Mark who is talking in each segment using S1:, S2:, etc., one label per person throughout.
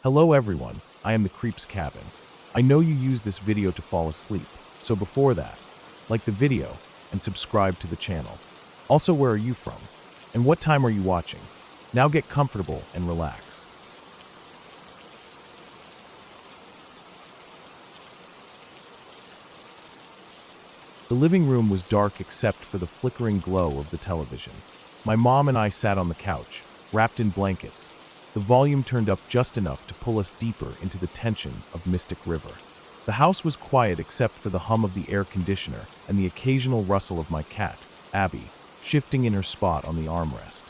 S1: Hello everyone, I am the Creep's Cabin. I know you use this video to fall asleep, so before that, like the video and subscribe to the channel. Also, where are you from? And what time are you watching? Now get comfortable and relax. The living room was dark except for the flickering glow of the television. My mom and I sat on the couch, wrapped in blankets, the volume turned up just enough to pull us deeper into the tension of Mystic River. The house was quiet except for the hum of the air conditioner and the occasional rustle of my cat, Abby, shifting in her spot on the armrest.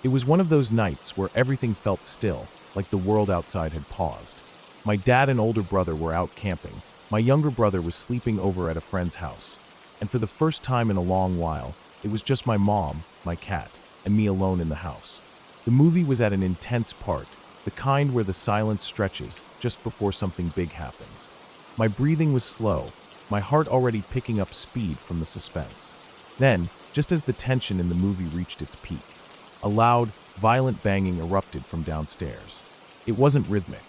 S1: It was one of those nights where everything felt still, like the world outside had paused. My dad and older brother were out camping. My younger brother was sleeping over at a friend's house. And for the first time in a long while, it was just my mom, my cat, and me alone in the house. The movie was at an intense part, the kind where the silence stretches just before something big happens. My breathing was slow, my heart already picking up speed from the suspense. Then, just as the tension in the movie reached its peak, a loud, violent banging erupted from downstairs. It wasn't rhythmic.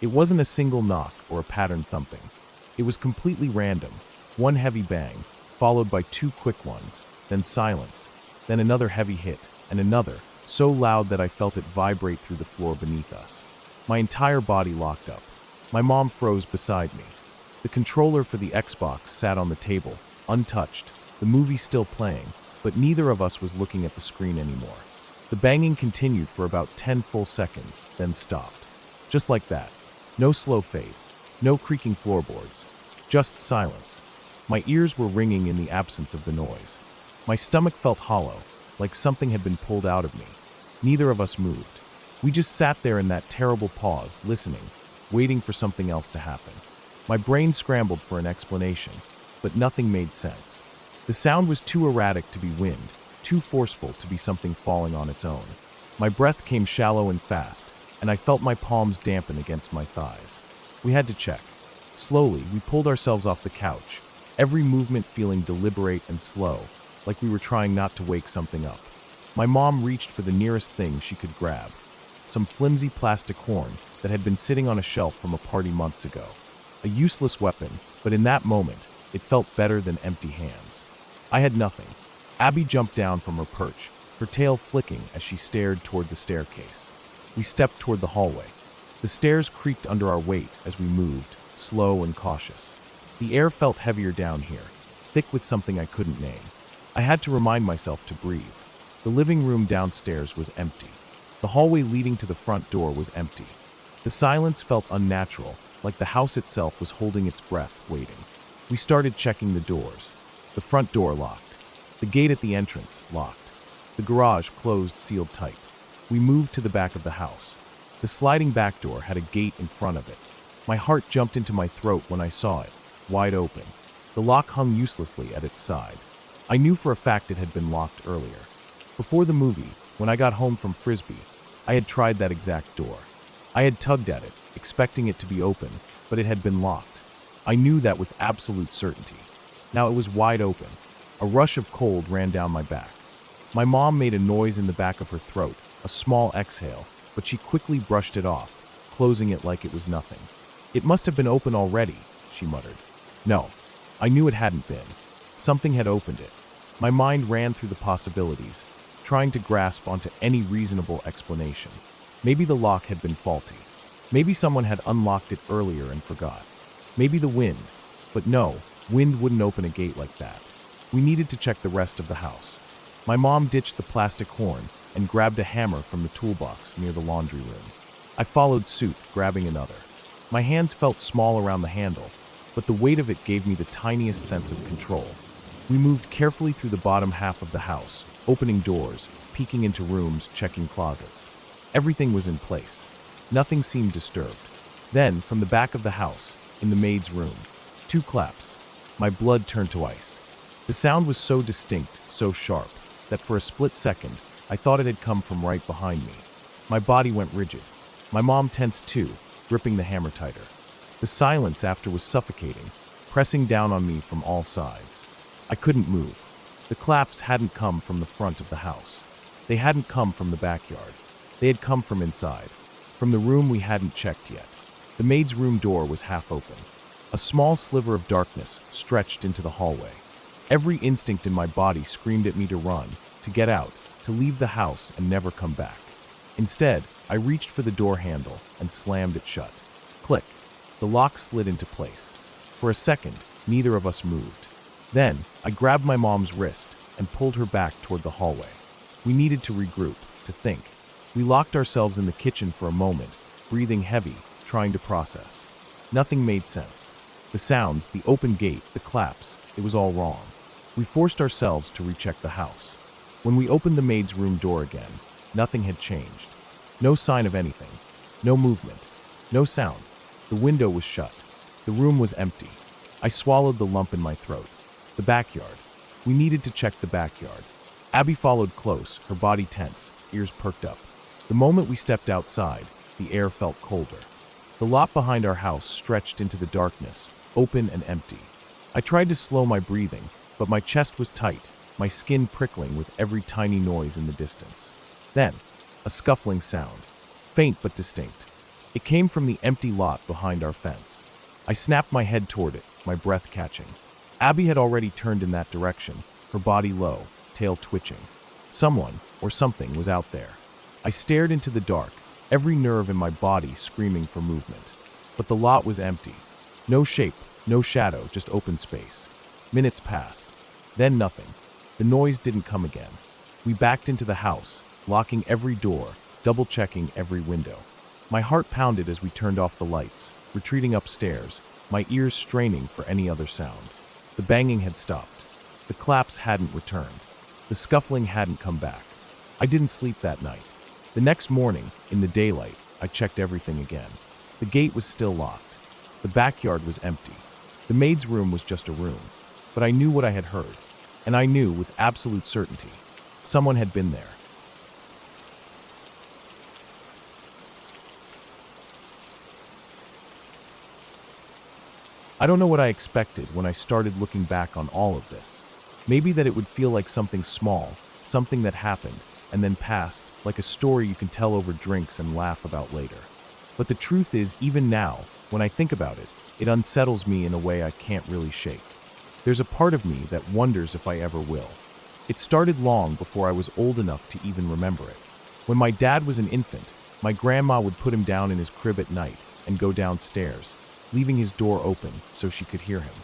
S1: It wasn't a single knock or a patterned thumping. It was completely random, one heavy bang, followed by two quick ones, then silence, then another heavy hit, and another, so loud that I felt it vibrate through the floor beneath us. My entire body locked up. My mom froze beside me. The controller for the Xbox sat on the table, untouched, the movie still playing, but neither of us was looking at the screen anymore. The banging continued for about 10 full seconds, then stopped. Just like that. No slow fade, no creaking floorboards, just silence. My ears were ringing in the absence of the noise. My stomach felt hollow, like something had been pulled out of me. Neither of us moved. We just sat there in that terrible pause, listening, waiting for something else to happen. My brain scrambled for an explanation, but nothing made sense. The sound was too erratic to be wind, too forceful to be something falling on its own. My breath came shallow and fast, and I felt my palms dampen against my thighs. We had to check. Slowly, we pulled ourselves off the couch, every movement feeling deliberate and slow, like we were trying not to wake something up. My mom reached for the nearest thing she could grab, some flimsy plastic horn that had been sitting on a shelf from a party months ago. A useless weapon, but in that moment, it felt better than empty hands. I had nothing. Abby jumped down from her perch, her tail flicking as she stared toward the staircase. We stepped toward the hallway. The stairs creaked under our weight as we moved, slow and cautious. The air felt heavier down here, thick with something I couldn't name. I had to remind myself to breathe. The living room downstairs was empty. The hallway leading to the front door was empty. The silence felt unnatural, like the house itself was holding its breath, waiting. We started checking the doors. The front door locked. The gate at the entrance locked. The garage closed, sealed tight. We moved to the back of the house. The sliding back door had a gate in front of it. My heart jumped into my throat when I saw it, wide open. The lock hung uselessly at its side. I knew for a fact it had been locked earlier. Before the movie, when I got home from Frisbee, I had tried that exact door. I had tugged at it, expecting it to be open, but it had been locked. I knew that with absolute certainty. Now it was wide open. A rush of cold ran down my back. My mom made a noise in the back of her throat, a small exhale, but she quickly brushed it off, closing it like it was nothing. "It must have been open already," she muttered. No, I knew it hadn't been. Something had opened it. My mind ran through the possibilities, trying to grasp onto any reasonable explanation. Maybe the lock had been faulty. Maybe someone had unlocked it earlier and forgot. Maybe the wind. But no, wind wouldn't open a gate like that. We needed to check the rest of the house. My mom ditched the plastic horn and grabbed a hammer from the toolbox near the laundry room. I followed suit, grabbing another. My hands felt small around the handle, but the weight of it gave me the tiniest sense of control. We moved carefully through the bottom half of the house, opening doors, peeking into rooms, checking closets. Everything was in place. Nothing seemed disturbed. Then, from the back of the house, in the maid's room, two claps. My blood turned to ice. The sound was so distinct, so sharp, that for a split second, I thought it had come from right behind me. My body went rigid. My mom tensed too, gripping the hammer tighter. The silence after was suffocating, pressing down on me from all sides. I couldn't move. The claps hadn't come from the front of the house. They hadn't come from the backyard. They had come from inside. from the room we hadn't checked yet. The maid's room door was half open. A small sliver of darkness stretched into the hallway. Every instinct in my body screamed at me to run, to get out, to leave the house and never come back. Instead, I reached for the door handle and slammed it shut. Click. The lock slid into place. For a second, neither of us moved. Then, I grabbed my mom's wrist and pulled her back toward the hallway. We needed to regroup, to think. We locked ourselves in the kitchen for a moment, breathing heavy, trying to process. Nothing made sense. The sounds, the open gate, the claps, it was all wrong. We forced ourselves to recheck the house. When we opened the maid's room door again, nothing had changed. No sign of anything. No movement. No sound. The window was shut. The room was empty. I swallowed the lump in my throat. The backyard. We needed to check the backyard. Abby followed close, her body tense, ears perked up. The moment we stepped outside, the air felt colder. The lot behind our house stretched into the darkness, open and empty. I tried to slow my breathing, but my chest was tight, my skin prickling with every tiny noise in the distance. Then, a scuffling sound, faint but distinct. It came from the empty lot behind our fence. I snapped my head toward it, my breath catching. Abby had already turned in that direction, her body low, tail twitching. Someone, or something, was out there. I stared into the dark, every nerve in my body screaming for movement. But the lot was empty. No shape, no shadow, just open space. Minutes passed. Then nothing. The noise didn't come again. We backed into the house, locking every door, double-checking every window. My heart pounded as we turned off the lights, retreating upstairs, my ears straining for any other sound. The banging had stopped. The claps hadn't returned. The scuffling hadn't come back. I didn't sleep that night. The next morning, in the daylight, I checked everything again. The gate was still locked. The backyard was empty. The maid's room was just a room. But I knew what I had heard. And I knew with absolute certainty. Someone had been there. I don't know what I expected when I started looking back on all of this. Maybe that it would feel like something small, something that happened, and then passed, like a story you can tell over drinks and laugh about later. But the truth is, even now, when I think about it, it unsettles me in a way I can't really shake. There's a part of me that wonders if I ever will. It started long before I was old enough to even remember it. When my dad was an infant, my grandma would put him down in his crib at night and go downstairs, leaving his door open so she could hear him.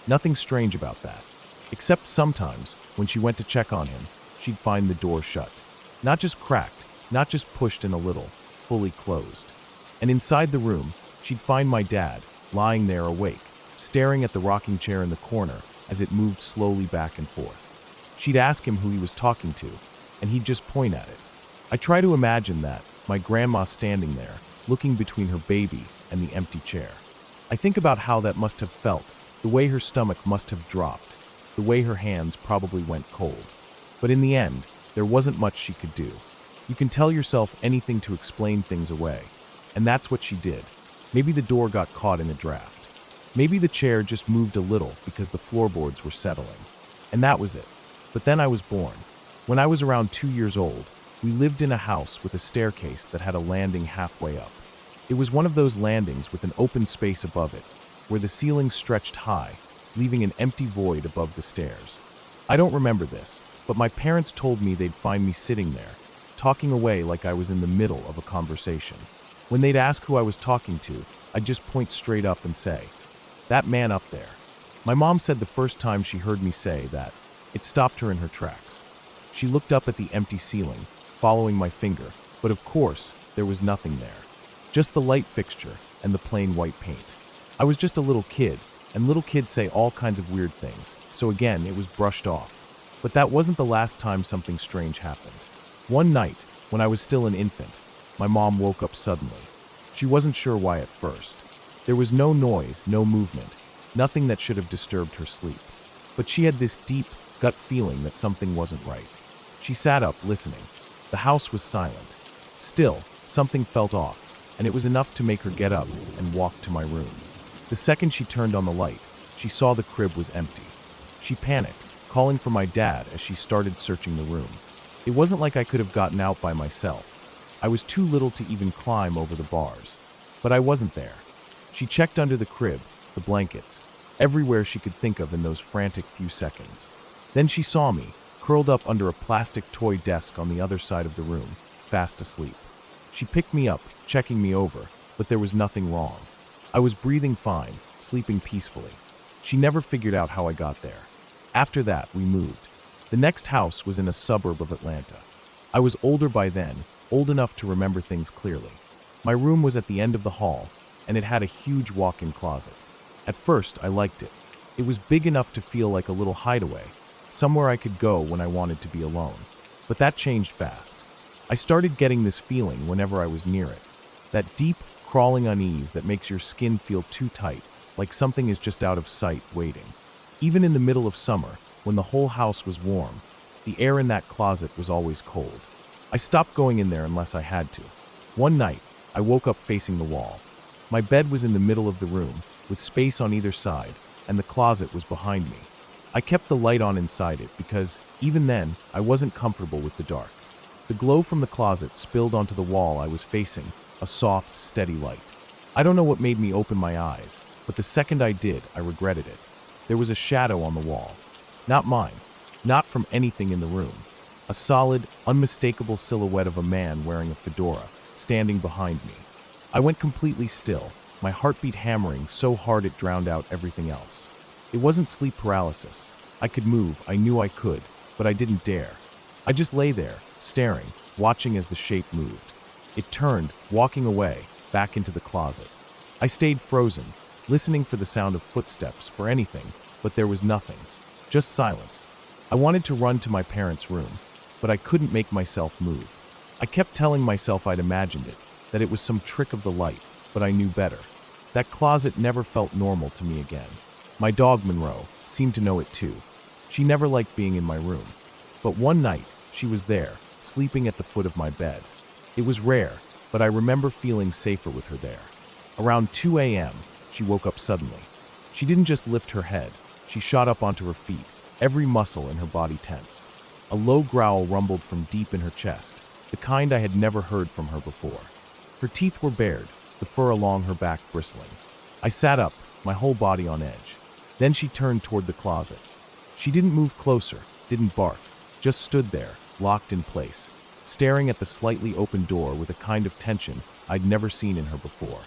S1: Nothing strange about that. Except sometimes, when she went to check on him, she'd find the door shut. Not just cracked, not just pushed in a little, fully closed. And inside the room, she'd find my dad, lying there awake, staring at the rocking chair in the corner as it moved slowly back and forth. She'd ask him who he was talking to, and he'd just point at it. I try to imagine that, my grandma standing there, looking between her baby and the empty chair. I think about how that must have felt, the way her stomach must have dropped, the way her hands probably went cold. But in the end, there wasn't much she could do. You can tell yourself anything to explain things away, and that's what she did. Maybe the door got caught in a draft. Maybe the chair just moved a little because the floorboards were settling. And that was it. But then I was born. When I was around 2 years old, we lived in a house with a staircase that had a landing halfway up. It was one of those landings with an open space above it, where the ceiling stretched high, leaving an empty void above the stairs. I don't remember this, but my parents told me they'd find me sitting there, talking away like I was in the middle of a conversation. When they'd ask who I was talking to, I'd just point straight up and say, "That man up there." My mom said the first time she heard me say that, it stopped her in her tracks. She looked up at the empty ceiling, following my finger, but of course, there was nothing there. Just the light fixture and the plain white paint. I was just a little kid, and little kids say all kinds of weird things, so again, it was brushed off. But that wasn't the last time something strange happened. One night, when I was still an infant, my mom woke up suddenly. She wasn't sure why at first. There was no noise, no movement, nothing that should have disturbed her sleep. But she had this deep, gut feeling that something wasn't right. She sat up, listening. The house was silent. Still, something felt off, and it was enough to make her get up and walk to my room. The second she turned on the light, she saw the crib was empty. She panicked, calling for my dad as she started searching the room. It wasn't like I could have gotten out by myself. I was too little to even climb over the bars. But I wasn't there. She checked under the crib, the blankets, everywhere she could think of in those frantic few seconds. Then she saw me, curled up under a plastic toy desk on the other side of the room, fast asleep. She picked me up, checking me over, but there was nothing wrong. I was breathing fine, sleeping peacefully. She never figured out how I got there. After that, we moved. The next house was in a suburb of Atlanta. I was older by then, old enough to remember things clearly. My room was at the end of the hall, and it had a huge walk-in closet. At first, I liked it. It was big enough to feel like a little hideaway, somewhere I could go when I wanted to be alone. But that changed fast. I started getting this feeling whenever I was near it. That deep, crawling unease that makes your skin feel too tight, like something is just out of sight, waiting. Even in the middle of summer, when the whole house was warm, the air in that closet was always cold. I stopped going in there unless I had to. One night, I woke up facing the wall. My bed was in the middle of the room, with space on either side, and the closet was behind me. I kept the light on inside it because, even then, I wasn't comfortable with the dark. The glow from the closet spilled onto the wall I was facing, a soft, steady light. I don't know what made me open my eyes, but the second I did, I regretted it. There was a shadow on the wall. Not mine, not from anything in the room. A solid, unmistakable silhouette of a man wearing a fedora, standing behind me. I went completely still, my heartbeat hammering so hard it drowned out everything else. It wasn't sleep paralysis. I could move, I knew I could, but I didn't dare. I just lay there, staring, watching as the shape moved. It turned, walking away, back into the closet. I stayed frozen, listening for the sound of footsteps, for anything, but there was nothing. Just silence. I wanted to run to my parents' room, but I couldn't make myself move. I kept telling myself I'd imagined it, that it was some trick of the light, but I knew better. That closet never felt normal to me again. My dog, Monroe, seemed to know it too. She never liked being in my room. But one night, she was there, sleeping at the foot of my bed. It was rare, but I remember feeling safer with her there. Around 2 a.m., she woke up suddenly. She didn't just lift her head. She shot up onto her feet, every muscle in her body tense. A low growl rumbled from deep in her chest, the kind I had never heard from her before. Her teeth were bared, the fur along her back bristling. I sat up, my whole body on edge. Then she turned toward the closet. She didn't move closer, didn't bark, just stood there, locked in place, staring at the slightly open door with a kind of tension I'd never seen in her before.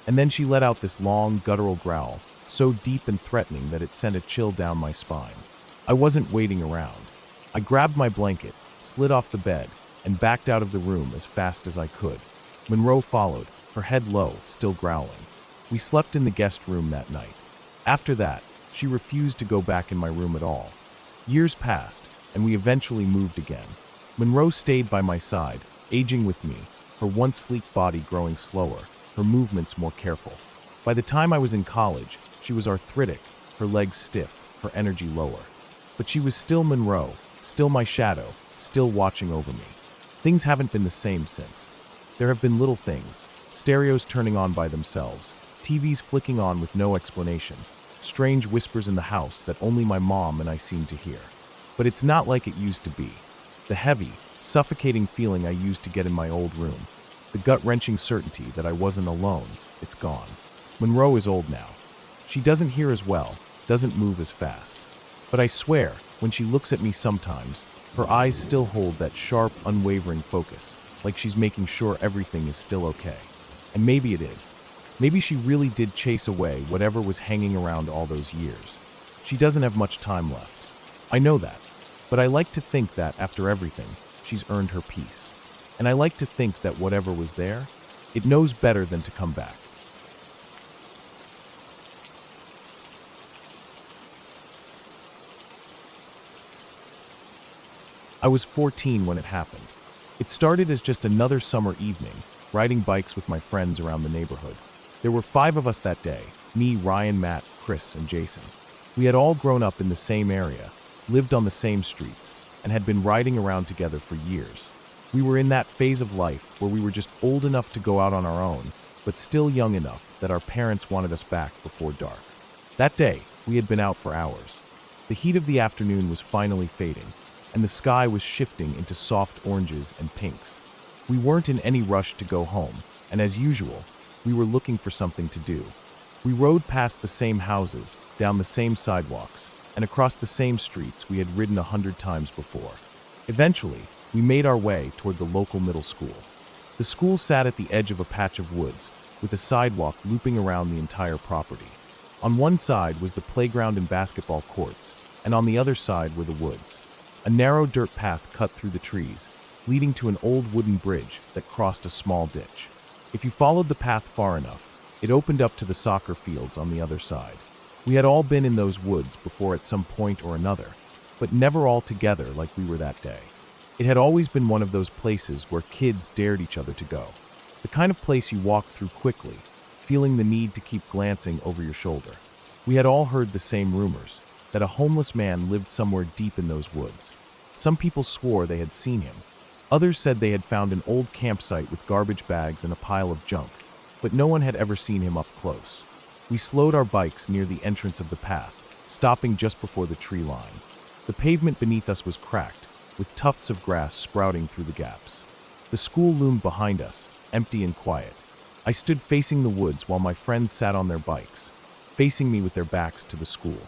S1: And then she let out this long, guttural growl, so deep and threatening that it sent a chill down my spine. I wasn't waiting around. I grabbed my blanket, slid off the bed, and backed out of the room as fast as I could. Monroe followed, her head low, still growling. We slept in the guest room that night. After that, she refused to go back in my room at all. Years passed, and we eventually moved again. Monroe stayed by my side, aging with me, her once sleek body growing slower, her movements more careful. By the time I was in college, she was arthritic, her legs stiff, her energy lower. But she was still Monroe, still my shadow, still watching over me. Things haven't been the same since. There have been little things, stereos turning on by themselves, TVs flicking on with no explanation, strange whispers in the house that only my mom and I seem to hear. But it's not like it used to be. The heavy, suffocating feeling I used to get in my old room, the gut-wrenching certainty that I wasn't alone, it's gone. Monroe is old now. She doesn't hear as well, doesn't move as fast. But I swear, when she looks at me sometimes, her eyes still hold that sharp, unwavering focus, like she's making sure everything is still okay. And maybe it is. Maybe she really did chase away whatever was hanging around all those years. She doesn't have much time left. I know that. But I like to think that, after everything, she's earned her peace. And I like to think that whatever was there, it knows better than to come back. I was 14 when it happened. It started as just another summer evening, riding bikes with my friends around the neighborhood. There were 5 of us that day, me, Ryan, Matt, Chris, and Jason. We had all grown up in the same area, lived on the same streets, and had been riding around together for years. We were in that phase of life where we were just old enough to go out on our own, but still young enough that our parents wanted us back before dark. That day, we had been out for hours. The heat of the afternoon was finally fading, and the sky was shifting into soft oranges and pinks. We weren't in any rush to go home, and as usual, we were looking for something to do. We rode past the same houses, down the same sidewalks, and across the same streets we had ridden 100 times before. Eventually, we made our way toward the local middle school. The school sat at the edge of a patch of woods, with a sidewalk looping around the entire property. On one side was the playground and basketball courts, and on the other side were the woods. A narrow dirt path cut through the trees, leading to an old wooden bridge that crossed a small ditch. If you followed the path far enough, it opened up to the soccer fields on the other side. We had all been in those woods before at some point or another, but never all together like we were that day. It had always been one of those places where kids dared each other to go. The kind of place you walked through quickly, feeling the need to keep glancing over your shoulder. We had all heard the same rumors, that a homeless man lived somewhere deep in those woods. Some people swore they had seen him. Others said they had found an old campsite with garbage bags and a pile of junk, but no one had ever seen him up close. We slowed our bikes near the entrance of the path, stopping just before the tree line. The pavement beneath us was cracked, with tufts of grass sprouting through the gaps. The school loomed behind us, empty and quiet. I stood facing the woods while my friends sat on their bikes, facing me with their backs to the school.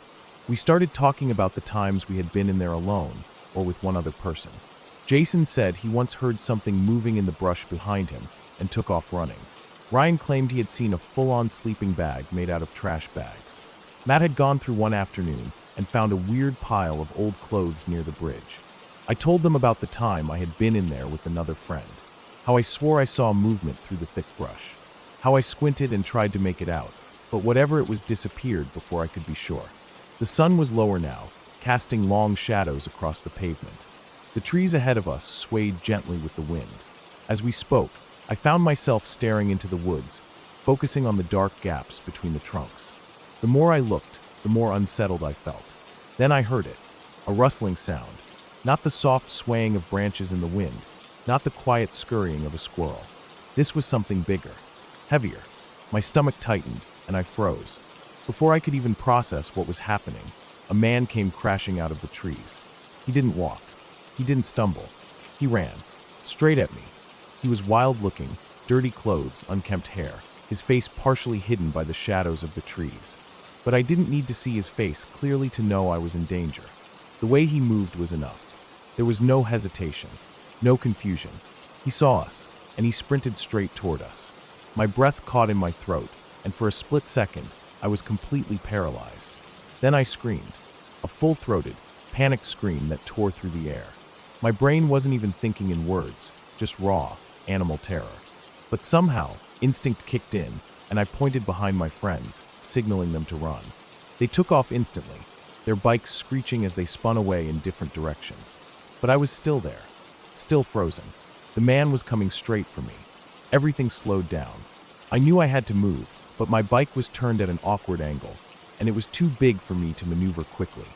S1: We started talking about the times we had been in there alone, or with one other person. Jason said he once heard something moving in the brush behind him and took off running. Ryan claimed he had seen a full-on sleeping bag made out of trash bags. Matt had gone through one afternoon and found a weird pile of old clothes near the bridge. I told them about the time I had been in there with another friend, how I swore I saw movement through the thick brush, how I squinted and tried to make it out, but whatever it was disappeared before I could be sure. The sun was lower now, casting long shadows across the pavement. The trees ahead of us swayed gently with the wind. As we spoke, I found myself staring into the woods, focusing on the dark gaps between the trunks. The more I looked, the more unsettled I felt. Then I heard it, a rustling sound, not the soft swaying of branches in the wind, not the quiet scurrying of a squirrel. This was something bigger, heavier. My stomach tightened, and I froze. Before I could even process what was happening, a man came crashing out of the trees. He didn't walk. He didn't stumble. He ran, straight at me. He was wild-looking, dirty clothes, unkempt hair, his face partially hidden by the shadows of the trees. But I didn't need to see his face clearly to know I was in danger. The way he moved was enough. There was no hesitation, no confusion. He saw us, and he sprinted straight toward us. My breath caught in my throat, and for a split second, I was completely paralyzed. Then I screamed, a full-throated, panicked scream that tore through the air. My brain wasn't even thinking in words, just raw, animal terror. But somehow, instinct kicked in, and I pointed behind my friends, signaling them to run. They took off instantly, their bikes screeching as they spun away in different directions. But I was still there, still frozen. The man was coming straight for me. Everything slowed down. I knew I had to move, but my bike was turned at an awkward angle, and it was too big for me to maneuver quickly.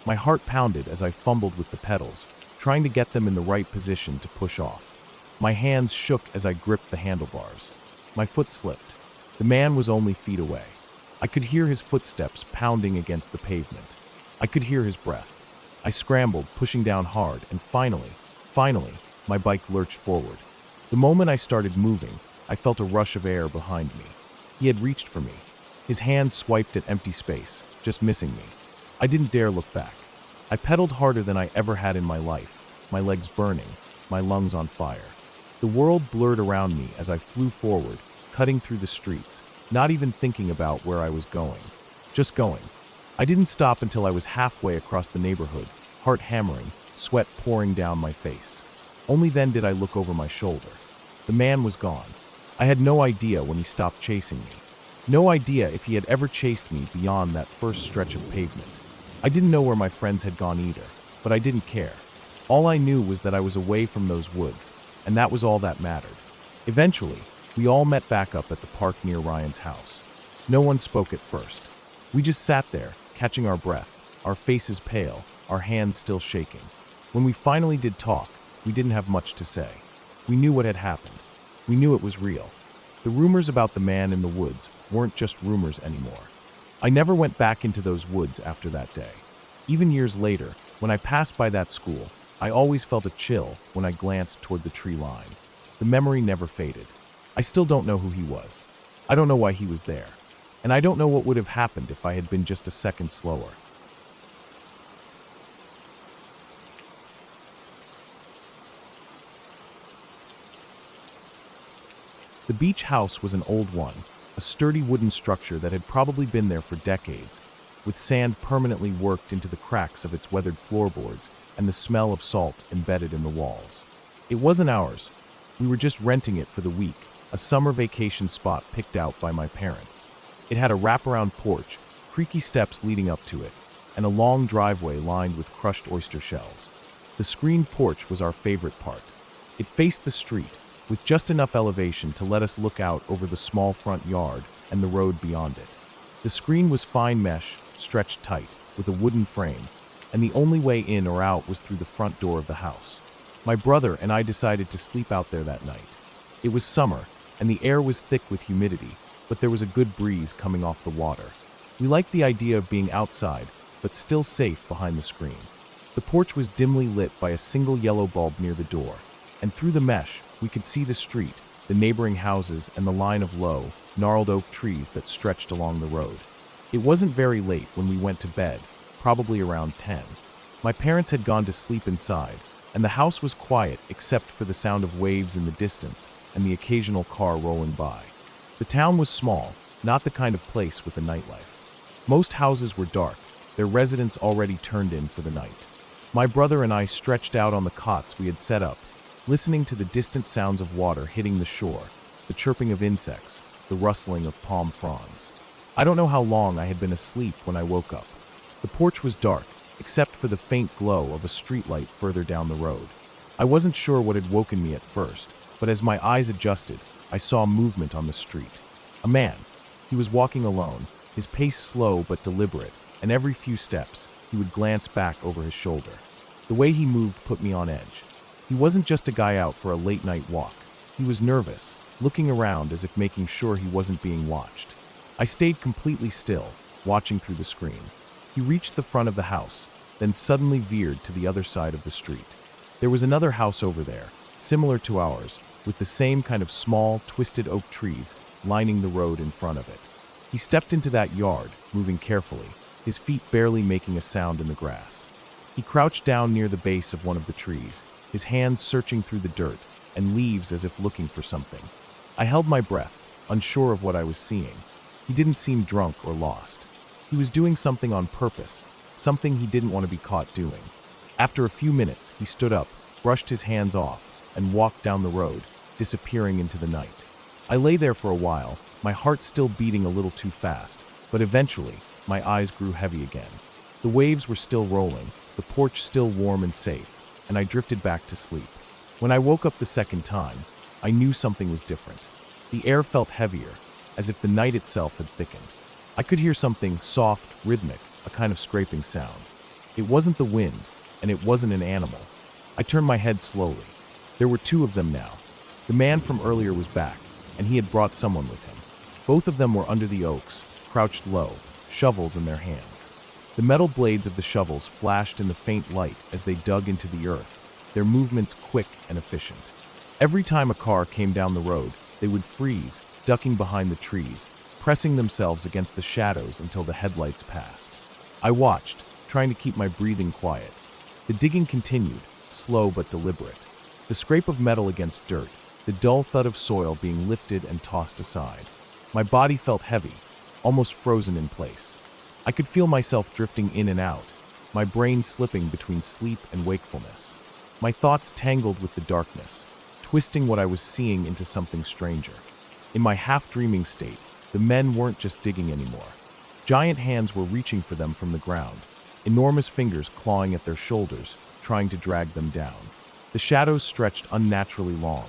S1: My heart pounded as I fumbled with the pedals, trying to get them in the right position to push off. My hands shook as I gripped the handlebars. My foot slipped. The man was only feet away. I could hear his footsteps pounding against the pavement. I could hear his breath. I scrambled, pushing down hard, and finally, my bike lurched forward. The moment I started moving, I felt a rush of air behind me. He had reached for me. His hand swiped at empty space, just missing me. I didn't dare look back. I pedaled harder than I ever had in my life, my legs burning, my lungs on fire. The world blurred around me as I flew forward, cutting through the streets, not even thinking about where I was going. Just going. I didn't stop until I was halfway across the neighborhood, heart hammering, sweat pouring down my face. Only then did I look over my shoulder. The man was gone. I had no idea when he stopped chasing me. No idea if he had ever chased me beyond that first stretch of pavement. I didn't know where my friends had gone either, but I didn't care. All I knew was that I was away from those woods, and that was all that mattered. Eventually, we all met back up at the park near Ryan's house. No one spoke at first. We just sat there, catching our breath, our faces pale, our hands still shaking. When we finally did talk, we didn't have much to say. We knew what had happened. We knew it was real. The rumors about the man in the woods weren't just rumors anymore. I never went back into those woods after that day. Even years later, when I passed by that school, I always felt a chill when I glanced toward the tree line. The memory never faded. I still don't know who he was. I don't know why he was there. And I don't know what would have happened if I had been just a second slower. The beach house was an old one, a sturdy wooden structure that had probably been there for decades, with sand permanently worked into the cracks of its weathered floorboards and the smell of salt embedded in the walls. It wasn't ours. We were just renting it for the week, a summer vacation spot picked out by my parents. It had a wraparound porch, creaky steps leading up to it, and a long driveway lined with crushed oyster shells. The screened porch was our favorite part. It faced the street, with just enough elevation to let us look out over the small front yard and the road beyond it. The screen was fine mesh, stretched tight, with a wooden frame, and the only way in or out was through the front door of the house. My brother and I decided to sleep out there that night. It was summer, and the air was thick with humidity, but there was a good breeze coming off the water. We liked the idea of being outside, but still safe behind the screen. The porch was dimly lit by a single yellow bulb near the door, and through the mesh, we could see the street, the neighboring houses, and the line of low, gnarled oak trees that stretched along the road. It wasn't very late when we went to bed, probably around 10. My parents had gone to sleep inside, and the house was quiet except for the sound of waves in the distance and the occasional car rolling by. The town was small, not the kind of place with a nightlife. Most houses were dark, their residents already turned in for the night. My brother and I stretched out on the cots we had set up, listening to the distant sounds of water hitting the shore, the chirping of insects, the rustling of palm fronds. I don't know how long I had been asleep when I woke up. The porch was dark, except for the faint glow of a streetlight further down the road. I wasn't sure what had woken me at first, but as my eyes adjusted, I saw movement on the street. A man. He was walking alone, his pace slow but deliberate, and every few steps, he would glance back over his shoulder. The way he moved put me on edge. He wasn't just a guy out for a late-night walk. He was nervous, looking around as if making sure he wasn't being watched. I stayed completely still, watching through the screen. He reached the front of the house, then suddenly veered to the other side of the street. There was another house over there, similar to ours, with the same kind of small, twisted oak trees lining the road in front of it. He stepped into that yard, moving carefully, his feet barely making a sound in the grass. He crouched down near the base of one of the trees, his hands searching through the dirt and leaves as if looking for something. I held my breath, unsure of what I was seeing. He didn't seem drunk or lost. He was doing something on purpose, something he didn't want to be caught doing. After a few minutes, he stood up, brushed his hands off, and walked down the road, disappearing into the night. I lay there for a while, my heart still beating a little too fast, but eventually, my eyes grew heavy again. The waves were still rolling, the porch still warm and safe, and I drifted back to sleep. When I woke up the second time, I knew something was different. The air felt heavier, as if the night itself had thickened. I could hear something soft, rhythmic, a kind of scraping sound. It wasn't the wind, and it wasn't an animal. I turned my head slowly. There were two of them now. The man from earlier was back, and he had brought someone with him. Both of them were under the oaks, crouched low, shovels in their hands. The metal blades of the shovels flashed in the faint light as they dug into the earth, their movements quick and efficient. Every time a car came down the road, they would freeze, ducking behind the trees, pressing themselves against the shadows until the headlights passed. I watched, trying to keep my breathing quiet. The digging continued, slow but deliberate. The scrape of metal against dirt, the dull thud of soil being lifted and tossed aside. My body felt heavy, almost frozen in place. I could feel myself drifting in and out, my brain slipping between sleep and wakefulness. My thoughts tangled with the darkness, twisting what I was seeing into something stranger. In my half-dreaming state, the men weren't just digging anymore. Giant hands were reaching for them from the ground, enormous fingers clawing at their shoulders, trying to drag them down. The shadows stretched unnaturally long,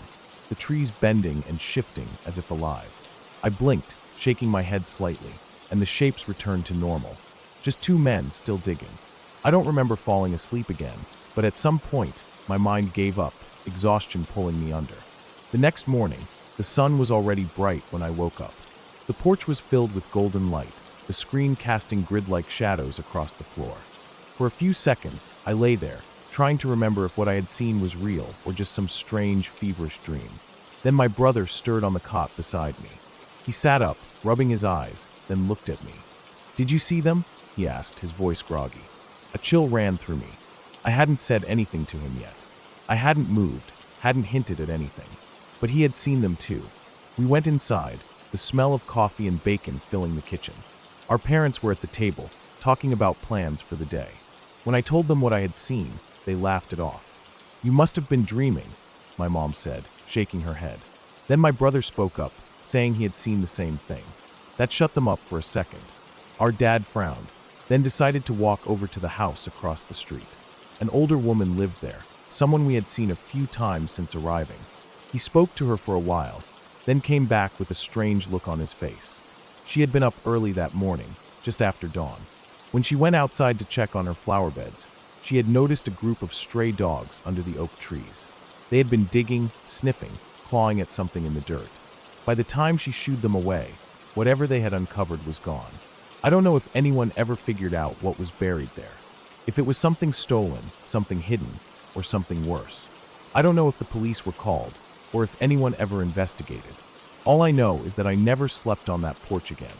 S1: the trees bending and shifting as if alive. I blinked, shaking my head slightly, and the shapes returned to normal. Just two men still digging. I don't remember falling asleep again, but at some point, my mind gave up, exhaustion pulling me under. The next morning, the sun was already bright when I woke up. The porch was filled with golden light, the screen casting grid-like shadows across the floor. For a few seconds, I lay there, trying to remember if what I had seen was real or just some strange, feverish dream. Then my brother stirred on the cot beside me. He sat up, rubbing his eyes, then looked at me. "Did you see them?" he asked, his voice groggy. A chill ran through me. I hadn't said anything to him yet. I hadn't moved, hadn't hinted at anything. But he had seen them too. We went inside, the smell of coffee and bacon filling the kitchen. Our parents were at the table, talking about plans for the day. When I told them what I had seen, they laughed it off. "You must have been dreaming," my mom said, shaking her head. Then my brother spoke up, saying he had seen the same thing. That shut them up for a second. Our dad frowned, then decided to walk over to the house across the street. An older woman lived there, someone we had seen a few times since arriving. He spoke to her for a while, then came back with a strange look on his face. She had been up early that morning, just after dawn. When she went outside to check on her flower beds, she had noticed a group of stray dogs under the oak trees. They had been digging, sniffing, clawing at something in the dirt. By the time she shooed them away, whatever they had uncovered was gone. I don't know if anyone ever figured out what was buried there. If it was something stolen, something hidden, or something worse. I don't know if the police were called, or if anyone ever investigated. All I know is that I never slept on that porch again.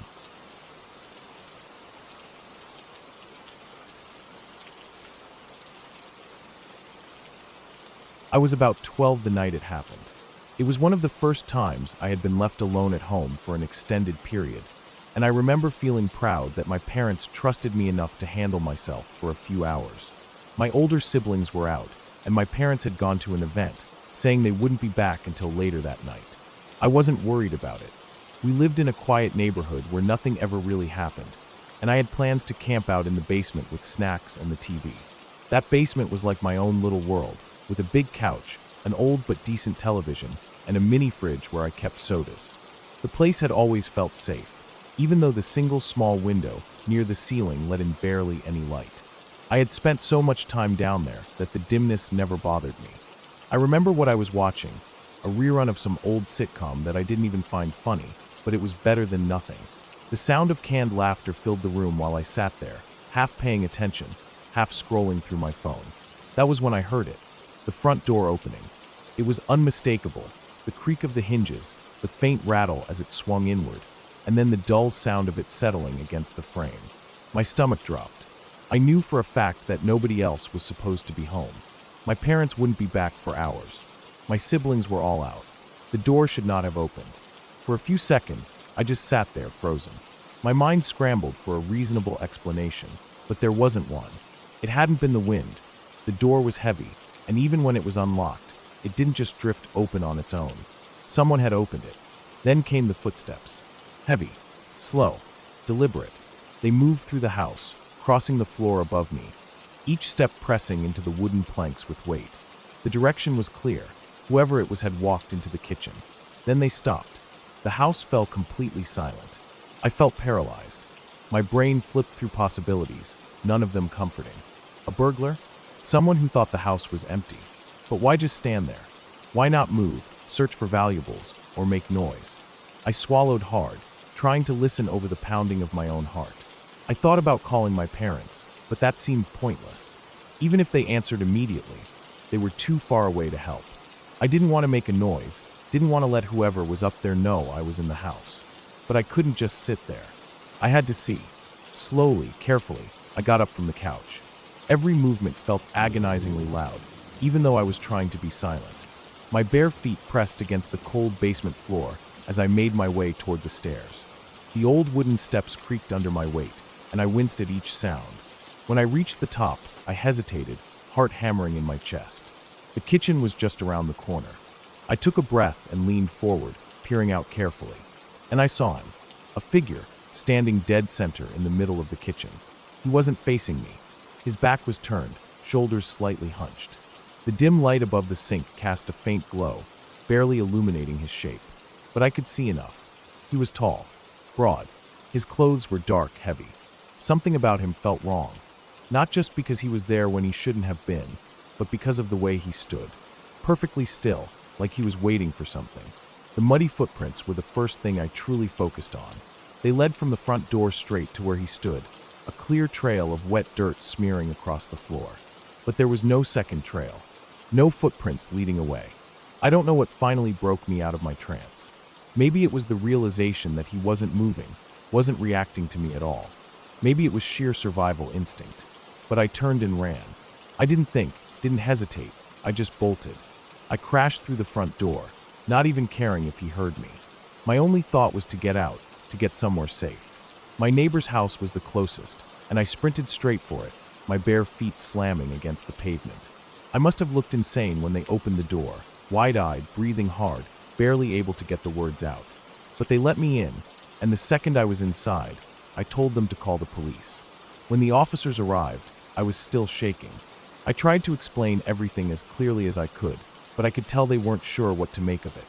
S1: I was about 12 the night it happened. It was one of the first times I had been left alone at home for an extended period, and I remember feeling proud that my parents trusted me enough to handle myself for a few hours. My older siblings were out, and my parents had gone to an event, saying they wouldn't be back until later that night. I wasn't worried about it. We lived in a quiet neighborhood where nothing ever really happened, and I had plans to camp out in the basement with snacks and the TV. That basement was like my own little world, with a big couch, an old but decent television, and a mini fridge where I kept sodas. The place had always felt safe, even though the single small window near the ceiling let in barely any light. I had spent so much time down there that the dimness never bothered me. I remember what I was watching, a rerun of some old sitcom that I didn't even find funny, but it was better than nothing. The sound of canned laughter filled the room while I sat there, half paying attention, half scrolling through my phone. That was when I heard it. The front door opening. It was unmistakable, the creak of the hinges, the faint rattle as it swung inward, and then the dull sound of it settling against the frame. My stomach dropped. I knew for a fact that nobody else was supposed to be home. My parents wouldn't be back for hours. My siblings were all out. The door should not have opened. For a few seconds, I just sat there frozen. My mind scrambled for a reasonable explanation, but there wasn't one. It hadn't been the wind. The door was heavy, and even when it was unlocked, it didn't just drift open on its own. Someone had opened it. Then came the footsteps. Heavy, slow, deliberate. They moved through the house, crossing the floor above me, each step pressing into the wooden planks with weight. The direction was clear. Whoever it was had walked into the kitchen. Then they stopped. The house fell completely silent. I felt paralyzed. My brain flipped through possibilities, none of them comforting. A burglar? Someone who thought the house was empty. But why just stand there? Why not move, search for valuables, or make noise? I swallowed hard, trying to listen over the pounding of my own heart. I thought about calling my parents, but that seemed pointless. Even if they answered immediately, they were too far away to help. I didn't want to make a noise, didn't want to let whoever was up there know I was in the house. But I couldn't just sit there. I had to see. Slowly, carefully, I got up from the couch. Every movement felt agonizingly loud, even though I was trying to be silent. My bare feet pressed against the cold basement floor as I made my way toward the stairs. The old wooden steps creaked under my weight, and I winced at each sound. When I reached the top, I hesitated, heart hammering in my chest. The kitchen was just around the corner. I took a breath and leaned forward, peering out carefully. And I saw him, a figure, standing dead center in the middle of the kitchen. He wasn't facing me. His back was turned, shoulders slightly hunched. The dim light above the sink cast a faint glow, barely illuminating his shape. But I could see enough. He was tall, broad. His clothes were dark, heavy. Something about him felt wrong. Not just because he was there when he shouldn't have been, but because of the way he stood. Perfectly still, like he was waiting for something. The muddy footprints were the first thing I truly focused on. They led from the front door straight to where he stood, a clear trail of wet dirt smearing across the floor. But there was no second trail. No footprints leading away. I don't know what finally broke me out of my trance. Maybe it was the realization that he wasn't moving, wasn't reacting to me at all. Maybe it was sheer survival instinct. But I turned and ran. I didn't think, didn't hesitate. I just bolted. I crashed through the front door, not even caring if he heard me. My only thought was to get out, to get somewhere safe. My neighbor's house was the closest, and I sprinted straight for it, my bare feet slamming against the pavement. I must have looked insane when they opened the door, wide-eyed, breathing hard, barely able to get the words out. But they let me in, and the second I was inside, I told them to call the police. When the officers arrived, I was still shaking. I tried to explain everything as clearly as I could, but I could tell they weren't sure what to make of it.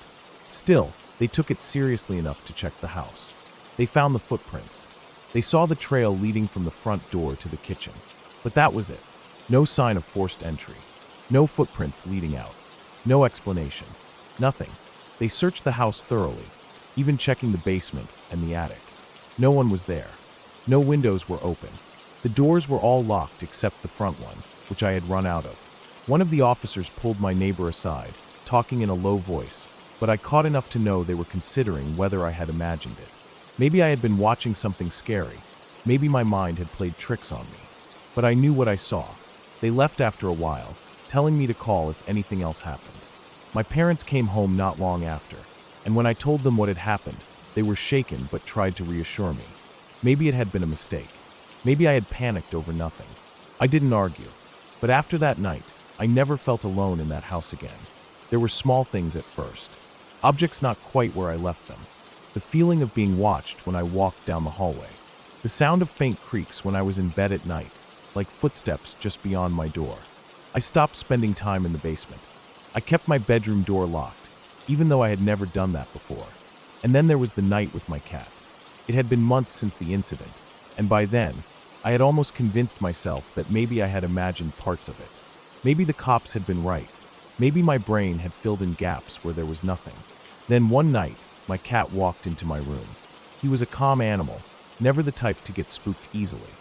S1: Still, they took it seriously enough to check the house. They found the footprints. They saw the trail leading from the front door to the kitchen. But that was it. No sign of forced entry. No footprints leading out. No explanation. Nothing. They searched the house thoroughly, even checking the basement and the attic. No one was there. No windows were open. The doors were all locked except the front one, which I had run out of. One of the officers pulled my neighbor aside, talking in a low voice, but I caught enough to know they were considering whether I had imagined it. Maybe I had been watching something scary. Maybe my mind had played tricks on me. But I knew what I saw. They left after a while, telling me to call if anything else happened. My parents came home not long after, and when I told them what had happened, they were shaken but tried to reassure me. Maybe it had been a mistake. Maybe I had panicked over nothing. I didn't argue. But after that night, I never felt alone in that house again. There were small things at first. Objects not quite where I left them. The feeling of being watched when I walked down the hallway. The sound of faint creaks when I was in bed at night, like footsteps just beyond my door. I stopped spending time in the basement. I kept my bedroom door locked, even though I had never done that before. And then there was the night with my cat. It had been months since the incident, and by then, I had almost convinced myself that maybe I had imagined parts of it. Maybe the cops had been right. Maybe my brain had filled in gaps where there was nothing. Then one night, my cat walked into my room. He was a calm animal, never the type to get spooked easily.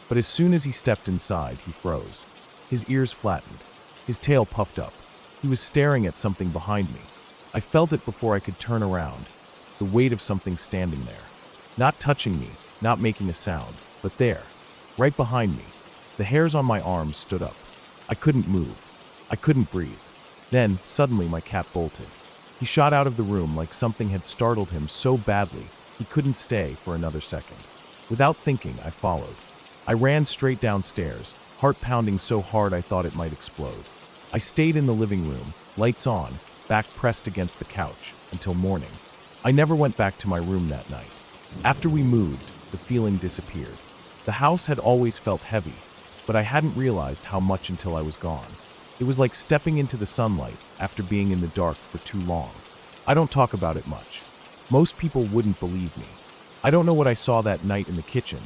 S1: But as soon as he stepped inside, he froze. His ears flattened. His tail puffed up. He was staring at something behind me. I felt it before I could turn around. The weight of something standing there. Not touching me, not making a sound, but there, right behind me. The hairs on my arms stood up. I couldn't move. I couldn't breathe. Then, suddenly, my cat bolted. He shot out of the room like something had startled him so badly he couldn't stay for another second. Without thinking, I followed. I ran straight downstairs, heart pounding so hard I thought it might explode. I stayed in the living room, lights on, back pressed against the couch, until morning. I never went back to my room that night. After we moved, the feeling disappeared. The house had always felt heavy, but I hadn't realized how much until I was gone. It was like stepping into the sunlight after being in the dark for too long. I don't talk about it much. Most people wouldn't believe me. I don't know what I saw that night in the kitchen,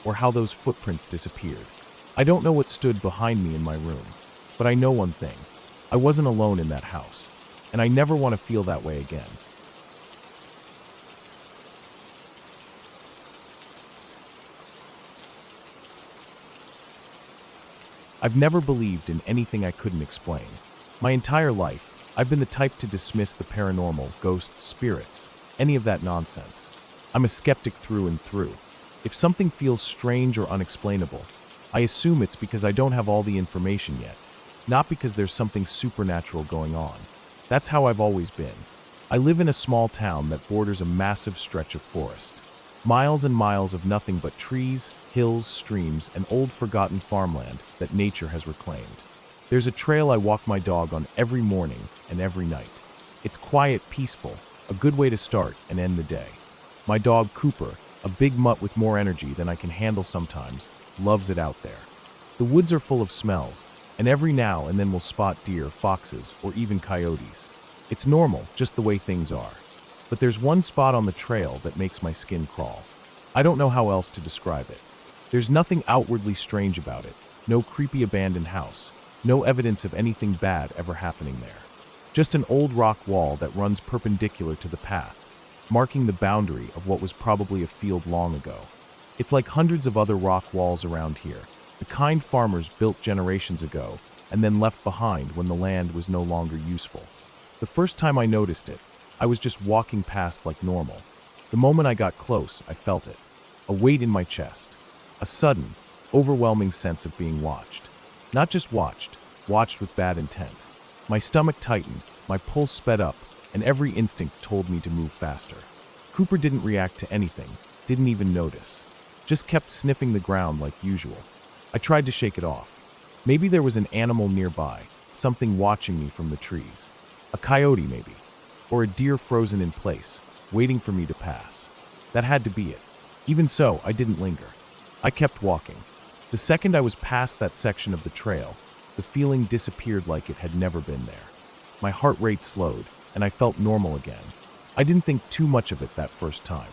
S1: or how those footprints disappeared. I don't know what stood behind me in my room. But I know one thing. I wasn't alone in that house, and I never want to feel that way again. I've never believed in anything I couldn't explain. My entire life, I've been the type to dismiss the paranormal, ghosts, spirits, any of that nonsense. I'm a skeptic through and through. If something feels strange or unexplainable, I assume it's because I don't have all the information yet, not because there's something supernatural going on. That's how I've always been. I live in a small town that borders a massive stretch of forest. Miles and miles of nothing but trees, hills, streams, and old forgotten farmland that nature has reclaimed. There's a trail I walk my dog on every morning and every night. It's quiet, peaceful, a good way to start and end the day. My dog Cooper, a big mutt with more energy than I can handle sometimes, loves it out there. The woods are full of smells, and every now and then we'll spot deer, foxes, or even coyotes. It's normal, just the way things are. But there's one spot on the trail that makes my skin crawl. I don't know how else to describe it. There's nothing outwardly strange about it, no creepy abandoned house, no evidence of anything bad ever happening there. Just an old rock wall that runs perpendicular to the path, marking the boundary of what was probably a field long ago. It's like hundreds of other rock walls around here, the kind farmers built generations ago and then left behind when the land was no longer useful. The first time I noticed it, I was just walking past like normal. The moment I got close, I felt it. A weight in my chest. A sudden, overwhelming sense of being watched. Not just watched with bad intent. My stomach tightened, my pulse sped up, and every instinct told me to move faster. Cooper didn't react to anything, didn't even notice. Just kept sniffing the ground like usual. I tried to shake it off. Maybe there was an animal nearby, something watching me from the trees. A coyote maybe, or a deer frozen in place, waiting for me to pass. That had to be it. Even so, I didn't linger. I kept walking. The second I was past that section of the trail, the feeling disappeared like it had never been there. My heart rate slowed, and I felt normal again. I didn't think too much of it that first time.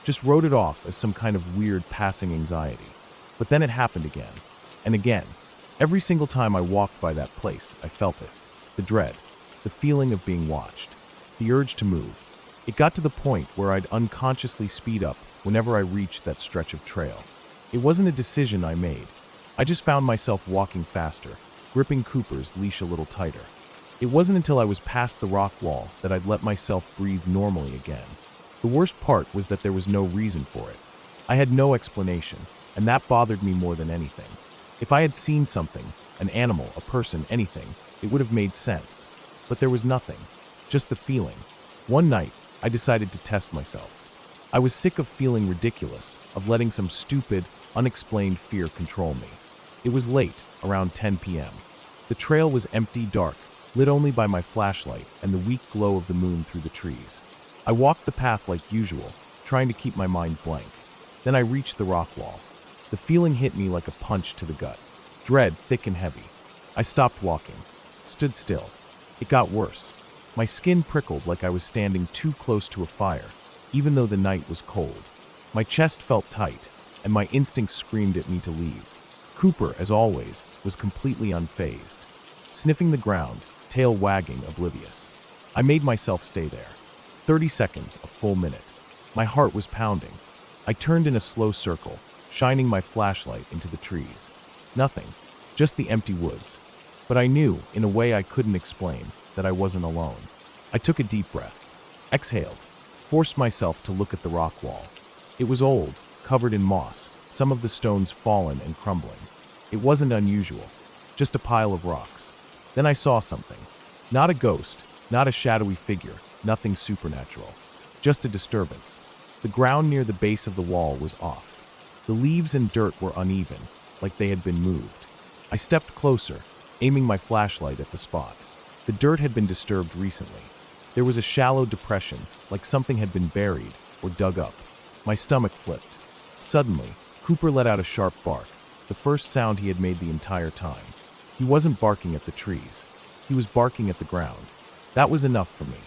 S1: Just wrote it off as some kind of weird passing anxiety. But then it happened again, and again. Every single time I walked by that place, I felt it. The dread, the feeling of being watched, the urge to move. It got to the point where I'd unconsciously speed up whenever I reached that stretch of trail. It wasn't a decision I made. I just found myself walking faster, gripping Cooper's leash a little tighter. It wasn't until I was past the rock wall that I'd let myself breathe normally again. The worst part was that there was no reason for it. I had no explanation, and that bothered me more than anything. If I had seen something, an animal, a person, anything, it would have made sense. But there was nothing, just the feeling. One night, I decided to test myself. I was sick of feeling ridiculous, of letting some stupid, unexplained fear control me. It was late, around 10 p.m. The trail was empty, dark, lit only by my flashlight and the weak glow of the moon through the trees. I walked the path like usual, trying to keep my mind blank. Then I reached the rock wall. The feeling hit me like a punch to the gut. Dread, thick and heavy. I stopped walking, stood still. It got worse. My skin prickled like I was standing too close to a fire, even though the night was cold. My chest felt tight, and my instincts screamed at me to leave. Cooper, as always, was completely unfazed. Sniffing the ground, tail wagging, oblivious. I made myself stay there. 30 seconds, a full minute. My heart was pounding. I turned in a slow circle, shining my flashlight into the trees. Nothing, just the empty woods. But I knew, in a way I couldn't explain, that I wasn't alone. I took a deep breath, exhaled, forced myself to look at the rock wall. It was old, covered in moss, some of the stones fallen and crumbling. It wasn't unusual, just a pile of rocks. Then I saw something. Not a ghost, not a shadowy figure, nothing supernatural. Just a disturbance. The ground near the base of the wall was off. The leaves and dirt were uneven, like they had been moved. I stepped closer, aiming my flashlight at the spot. The dirt had been disturbed recently. There was a shallow depression, like something had been buried or dug up. My stomach flipped. Suddenly, Cooper let out a sharp bark, the first sound he had made the entire time. He wasn't barking at the trees. He was barking at the ground. That was enough for me.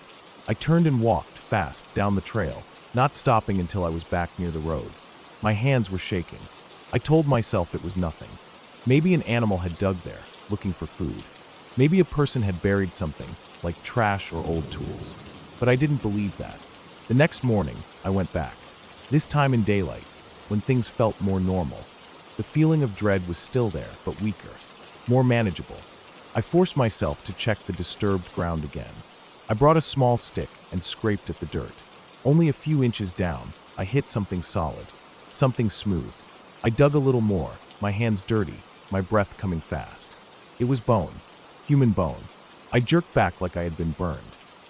S1: I turned and walked fast down the trail, not stopping until I was back near the road. My hands were shaking. I told myself it was nothing. Maybe an animal had dug there, looking for food. Maybe a person had buried something, like trash or old tools. But I didn't believe that. The next morning, I went back. This time in daylight, when things felt more normal. The feeling of dread was still there, but weaker, more manageable. I forced myself to check the disturbed ground again. I brought a small stick and scraped at the dirt. Only a few inches down, I hit something solid, something smooth. I dug a little more, my hands dirty, my breath coming fast. It was bone, human bone. I jerked back like I had been burned.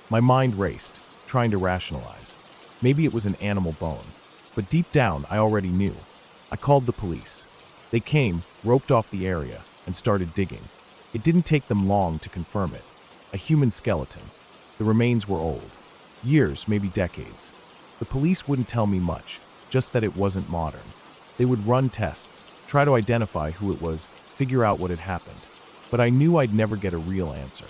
S1: My mind raced, trying to rationalize. Maybe it was an animal bone, but deep down I already knew. I called the police. They came, roped off the area, and started digging. It didn't take them long to confirm it. A human skeleton. The remains were old. Years, maybe decades. The police wouldn't tell me much, just that it wasn't modern. They would run tests, try to identify who it was, figure out what had happened. But I knew I'd never get a real answer.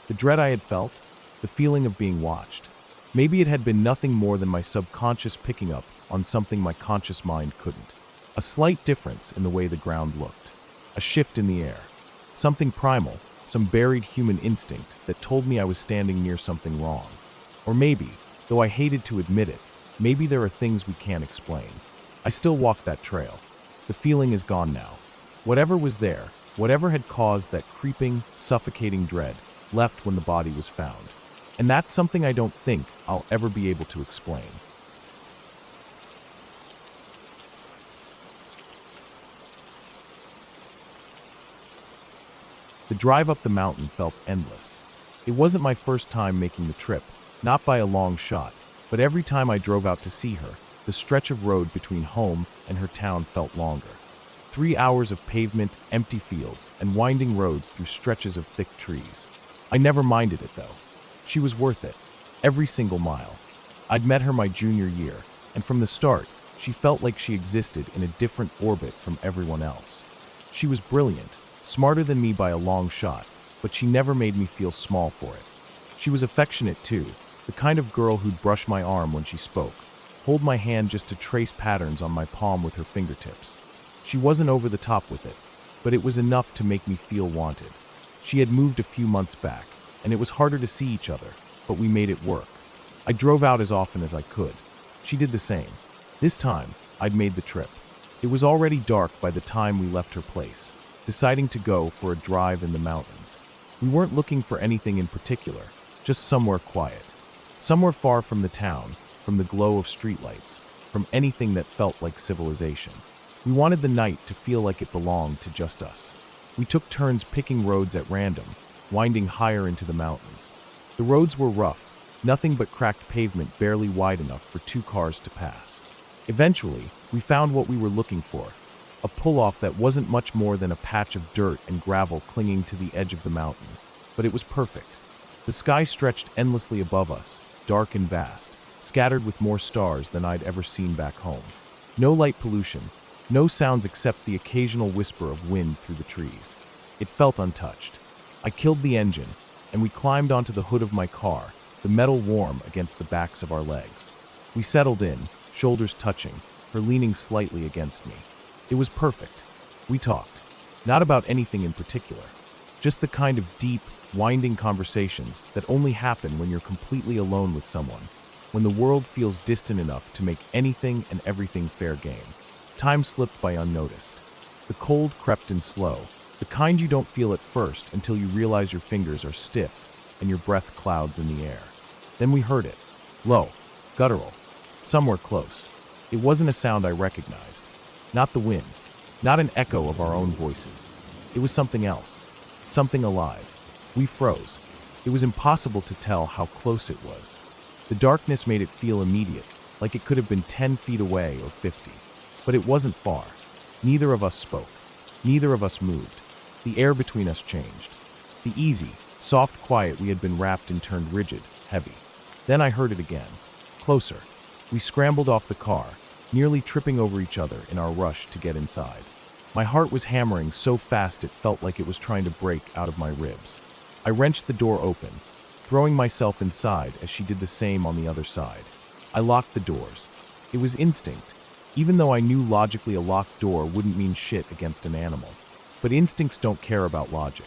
S1: The dread I had felt, the feeling of being watched. Maybe it had been nothing more than my subconscious picking up on something my conscious mind couldn't. A slight difference in the way the ground looked. A shift in the air. Something primal, some buried human instinct that told me I was standing near something wrong. Or maybe, though I hated to admit it, maybe there are things we can't explain. I still walk that trail. The feeling is gone now. Whatever was there, whatever had caused that creeping, suffocating dread, left when the body was found. And that's something I don't think I'll ever be able to explain. The drive up the mountain felt endless. It wasn't my first time making the trip, not by a long shot, but every time I drove out to see her, the stretch of road between home and her town felt longer. 3 hours of pavement, empty fields, and winding roads through stretches of thick trees. I never minded it though. She was worth it. Every single mile. I'd met her my junior year, and from the start, she felt like she existed in a different orbit from everyone else. She was brilliant, smarter than me by a long shot, but she never made me feel small for it. She was affectionate too, the kind of girl who'd brush my arm when she spoke, hold my hand just to trace patterns on my palm with her fingertips. She wasn't over the top with it, but it was enough to make me feel wanted. She had moved a few months back, and it was harder to see each other, but we made it work. I drove out as often as I could. She did the same. This time, I'd made the trip. It was already dark by the time we left her place, deciding to go for a drive in the mountains. We weren't looking for anything in particular, just somewhere quiet. Somewhere far from the town, from the glow of streetlights, from anything that felt like civilization. We wanted the night to feel like it belonged to just us. We took turns picking roads at random, winding higher into the mountains. The roads were rough, nothing but cracked pavement barely wide enough for 2 cars to pass. Eventually, we found what we were looking for, a pull-off that wasn't much more than a patch of dirt and gravel clinging to the edge of the mountain, but it was perfect. The sky stretched endlessly above us, dark and vast, scattered with more stars than I'd ever seen back home. No light pollution, no sounds except the occasional whisper of wind through the trees. It felt untouched. I killed the engine, and we climbed onto the hood of my car, the metal warm against the backs of our legs. We settled in, shoulders touching, her leaning slightly against me. It was perfect. We talked. Not about anything in particular. Just the kind of deep, winding conversations that only happen when you're completely alone with someone, when the world feels distant enough to make anything and everything fair game. Time slipped by unnoticed. The cold crept in slow, the kind you don't feel at first until you realize your fingers are stiff and your breath clouds in the air. Then we heard it. Low, guttural, somewhere close. It wasn't a sound I recognized. Not the wind, not an echo of our own voices. It was something else, something alive. We froze. It was impossible to tell how close it was. The darkness made it feel immediate, like it could have been 10 feet away or 50. But it wasn't far. Neither of us spoke. Neither of us moved. The air between us changed. The easy, soft quiet we had been wrapped in turned rigid, heavy. Then I heard it again. Closer. We scrambled off the car, nearly tripping over each other in our rush to get inside. My heart was hammering so fast it felt like it was trying to break out of my ribs. I wrenched the door open, throwing myself inside as she did the same on the other side. I locked the doors. It was instinct, even though I knew logically a locked door wouldn't mean shit against an animal. But instincts don't care about logic.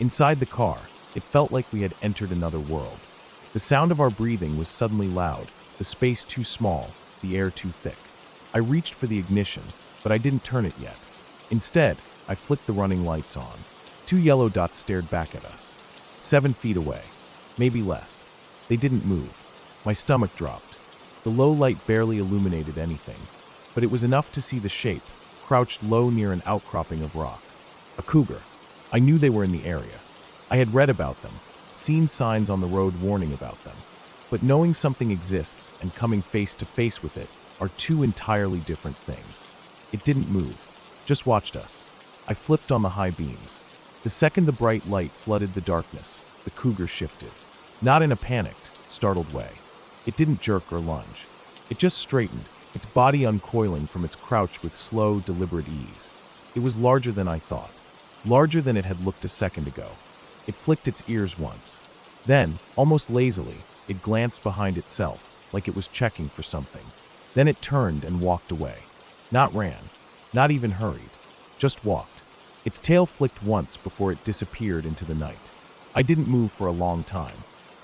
S1: Inside the car, it felt like we had entered another world. The sound of our breathing was suddenly loud, the space too small, the air too thick. I reached for the ignition, but I didn't turn it yet. Instead, I flicked the running lights on. 2 yellow dots stared back at us. 7 feet away. Maybe less. They didn't move. My stomach dropped. The low light barely illuminated anything, but it was enough to see the shape, crouched low near an outcropping of rock. A cougar. I knew they were in the area. I had read about them, seen signs on the road warning about them. But knowing something exists and coming face to face with it are 2 entirely different things. It didn't move, just watched us. I flipped on the high beams. The second the bright light flooded the darkness, the cougar shifted. Not in a panicked, startled way. It didn't jerk or lunge. It just straightened, its body uncoiling from its crouch with slow, deliberate ease. It was larger than I thought. Larger than it had looked a second ago. It flicked its ears once. Then, almost lazily, it glanced behind itself, like it was checking for something. Then it turned and walked away. Not ran, not even hurried, just walked. Its tail flicked once before it disappeared into the night. I didn't move for a long time.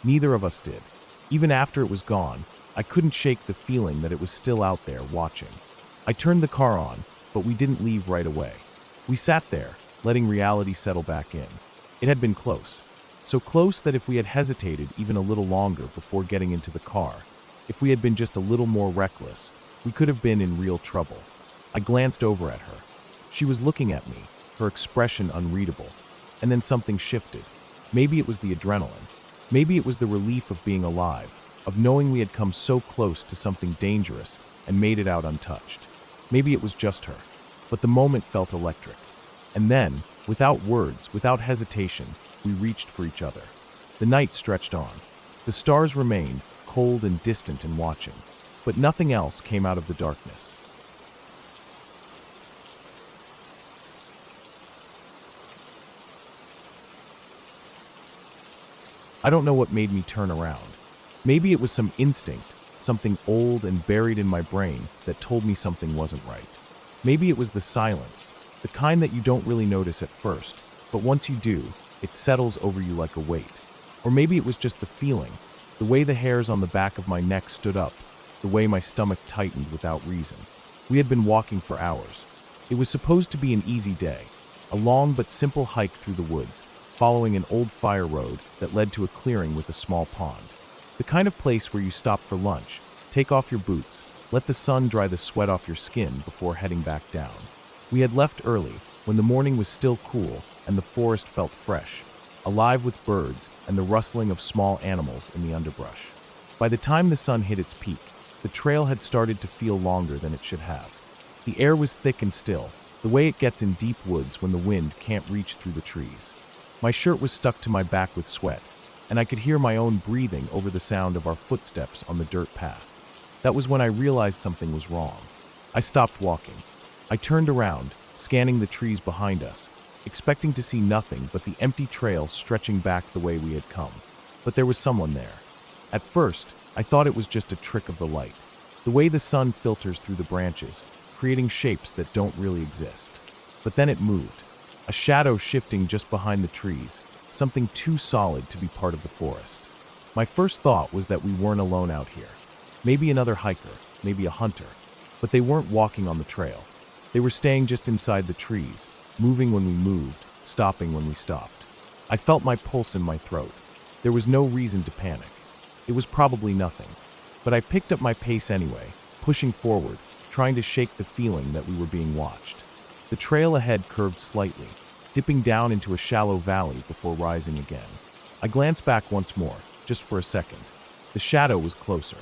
S1: Neither of us did. Even after it was gone, I couldn't shake the feeling that it was still out there watching. I turned the car on, but we didn't leave right away. We sat there, letting reality settle back in. It had been close. So close that if we had hesitated even a little longer before getting into the car, if we had been just a little more reckless, we could have been in real trouble. I glanced over at her. She was looking at me, her expression unreadable. And then something shifted. Maybe it was the adrenaline. Maybe it was the relief of being alive, of knowing we had come so close to something dangerous and made it out untouched. Maybe it was just her. But the moment felt electric. And then, without words, without hesitation, we reached for each other. The night stretched on. The stars remained, cold and distant and watching. But nothing else came out of the darkness. I don't know what made me turn around. Maybe it was some instinct, something old and buried in my brain that told me something wasn't right. Maybe it was the silence, the kind that you don't really notice at first, but once you do, it settles over you like a weight. Or maybe it was just the feeling, the way the hairs on the back of my neck stood up, the way my stomach tightened without reason. We had been walking for hours. It was supposed to be an easy day, a long but simple hike through the woods, following an old fire road that led to a clearing with a small pond. The kind of place where you stop for lunch, take off your boots, let the sun dry the sweat off your skin before heading back down. We had left early, when the morning was still cool and the forest felt fresh, alive with birds and the rustling of small animals in the underbrush. By the time the sun hit its peak, the trail had started to feel longer than it should have. The air was thick and still, the way it gets in deep woods when the wind can't reach through the trees. My shirt was stuck to my back with sweat, and I could hear my own breathing over the sound of our footsteps on the dirt path. That was when I realized something was wrong. I stopped walking. I turned around, scanning the trees behind us, expecting to see nothing but the empty trail stretching back the way we had come. But there was someone there. At first, I thought it was just a trick of the light, the way the sun filters through the branches, creating shapes that don't really exist. But then it moved. A shadow shifting just behind the trees, something too solid to be part of the forest. My first thought was that we weren't alone out here. Maybe another hiker, maybe a hunter. But they weren't walking on the trail. They were staying just inside the trees, moving when we moved, stopping when we stopped. I felt my pulse in my throat. There was no reason to panic. It was probably nothing. But I picked up my pace anyway, pushing forward, trying to shake the feeling that we were being watched. The trail ahead curved slightly, dipping down into a shallow valley before rising again. I glanced back once more, just for a second. The shadow was closer.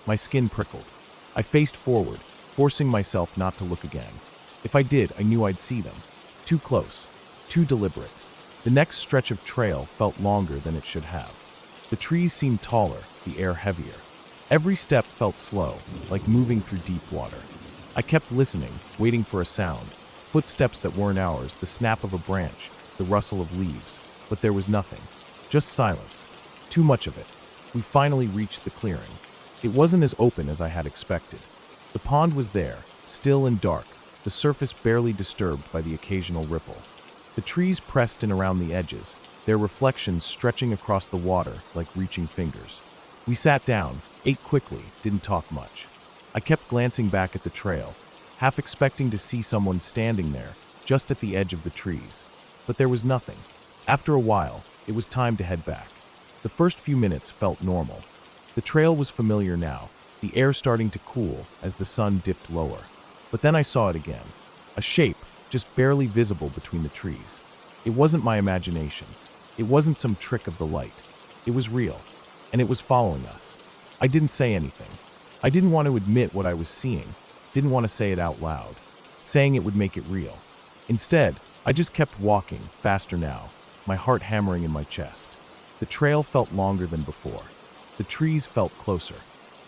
S1: My skin prickled. I faced forward, forcing myself not to look again. If I did, I knew I'd see them. Too close, too deliberate. The next stretch of trail felt longer than it should have. The trees seemed taller, the air heavier. Every step felt slow, like moving through deep water. I kept listening, waiting for a sound. Footsteps that weren't ours, the snap of a branch, the rustle of leaves. But there was nothing. Just silence. Too much of it. We finally reached the clearing. It wasn't as open as I had expected. The pond was there, still and dark, the surface barely disturbed by the occasional ripple. The trees pressed in around the edges, their reflections stretching across the water like reaching fingers. We sat down, ate quickly, didn't talk much. I kept glancing back at the trail, half expecting to see someone standing there, just at the edge of the trees. But there was nothing. After a while, it was time to head back. The first few minutes felt normal. The trail was familiar now, the air starting to cool as the sun dipped lower. But then I saw it again. A shape, just barely visible between the trees. It wasn't my imagination. It wasn't some trick of the light. It was real, and it was following us. I didn't say anything. I didn't want to admit what I was seeing. Didn't want to say it out loud. Saying it would make it real. Instead, I just kept walking, faster now, my heart hammering in my chest. The trail felt longer than before. The trees felt closer.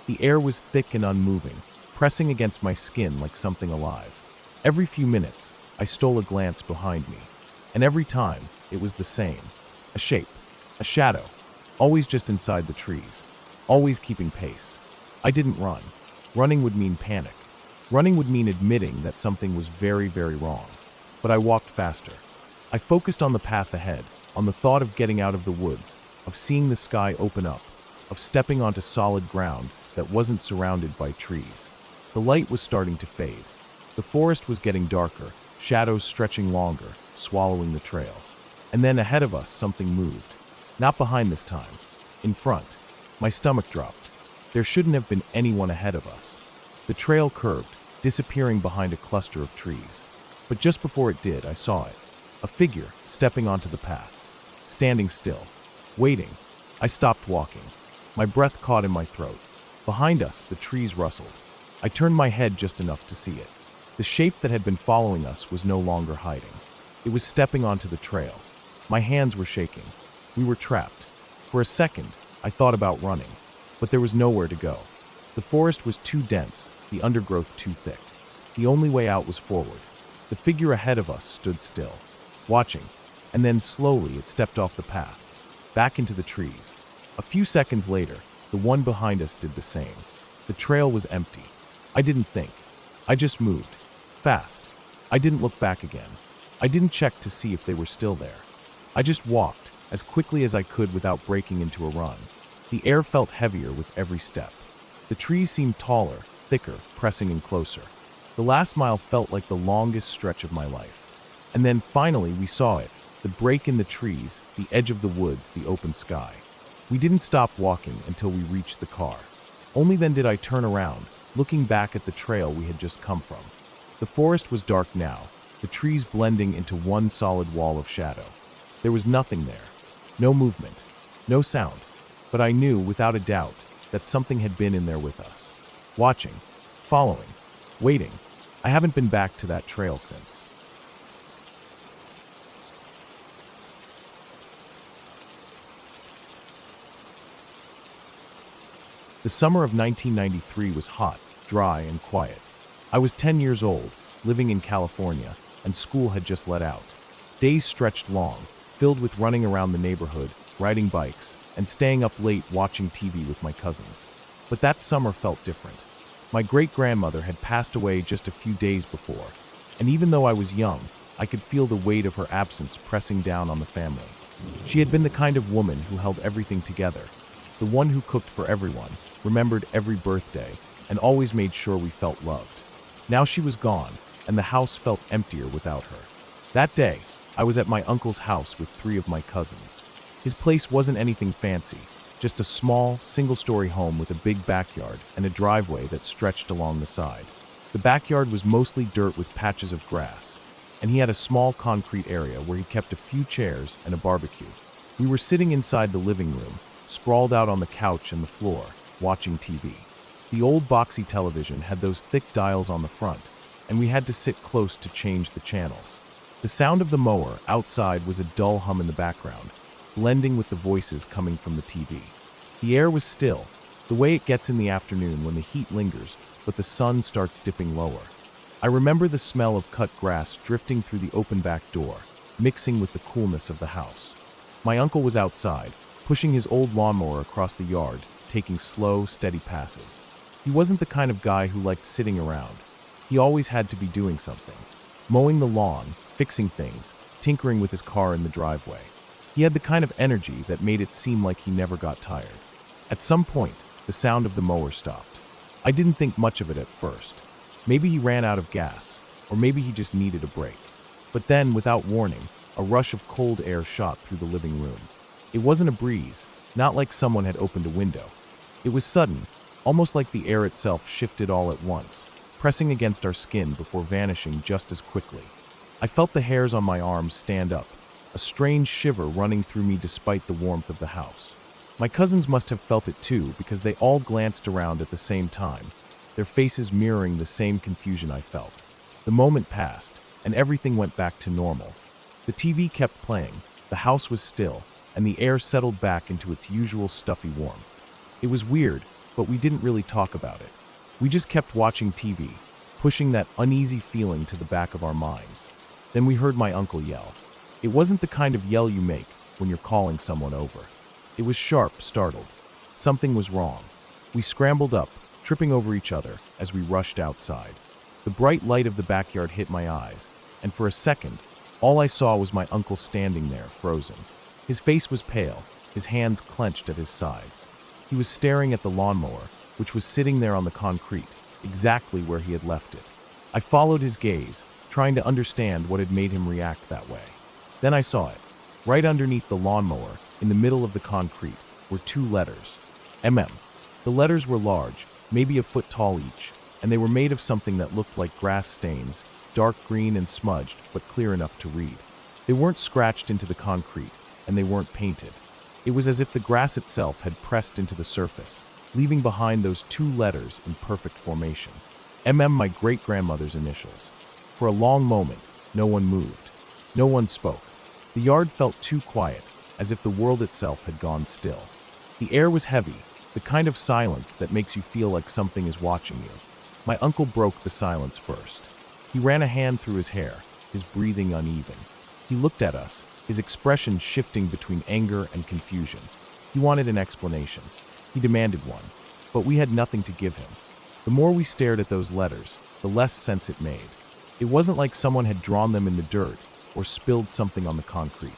S1: The air was thick and unmoving, pressing against my skin like something alive. Every few minutes, I stole a glance behind me. And every time, it was the same. A shape. A shadow. Always just inside the trees. Always keeping pace. I didn't run. Running would mean panic. Running would mean admitting that something was very, very wrong. But I walked faster. I focused on the path ahead, on the thought of getting out of the woods, of seeing the sky open up, of stepping onto solid ground that wasn't surrounded by trees. The light was starting to fade. The forest was getting darker, shadows stretching longer, swallowing the trail. And then ahead of us, something moved. Not behind this time. In front. My stomach dropped. There shouldn't have been anyone ahead of us. The trail curved, disappearing behind a cluster of trees. But just before it did, I saw it. A figure stepping onto the path. Standing still. Waiting. I stopped walking. My breath caught in my throat. Behind us, the trees rustled. I turned my head just enough to see it. The shape that had been following us was no longer hiding. It was stepping onto the trail. My hands were shaking. We were trapped. For a second, I thought about running, but there was nowhere to go. The forest was too dense, the undergrowth too thick. The only way out was forward. The figure ahead of us stood still, watching, and then slowly it stepped off the path, back into the trees. A few seconds later, the one behind us did the same. The trail was empty. I didn't think. I just moved. Fast. I didn't look back again. I didn't check to see if they were still there. I just walked, as quickly as I could without breaking into a run. The air felt heavier with every step. The trees seemed taller, thicker, pressing in closer. The last mile felt like the longest stretch of my life. And then finally we saw it, the break in the trees, the edge of the woods, the open sky. We didn't stop walking until we reached the car. Only then did I turn around, looking back at the trail we had just come from. The forest was dark now, the trees blending into one solid wall of shadow. There was nothing there. No movement. No sound. But I knew, without a doubt, that something had been in there with us. Watching. Following. Waiting. I haven't been back to that trail since. The summer of 1993 was hot, dry, and quiet. I was 10 years old, living in California, and school had just let out. Days stretched long, filled with running around the neighborhood, riding bikes, and staying up late watching TV with my cousins. But that summer felt different. My great-grandmother had passed away just a few days before, and even though I was young, I could feel the weight of her absence pressing down on the family. She had been the kind of woman who held everything together, the one who cooked for everyone, remembered every birthday, and always made sure we felt loved. Now she was gone, and the house felt emptier without her. That day, I was at my uncle's house with 3 of my cousins. His place wasn't anything fancy, just a small, single-story home with a big backyard and a driveway that stretched along the side. The backyard was mostly dirt with patches of grass, and he had a small concrete area where he kept a few chairs and a barbecue. We were sitting inside the living room, sprawled out on the couch and the floor, watching TV. The old boxy television had those thick dials on the front, and we had to sit close to change the channels. The sound of the mower outside was a dull hum in the background, blending with the voices coming from the TV. The air was still, the way it gets in the afternoon when the heat lingers, but the sun starts dipping lower. I remember the smell of cut grass drifting through the open back door, mixing with the coolness of the house. My uncle was outside, pushing his old lawnmower across the yard, taking slow, steady passes. He wasn't the kind of guy who liked sitting around. He always had to be doing something. Mowing the lawn, fixing things, tinkering with his car in the driveway. He had the kind of energy that made it seem like he never got tired. At some point, the sound of the mower stopped. I didn't think much of it at first. Maybe he ran out of gas, or maybe he just needed a break. But then, without warning, a rush of cold air shot through the living room. It wasn't a breeze, not like someone had opened a window. It was sudden, almost like the air itself shifted all at once, pressing against our skin before vanishing just as quickly. I felt the hairs on my arms stand up, a strange shiver running through me despite the warmth of the house. My cousins must have felt it too, because they all glanced around at the same time, their faces mirroring the same confusion I felt. The moment passed, and everything went back to normal. The TV kept playing, the house was still, and the air settled back into its usual stuffy warmth. It was weird, but we didn't really talk about it. We just kept watching TV, pushing that uneasy feeling to the back of our minds. Then we heard my uncle yell. It wasn't the kind of yell you make when you're calling someone over. It was sharp, startled. Something was wrong. We scrambled up, tripping over each other as we rushed outside. The bright light of the backyard hit my eyes, and for a second, all I saw was my uncle standing there, frozen. His face was pale, his hands clenched at his sides. He was staring at the lawnmower, which was sitting there on the concrete, exactly where he had left it. I followed his gaze, trying to understand what had made him react that way. Then I saw it. Right underneath the lawnmower, in the middle of the concrete, were 2 letters. MM. The letters were large, maybe a foot tall each, and they were made of something that looked like grass stains, dark green and smudged, but clear enough to read. They weren't scratched into the concrete, and they weren't painted. It was as if the grass itself had pressed into the surface, leaving behind those 2 letters in perfect formation. MM, my great-grandmother's initials. For a long moment, no one moved. No one spoke. The yard felt too quiet, as if the world itself had gone still. The air was heavy, the kind of silence that makes you feel like something is watching you. My uncle broke the silence first. He ran a hand through his hair, his breathing uneven. He looked at us, his expression shifting between anger and confusion. He wanted an explanation. He demanded one, but we had nothing to give him. The more we stared at those letters, the less sense it made. It wasn't like someone had drawn them in the dirt or spilled something on the concrete.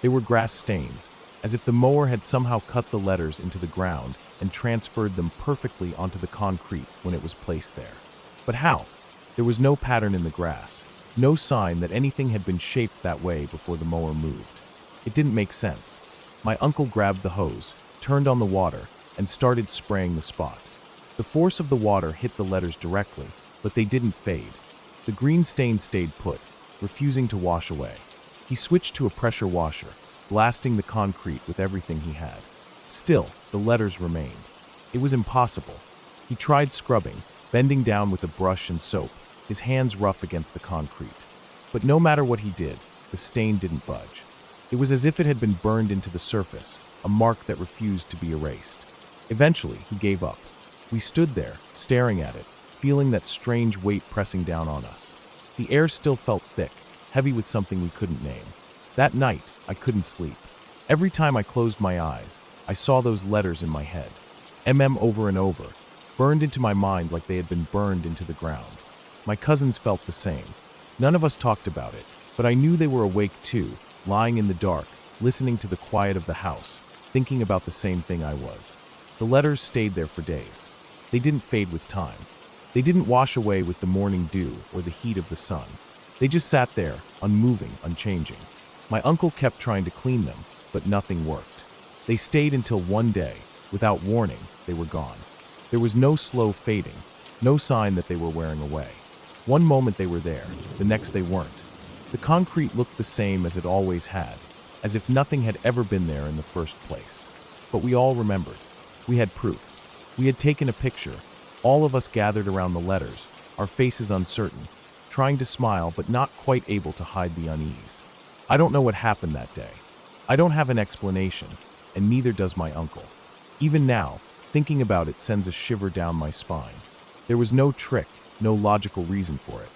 S1: They were grass stains, as if the mower had somehow cut the letters into the ground and transferred them perfectly onto the concrete when it was placed there. But how? There was no pattern in the grass, no sign that anything had been shaped that way before the mower moved. It didn't make sense. My uncle grabbed the hose, turned on the water, and started spraying the spot. The force of the water hit the letters directly, but they didn't fade. The green stain stayed put, refusing to wash away. He switched to a pressure washer, blasting the concrete with everything he had. Still, the letters remained. It was impossible. He tried scrubbing, bending down with a brush and soap, his hands rough against the concrete. But no matter what he did, the stain didn't budge. It was as if it had been burned into the surface, a mark that refused to be erased. Eventually, he gave up. We stood there, staring at it, feeling that strange weight pressing down on us. The air still felt thick, heavy with something we couldn't name. That night, I couldn't sleep. Every time I closed my eyes, I saw those letters in my head. MM over and over, burned into my mind like they had been burned into the ground. My cousins felt the same. None of us talked about it, but I knew they were awake too, lying in the dark, listening to the quiet of the house, thinking about the same thing I was. The letters stayed there for days. They didn't fade with time. They didn't wash away with the morning dew or the heat of the sun. They just sat there, unmoving, unchanging. My uncle kept trying to clean them, but nothing worked. They stayed until one day, without warning, they were gone. There was no slow fading, no sign that they were wearing away. One moment they were there, the next they weren't. The concrete looked the same as it always had, as if nothing had ever been there in the first place. But we all remembered. We had proof. We had taken a picture, all of us gathered around the letters, our faces uncertain, trying to smile but not quite able to hide the unease. I don't know what happened that day. I don't have an explanation, and neither does my uncle. Even now, thinking about it sends a shiver down my spine. There was no trick, no logical reason for it.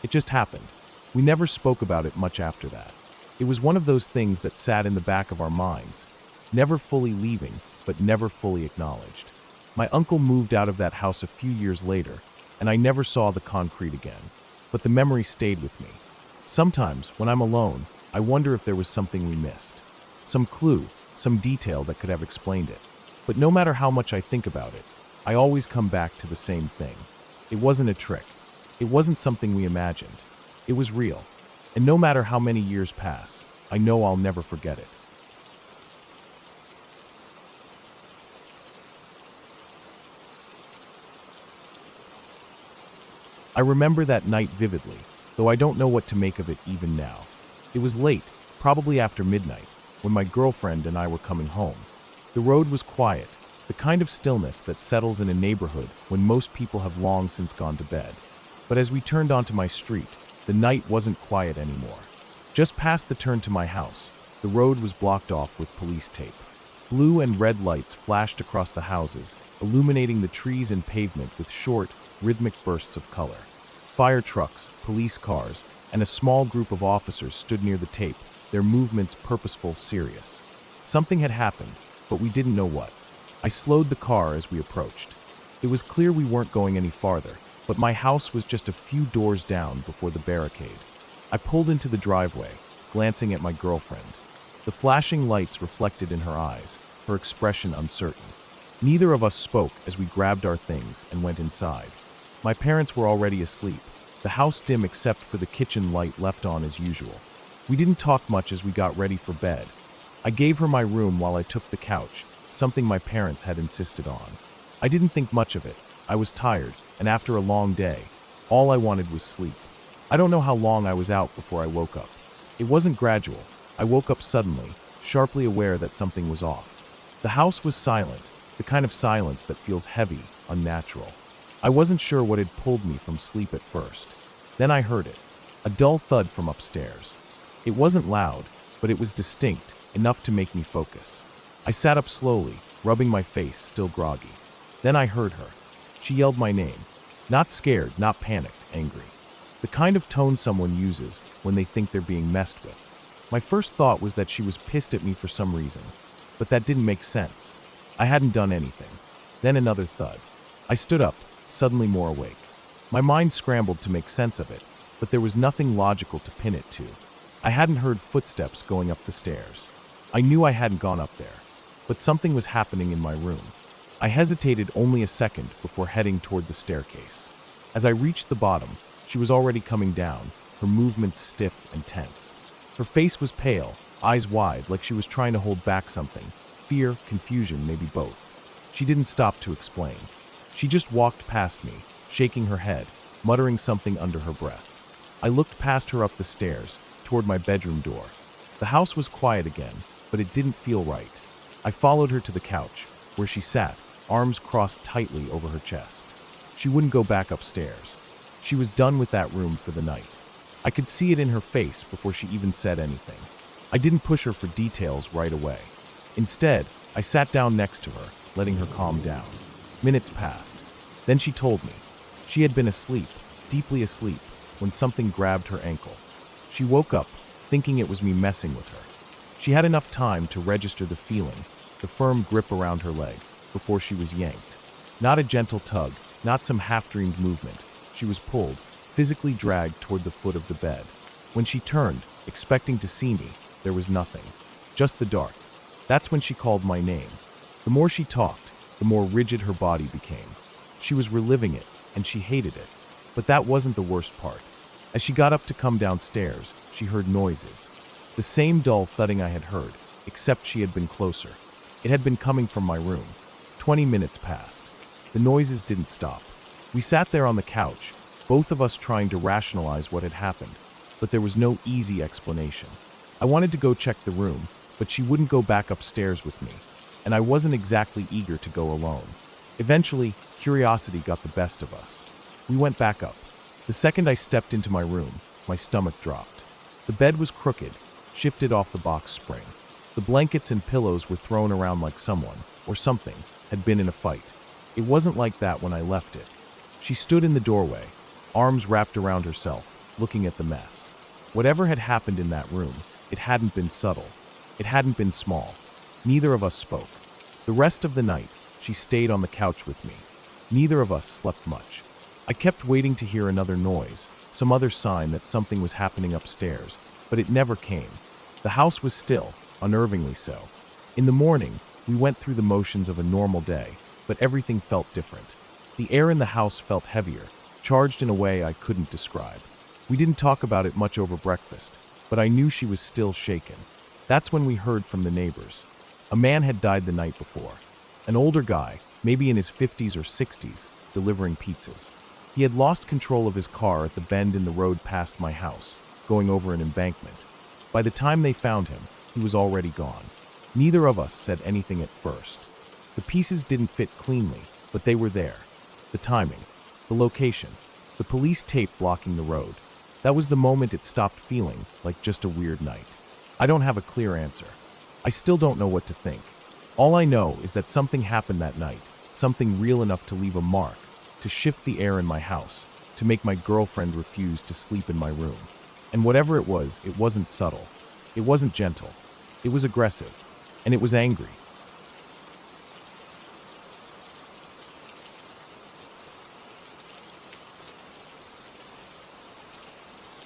S1: It just happened. We never spoke about it much after that. It was one of those things that sat in the back of our minds, never fully leaving, but never fully acknowledged. My uncle moved out of that house a few years later, and I never saw the concrete again, but the memory stayed with me. Sometimes, when I'm alone, I wonder if there was something we missed. Some clue, some detail that could have explained it. But no matter how much I think about it, I always come back to the same thing. It wasn't a trick. It wasn't something we imagined. It was real. And no matter how many years pass, I know I'll never forget it. I remember that night vividly, though I don't know what to make of it even now. It was late, probably after midnight, when my girlfriend and I were coming home. The road was quiet, the kind of stillness that settles in a neighborhood when most people have long since gone to bed. But as we turned onto my street, the night wasn't quiet anymore. Just past the turn to my house, the road was blocked off with police tape. Blue and red lights flashed across the houses, illuminating the trees and pavement with short, rhythmic bursts of color. Fire trucks, police cars, and a small group of officers stood near the tape, their movements purposeful, serious. Something had happened, but we didn't know what. I slowed the car as we approached. It was clear we weren't going any farther, but my house was just a few doors down before the barricade. I pulled into the driveway, glancing at my girlfriend. The flashing lights reflected in her eyes, her expression uncertain. Neither of us spoke as we grabbed our things and went inside. My parents were already asleep, the house dim except for the kitchen light left on as usual. We didn't talk much as we got ready for bed. I gave her my room while I took the couch, something my parents had insisted on. I didn't think much of it. I was tired, and after a long day, all I wanted was sleep. I don't know how long I was out before I woke up. It wasn't gradual. I woke up suddenly, sharply aware that something was off. The house was silent, the kind of silence that feels heavy, unnatural. I wasn't sure what had pulled me from sleep at first. Then I heard it, a dull thud from upstairs. It wasn't loud, but it was distinct, enough to make me focus. I sat up slowly, rubbing my face, still groggy. Then I heard her. She yelled my name. Not scared, not panicked, angry. The kind of tone someone uses when they think they're being messed with. My first thought was that she was pissed at me for some reason, but that didn't make sense. I hadn't done anything. Then another thud. I stood up, suddenly more awake. My mind scrambled to make sense of it, but there was nothing logical to pin it to. I hadn't heard footsteps going up the stairs. I knew I hadn't gone up there, but something was happening in my room. I hesitated only a second before heading toward the staircase. As I reached the bottom, she was already coming down, her movements stiff and tense. Her face was pale, eyes wide, like she was trying to hold back something. Fear, confusion, maybe both. She didn't stop to explain. She just walked past me, shaking her head, muttering something under her breath. I looked past her up the stairs, toward my bedroom door. The house was quiet again, but it didn't feel right. I followed her to the couch, where she sat, arms crossed tightly over her chest. She wouldn't go back upstairs. She was done with that room for the night. I could see it in her face before she even said anything. I didn't push her for details right away. Instead, I sat down next to her, letting her calm down. Minutes passed. Then she told me. She had been asleep, deeply asleep, when something grabbed her ankle. She woke up, thinking it was me messing with her. She had enough time to register the feeling, the firm grip around her leg, before she was yanked. Not a gentle tug, not some half-dreamed movement. She was pulled, physically dragged toward the foot of the bed. When she turned, expecting to see me, there was nothing. Just the dark. That's when she called my name. The more she talked, the more rigid her body became. She was reliving it, and she hated it. But that wasn't the worst part. As she got up to come downstairs, she heard noises. The same dull thudding I had heard, except she had been closer. It had been coming from my room. 20 minutes passed. The noises didn't stop. We sat there on the couch, both of us trying to rationalize what had happened, but there was no easy explanation. I wanted to go check the room, but she wouldn't go back upstairs with me, and I wasn't exactly eager to go alone. Eventually, curiosity got the best of us. We went back up. The second I stepped into my room, my stomach dropped. The bed was crooked, shifted off the box spring. The blankets and pillows were thrown around like someone, or something, had been in a fight. It wasn't like that when I left it. She stood in the doorway, arms wrapped around herself, looking at the mess. Whatever had happened in that room, it hadn't been subtle. It hadn't been small. Neither of us spoke. The rest of the night, she stayed on the couch with me. Neither of us slept much. I kept waiting to hear another noise, some other sign that something was happening upstairs, but it never came. The house was still, unnervingly so. In the morning, we went through the motions of a normal day, but everything felt different. The air in the house felt heavier, charged in a way I couldn't describe. We didn't talk about it much over breakfast, but I knew she was still shaken. That's when we heard from the neighbors. A man had died the night before. An older guy, maybe in his 50s or 60s, delivering pizzas. He had lost control of his car at the bend in the road past my house, going over an embankment. By the time they found him, he was already gone. Neither of us said anything at first. The pieces didn't fit cleanly, but they were there. The timing, the location, the police tape blocking the road. That was the moment it stopped feeling like just a weird night. I don't have a clear answer. I still don't know what to think. All I know is that something happened that night, something real enough to leave a mark, to shift the air in my house, to make my girlfriend refuse to sleep in my room. And whatever it wasn't subtle. It wasn't gentle. It was aggressive. And it was angry.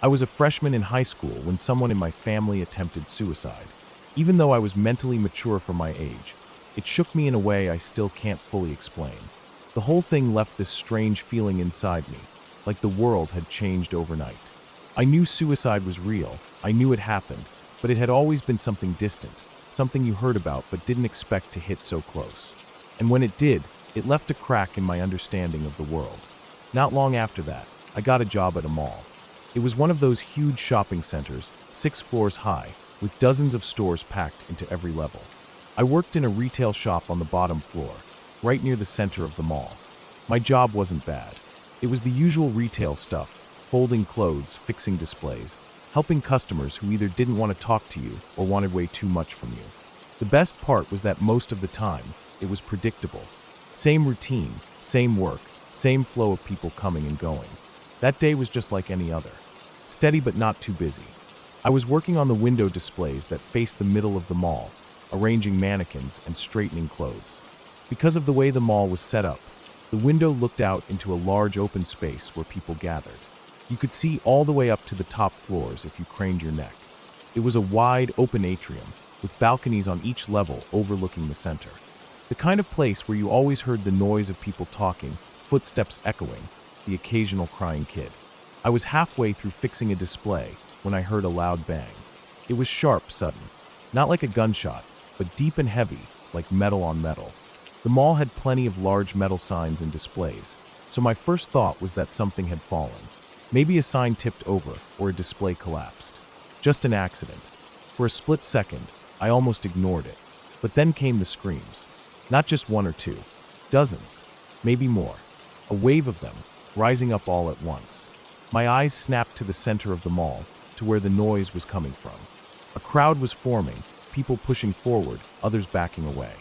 S1: I was a freshman in high school when someone in my family attempted suicide. Even though I was mentally mature for my age, it shook me in a way I still can't fully explain. The whole thing left this strange feeling inside me, like the world had changed overnight. I knew suicide was real, I knew it happened, but it had always been something distant, something you heard about but didn't expect to hit so close. And when it did, it left a crack in my understanding of the world. Not long after that, I got a job at a mall. It was one of those huge shopping centers, 6 floors high, with dozens of stores packed into every level. I worked in a retail shop on the bottom floor, right near the center of the mall. My job wasn't bad. It was the usual retail stuff, folding clothes, fixing displays, helping customers who either didn't want to talk to you or wanted way too much from you. The best part was that most of the time, it was predictable. Same routine, same work, same flow of people coming and going. That day was just like any other. Steady but not too busy. I was working on the window displays that faced the middle of the mall, arranging mannequins and straightening clothes. Because of the way the mall was set up, the window looked out into a large open space where people gathered. You could see all the way up to the top floors if you craned your neck. It was a wide, open atrium, with balconies on each level overlooking the center. The kind of place where you always heard the noise of people talking, footsteps echoing, the occasional crying kid. I was halfway through fixing a display when I heard a loud bang. It was sharp, sudden. Not like a gunshot, but deep and heavy, like metal on metal. The mall had plenty of large metal signs and displays, so my first thought was that something had fallen. Maybe a sign tipped over or a display collapsed. Just an accident. For a split second, I almost ignored it. But then came the screams. Not just one or two. Dozens. Maybe more. A wave of them, rising up all at once. My eyes snapped to the center of the mall, to where the noise was coming from. A crowd was forming, people pushing forward, others backing away.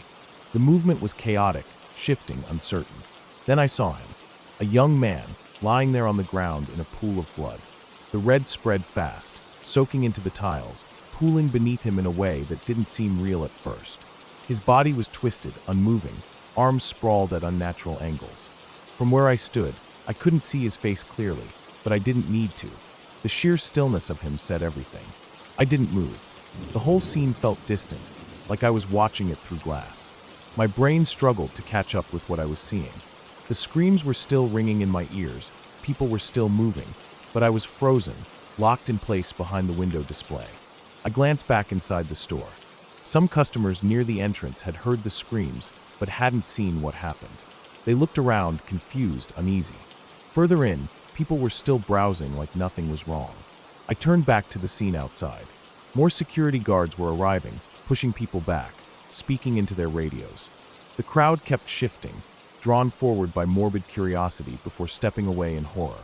S1: The movement was chaotic, shifting, uncertain. Then I saw him. A young man, lying there on the ground in a pool of blood. The red spread fast, soaking into the tiles, pooling beneath him in a way that didn't seem real at first. His body was twisted, unmoving, arms sprawled at unnatural angles. From where I stood, I couldn't see his face clearly, but I didn't need to. The sheer stillness of him said everything. I didn't move. The whole scene felt distant, like I was watching it through glass. My brain struggled to catch up with what I was seeing. The screams were still ringing in my ears, people were still moving, but I was frozen, locked in place behind the window display. I glanced back inside the store. Some customers near the entrance had heard the screams, but hadn't seen what happened. They looked around, confused, uneasy. Further in, people were still browsing like nothing was wrong. I turned back to the scene outside. More security guards were arriving, pushing people back, speaking into their radios. The crowd kept shifting, drawn forward by morbid curiosity before stepping away in horror.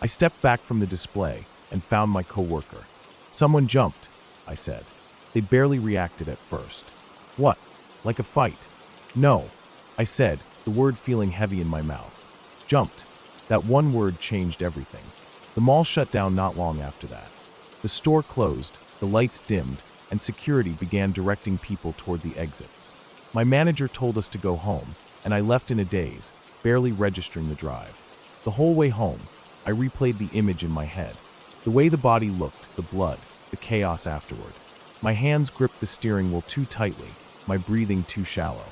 S1: I stepped back from the display and found my coworker. "Someone jumped," I said. They barely reacted at first. "What? Like a fight?" "No," I said, the word feeling heavy in my mouth. "Jumped." That one word changed everything. The mall shut down not long after that. The store closed, the lights dimmed, and security began directing people toward the exits. My manager told us to go home, and I left in a daze, barely registering the drive. The whole way home, I replayed the image in my head. The way the body looked, the blood, the chaos afterward. My hands gripped the steering wheel too tightly, my breathing too shallow.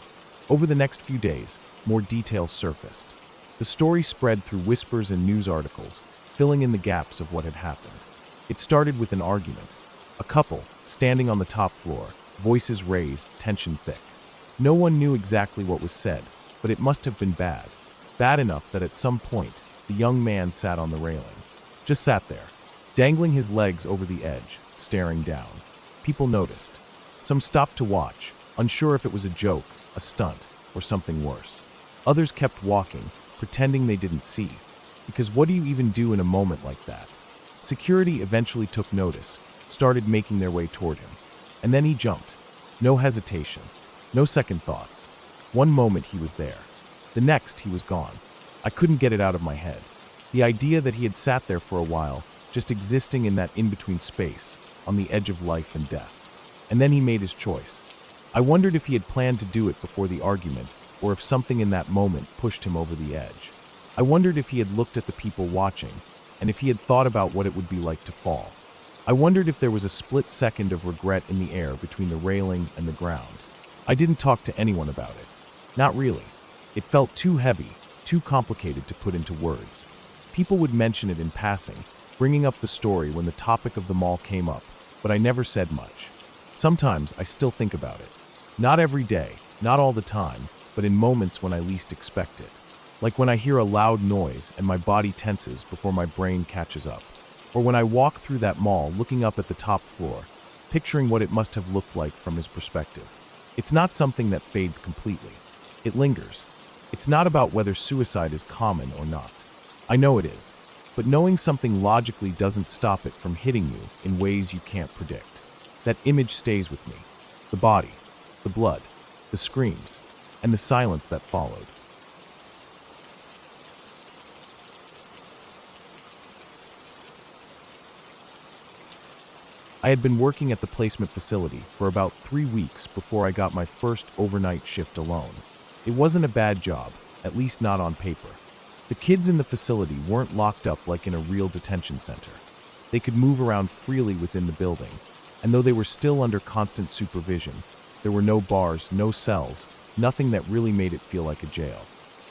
S1: Over the next few days, more details surfaced. The story spread through whispers and news articles, filling in the gaps of what had happened. It started with an argument. A couple, standing on the top floor, voices raised, tension thick. No one knew exactly what was said, but it must have been bad. Bad enough that at some point, the young man sat on the railing. Just sat there, dangling his legs over the edge, staring down. People noticed. Some stopped to watch, unsure if it was a joke, a stunt, or something worse. Others kept walking, pretending they didn't see. Because what do you even do in a moment like that? Security eventually took notice, started making their way toward him. And then he jumped. No hesitation. No second thoughts. One moment he was there. The next he was gone. I couldn't get it out of my head. The idea that he had sat there for a while, just existing in that in-between space, on the edge of life and death. And then he made his choice. I wondered if he had planned to do it before the argument, or if something in that moment pushed him over the edge. I wondered if he had looked at the people watching, and if he had thought about what it would be like to fall. I wondered if there was a split second of regret in the air between the railing and the ground. I didn't talk to anyone about it. Not really. It felt too heavy, too complicated to put into words. People would mention it in passing, bringing up the story when the topic of the mall came up, but I never said much. Sometimes I still think about it. Not every day, not all the time, but in moments when I least expect it. Like when I hear a loud noise and my body tenses before my brain catches up. Or when I walk through that mall looking up at the top floor, picturing what it must have looked like from his perspective. It's not something that fades completely. It lingers. It's not about whether suicide is common or not. I know it is, but knowing something logically doesn't stop it from hitting you in ways you can't predict. That image stays with me. The body, the blood, the screams, and the silence that followed. I had been working at the placement facility for about 3 weeks before I got my first overnight shift alone. It wasn't a bad job, at least not on paper. The kids in the facility weren't locked up like in a real detention center. They could move around freely within the building, and though they were still under constant supervision, there were no bars, no cells, nothing that really made it feel like a jail.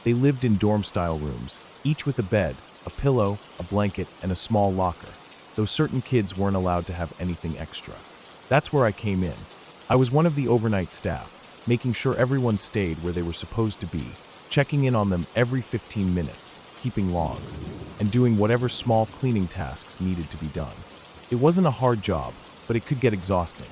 S1: They lived in dorm-style rooms, each with a bed, a pillow, a blanket, and a small locker, though certain kids weren't allowed to have anything extra. That's where I came in. I was one of the overnight staff, making sure everyone stayed where they were supposed to be, checking in on them every 15 minutes, keeping logs, and doing whatever small cleaning tasks needed to be done. It wasn't a hard job, but it could get exhausting.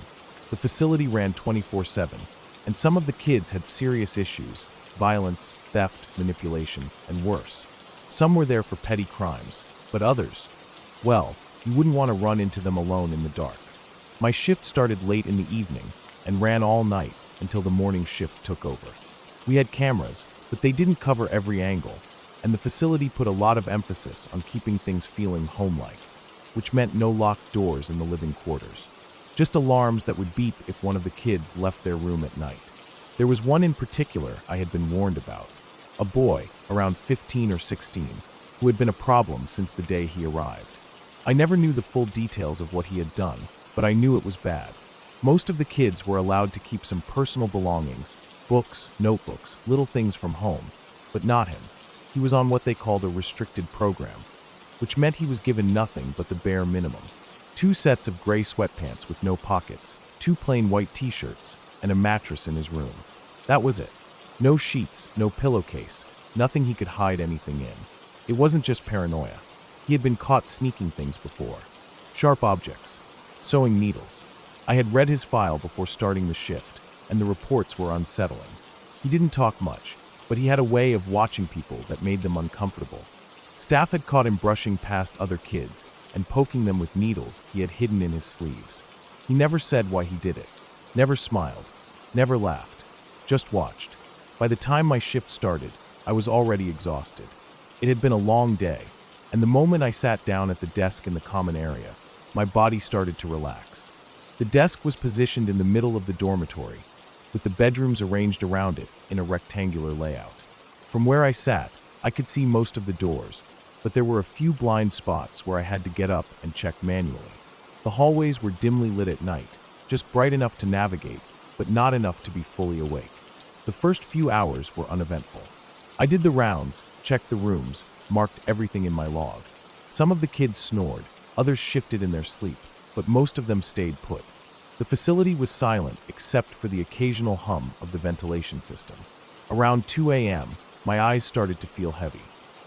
S1: The facility ran 24/7, and some of the kids had serious issues: violence, theft, manipulation, and worse. Some were there for petty crimes, but others, well, you wouldn't want to run into them alone in the dark. My shift started late in the evening and ran all night until the morning shift took over. We had cameras, but they didn't cover every angle, and the facility put a lot of emphasis on keeping things feeling home-like, which meant no locked doors in the living quarters. Just alarms that would beep if one of the kids left their room at night. There was one in particular I had been warned about. A boy, around 15 or 16, who had been a problem since the day he arrived. I never knew the full details of what he had done, but I knew it was bad. Most of the kids were allowed to keep some personal belongings, books, notebooks, little things from home, but not him. He was on what they called a restricted program, which meant he was given nothing but the bare minimum. 2 sets of gray sweatpants with no pockets, 2 plain white t-shirts, and a mattress in his room. That was it. No sheets, no pillowcase, nothing he could hide anything in. It wasn't just paranoia. He had been caught sneaking things before. Sharp objects, sewing needles. I had read his file before starting the shift, and the reports were unsettling. He didn't talk much, but he had a way of watching people that made them uncomfortable. Staff had caught him brushing past other kids and poking them with needles he had hidden in his sleeves. He never said why he did it, never smiled, never laughed, just watched. By the time my shift started, I was already exhausted. It had been a long day, and the moment I sat down at the desk in the common area, my body started to relax. The desk was positioned in the middle of the dormitory, with the bedrooms arranged around it in a rectangular layout. From where I sat, I could see most of the doors, but there were a few blind spots where I had to get up and check manually. The hallways were dimly lit at night, just bright enough to navigate, but not enough to be fully awake. The first few hours were uneventful. I did the rounds, checked the rooms, marked everything in my log. Some of the kids snored, others shifted in their sleep, but most of them stayed put. The facility was silent except for the occasional hum of the ventilation system. Around 2 a.m., my eyes started to feel heavy.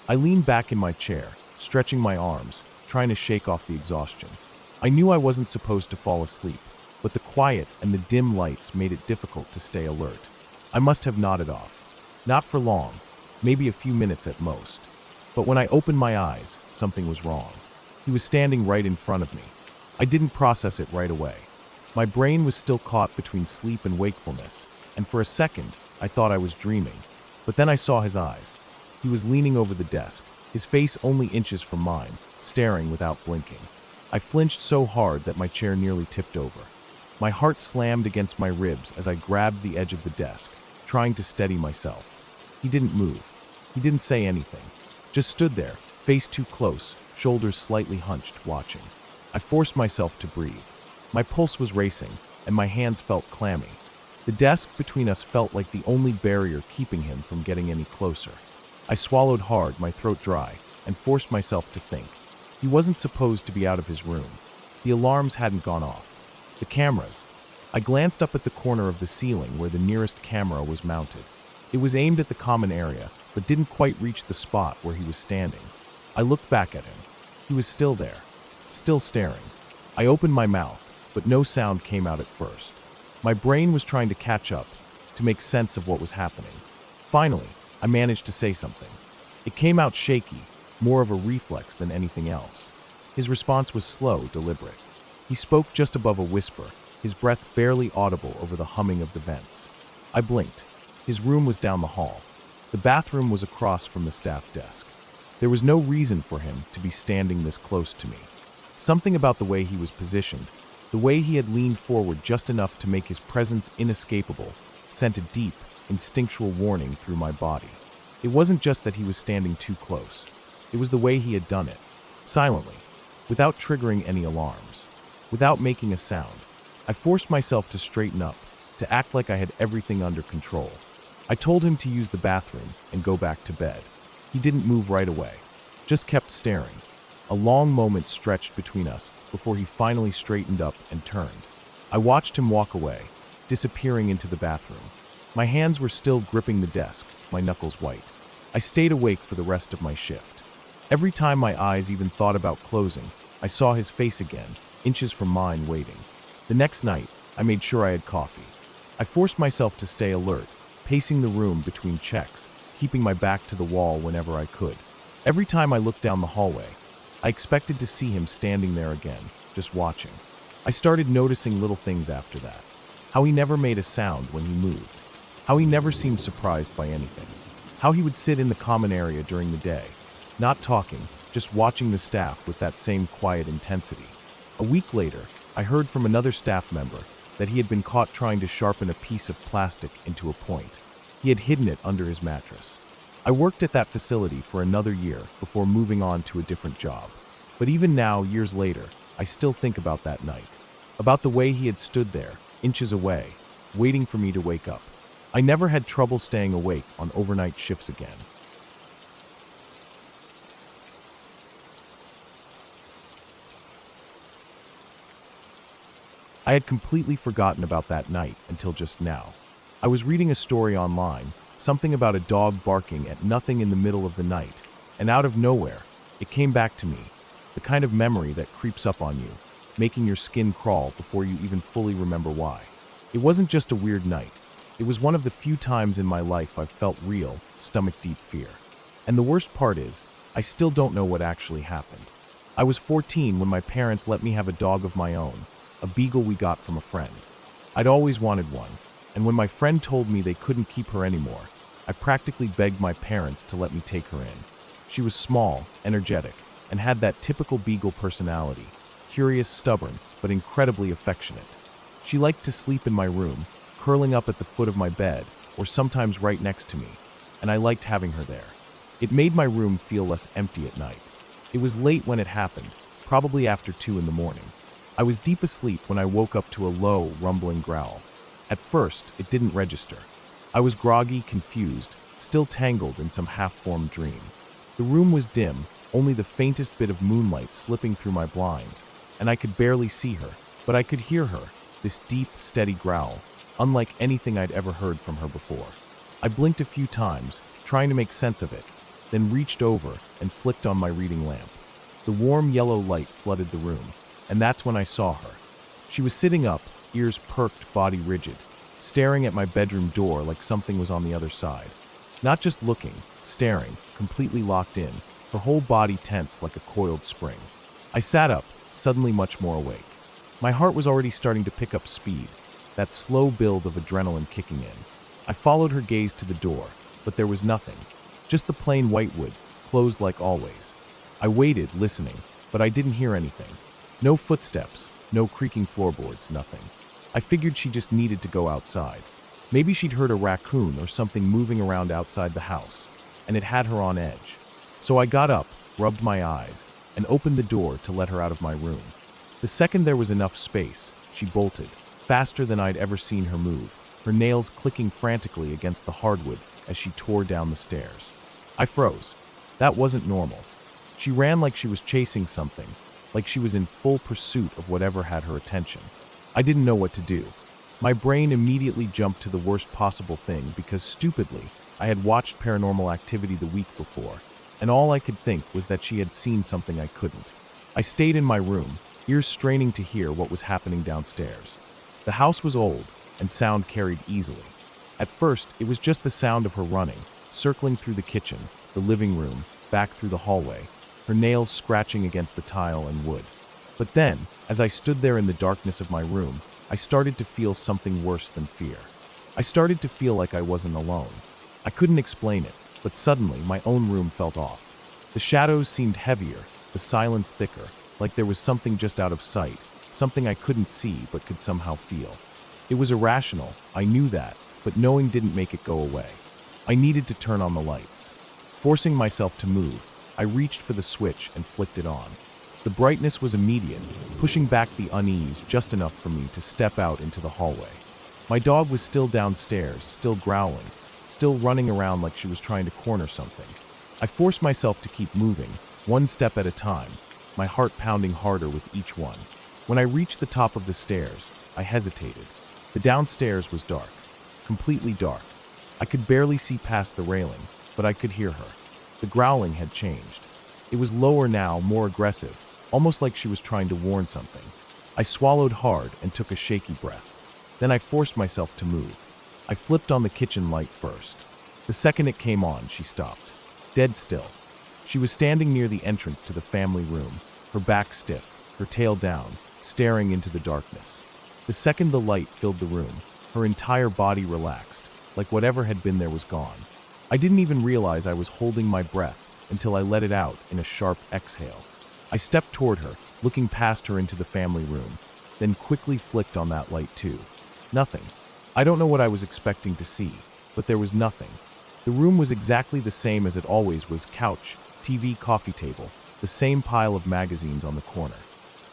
S1: I leaned back in my chair, stretching my arms, trying to shake off the exhaustion. I knew I wasn't supposed to fall asleep, but the quiet and the dim lights made it difficult to stay alert. I must have nodded off. Not for long, maybe a few minutes at most. But when I opened my eyes, something was wrong. He was standing right in front of me. I didn't process it right away. My brain was still caught between sleep and wakefulness, and for a second, I thought I was dreaming. But then I saw his eyes. He was leaning over the desk, his face only inches from mine, staring without blinking. I flinched so hard that my chair nearly tipped over. My heart slammed against my ribs as I grabbed the edge of the desk, trying to steady myself. He didn't move. He didn't say anything. Just stood there, face too close, shoulders slightly hunched, watching. I forced myself to breathe. My pulse was racing, and my hands felt clammy. The desk between us felt like the only barrier keeping him from getting any closer. I swallowed hard, my throat dry, and forced myself to think. He wasn't supposed to be out of his room. The alarms hadn't gone off. The cameras. I glanced up at the corner of the ceiling where the nearest camera was mounted. It was aimed at the common area, but didn't quite reach the spot where he was standing. I looked back at him. He was still there, still staring. I opened my mouth, but no sound came out at first. My brain was trying to catch up, to make sense of what was happening. Finally, I managed to say something. It came out shaky, more of a reflex than anything else. His response was slow, deliberate. He spoke just above a whisper, his breath barely audible over the humming of the vents. I blinked. His room was down the hall. The bathroom was across from the staff desk. There was no reason for him to be standing this close to me. Something about the way he was positioned, the way he had leaned forward just enough to make his presence inescapable, sent a deep, instinctual warning through my body. It wasn't just that he was standing too close. It was the way he had done it, silently, without triggering any alarms, without making a sound. I forced myself to straighten up, to act like I had everything under control. I told him to use the bathroom and go back to bed. He didn't move right away, just kept staring. A long moment stretched between us before he finally straightened up and turned. I watched him walk away, disappearing into the bathroom. My hands were still gripping the desk, my knuckles white. I stayed awake for the rest of my shift. Every time my eyes even thought about closing, I saw his face again, inches from mine, waiting. The next night, I made sure I had coffee. I forced myself to stay alert, pacing the room between checks, keeping my back to the wall whenever I could. Every time I looked down the hallway, I expected to see him standing there again, just watching. I started noticing little things after that. How he never made a sound when he moved. How he never seemed surprised by anything. How he would sit in the common area during the day, not talking, just watching the staff with that same quiet intensity. A week later, I heard from another staff member that he had been caught trying to sharpen a piece of plastic into a point. He had hidden it under his mattress. I worked at that facility for another year before moving on to a different job. But even now, years later, I still think about that night. About the way he had stood there, inches away, waiting for me to wake up. I never had trouble staying awake on overnight shifts again. I had completely forgotten about that night until just now. I was reading a story online, something about a dog barking at nothing in the middle of the night, and out of nowhere, it came back to me, the kind of memory that creeps up on you, making your skin crawl before you even fully remember why. It wasn't just a weird night. It was one of the few times in my life I've felt real, stomach-deep fear. And the worst part is, I still don't know what actually happened. I was 14 when my parents let me have a dog of my own, a beagle we got from a friend. I'd always wanted one, and when my friend told me they couldn't keep her anymore, I practically begged my parents to let me take her in. She was small, energetic, and had that typical beagle personality, curious, stubborn, but incredibly affectionate. She liked to sleep in my room, curling up at the foot of my bed, or sometimes right next to me, and I liked having her there. It made my room feel less empty at night. It was late when it happened, probably after 2 in the morning. I was deep asleep when I woke up to a low, rumbling growl. At first, it didn't register. I was groggy, confused, still tangled in some half-formed dream. The room was dim, only the faintest bit of moonlight slipping through my blinds, and I could barely see her, but I could hear her, this deep, steady growl, unlike anything I'd ever heard from her before. I blinked a few times, trying to make sense of it, then reached over and flicked on my reading lamp. The warm yellow light flooded the room, and that's when I saw her. She was sitting up, ears perked, body rigid, staring at my bedroom door like something was on the other side. Not just looking, staring, completely locked in, her whole body tense like a coiled spring. I sat up, suddenly much more awake. My heart was already starting to pick up speed, that slow build of adrenaline kicking in. I followed her gaze to the door, but there was nothing. Just the plain white wood, closed like always. I waited, listening, but I didn't hear anything. No footsteps, no creaking floorboards, nothing. I figured she just needed to go outside. Maybe she'd heard a raccoon or something moving around outside the house, and it had her on edge. So I got up, rubbed my eyes, and opened the door to let her out of my room. The second there was enough space, she bolted, faster than I'd ever seen her move, her nails clicking frantically against the hardwood as she tore down the stairs. I froze. That wasn't normal. She ran like she was chasing something, like she was in full pursuit of whatever had her attention. I didn't know what to do. My brain immediately jumped to the worst possible thing because, stupidly, I had watched Paranormal Activity the week before, and all I could think was that she had seen something I couldn't. I stayed in my room, ears straining to hear what was happening downstairs. The house was old, and sound carried easily. At first, it was just the sound of her running, circling through the kitchen, the living room, back through the hallway, her nails scratching against the tile and wood. But then, as I stood there in the darkness of my room, I started to feel something worse than fear. I started to feel like I wasn't alone. I couldn't explain it, but suddenly my own room felt off. The shadows seemed heavier, the silence thicker, like there was something just out of sight, something I couldn't see but could somehow feel. It was irrational, I knew that, but knowing didn't make it go away. I needed to turn on the lights. Forcing myself to move, I reached for the switch and flicked it on. The brightness was immediate, pushing back the unease just enough for me to step out into the hallway. My dog was still downstairs, still growling, still running around like she was trying to corner something. I forced myself to keep moving, one step at a time, my heart pounding harder with each one. When I reached the top of the stairs, I hesitated. The downstairs was dark, completely dark. I could barely see past the railing, but I could hear her. The growling had changed. It was lower now, more aggressive, almost like she was trying to warn something. I swallowed hard and took a shaky breath. Then I forced myself to move. I flipped on the kitchen light first. The second it came on, she stopped. Dead still. She was standing near the entrance to the family room, her back stiff, her tail down, staring into the darkness. The second the light filled the room, her entire body relaxed, like whatever had been there was gone. I didn't even realize I was holding my breath until I let it out in a sharp exhale. I stepped toward her, looking past her into the family room, then quickly flicked on that light too. Nothing. I don't know what I was expecting to see, but there was nothing. The room was exactly the same as it always was: couch, TV, coffee table, the same pile of magazines on the corner.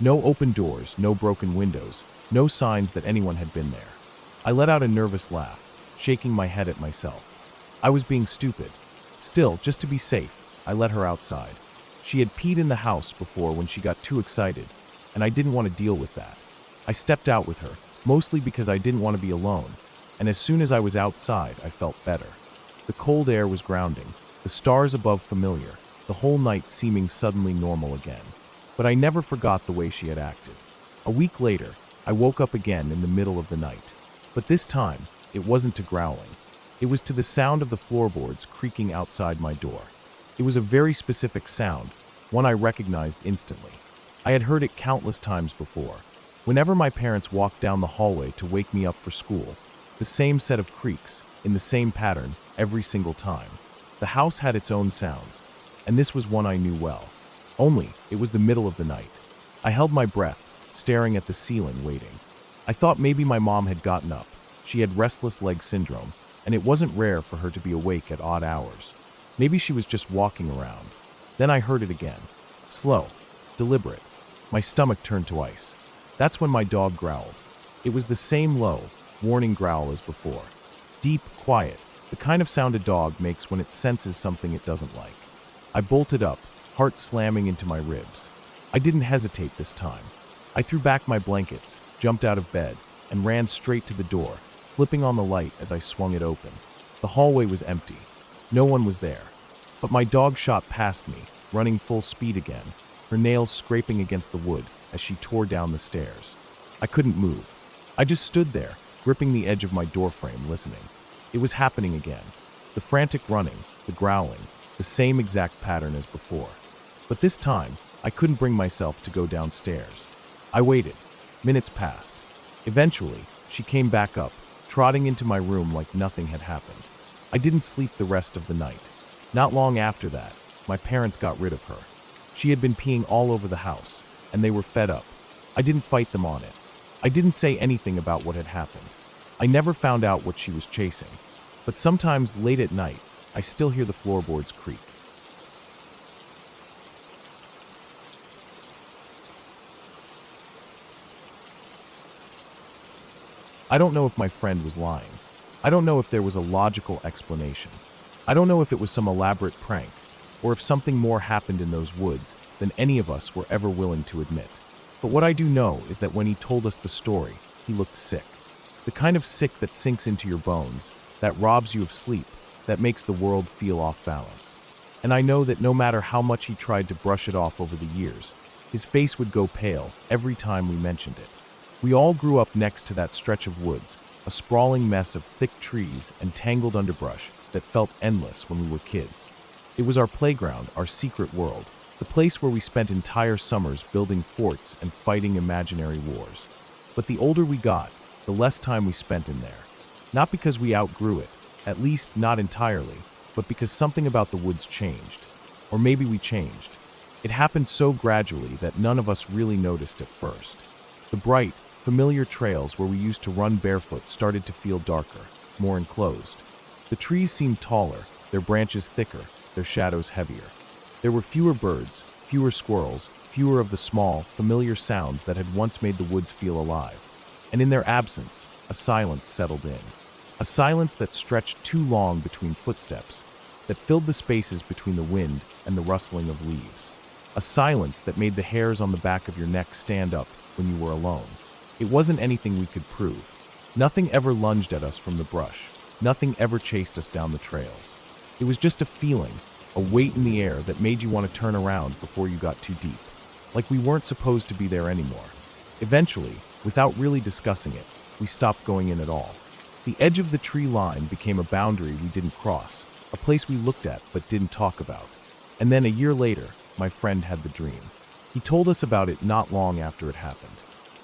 S1: No open doors, no broken windows, no signs that anyone had been there. I let out a nervous laugh, shaking my head at myself. I was being stupid. Still, just to be safe, I let her outside. She had peed in the house before when she got too excited, and I didn't want to deal with that. I stepped out with her, mostly because I didn't want to be alone, and as soon as I was outside, I felt better. The cold air was grounding, the stars above familiar, the whole night seeming suddenly normal again. But I never forgot the way she had acted. A week later, I woke up again in the middle of the night. But this time, it wasn't to growling. It was to the sound of the floorboards creaking outside my door. It was a very specific sound, one I recognized instantly. I had heard it countless times before. Whenever my parents walked down the hallway to wake me up for school, the same set of creaks, in the same pattern, every single time. The house had its own sounds, and this was one I knew well. Only, it was the middle of the night. I held my breath, staring at the ceiling, waiting. I thought maybe my mom had gotten up. She had restless leg syndrome, and it wasn't rare for her to be awake at odd hours. Maybe she was just walking around. Then I heard it again. Slow, deliberate. My stomach turned to ice. That's when my dog growled. It was the same low, warning growl as before. Deep, quiet, the kind of sound a dog makes when it senses something it doesn't like. I bolted up, heart slamming into my ribs. I didn't hesitate this time. I threw back my blankets, jumped out of bed, and ran straight to the door, flipping on the light as I swung it open. The hallway was empty. No one was there. But my dog shot past me, running full speed again, her nails scraping against the wood as she tore down the stairs. I couldn't move. I just stood there, gripping the edge of my doorframe, listening. It was happening again. The frantic running, the growling, the same exact pattern as before. But this time, I couldn't bring myself to go downstairs. I waited. Minutes passed. Eventually, she came back up, trotting into my room like nothing had happened. I didn't sleep the rest of the night. Not long after that, my parents got rid of her. She had been peeing all over the house, and they were fed up. I didn't fight them on it. I didn't say anything about what had happened. I never found out what she was chasing. But sometimes late at night, I still hear the floorboards creak. I don't know if my friend was lying. I don't know if there was a logical explanation. I don't know if it was some elaborate prank, or if something more happened in those woods than any of us were ever willing to admit. But what I do know is that when he told us the story, he looked sick. The kind of sick that sinks into your bones, that robs you of sleep, that makes the world feel off balance. And I know that no matter how much he tried to brush it off over the years, his face would go pale every time we mentioned it. We all grew up next to that stretch of woods, a sprawling mess of thick trees and tangled underbrush that felt endless when we were kids. It was our playground, our secret world, the place where we spent entire summers building forts and fighting imaginary wars. But the older we got, the less time we spent in there. Not because we outgrew it, at least not entirely, but because something about the woods changed. Or maybe we changed. It happened so gradually that none of us really noticed at first. The bright, familiar trails where we used to run barefoot started to feel darker, more enclosed. The trees seemed taller, their branches thicker, their shadows heavier. There were fewer birds, fewer squirrels, fewer of the small, familiar sounds that had once made the woods feel alive. And in their absence, a silence settled in. A silence that stretched too long between footsteps, that filled the spaces between the wind and the rustling of leaves. A silence that made the hairs on the back of your neck stand up when you were alone. It wasn't anything we could prove. Nothing ever lunged at us from the brush. Nothing ever chased us down the trails. It was just a feeling, a weight in the air that made you want to turn around before you got too deep. Like we weren't supposed to be there anymore. Eventually, without really discussing it, we stopped going in at all. The edge of the tree line became a boundary we didn't cross, a place we looked at but didn't talk about. And then a year later, my friend had the dream. He told us about it not long after it happened.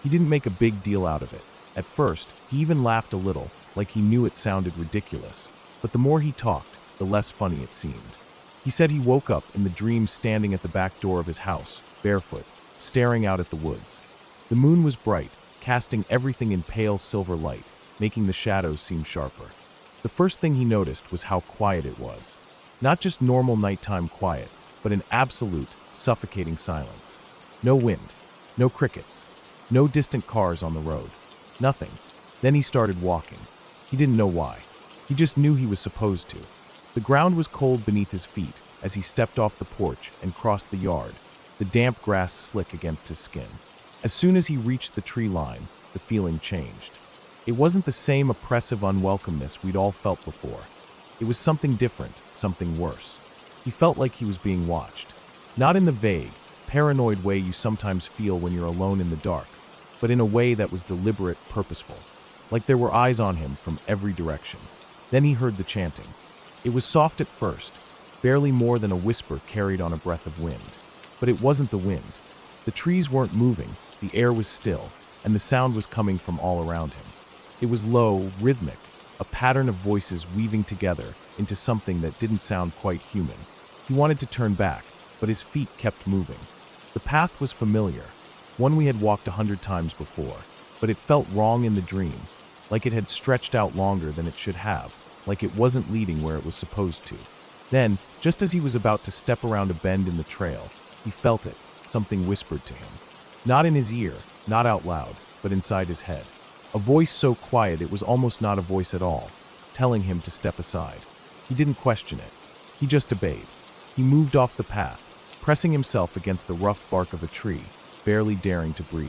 S1: He didn't make a big deal out of it. At first, he even laughed a little, like he knew it sounded ridiculous. But the more he talked, the less funny it seemed. He said he woke up in the dream standing at the back door of his house, barefoot, staring out at the woods. The moon was bright, casting everything in pale silver light, making the shadows seem sharper. The first thing he noticed was how quiet it was. Not just normal nighttime quiet, but an absolute, suffocating silence. No wind, no crickets, no distant cars on the road. Nothing. Then he started walking. He didn't know why. He just knew he was supposed to. The ground was cold beneath his feet as he stepped off the porch and crossed the yard, the damp grass slick against his skin. As soon as he reached the tree line, the feeling changed. It wasn't the same oppressive unwelcomeness we'd all felt before. It was something different, something worse. He felt like he was being watched. Not in the vague, paranoid way you sometimes feel when you're alone in the dark, but in a way that was deliberate, purposeful. Like there were eyes on him from every direction. Then he heard the chanting. It was soft at first, barely more than a whisper carried on a breath of wind. But it wasn't the wind. The trees weren't moving, the air was still, and the sound was coming from all around him. It was low, rhythmic, a pattern of voices weaving together into something that didn't sound quite human. He wanted to turn back, but his feet kept moving. The path was familiar, one we had walked 100 times before, but it felt wrong in the dream, like it had stretched out longer than it should have, like it wasn't leading where it was supposed to. Then, just as he was about to step around a bend in the trail, he felt it, something whispered to him. Not in his ear, not out loud, but inside his head. A voice so quiet it was almost not a voice at all, telling him to step aside. He didn't question it. He just obeyed. He moved off the path, pressing himself against the rough bark of a tree, barely daring to breathe.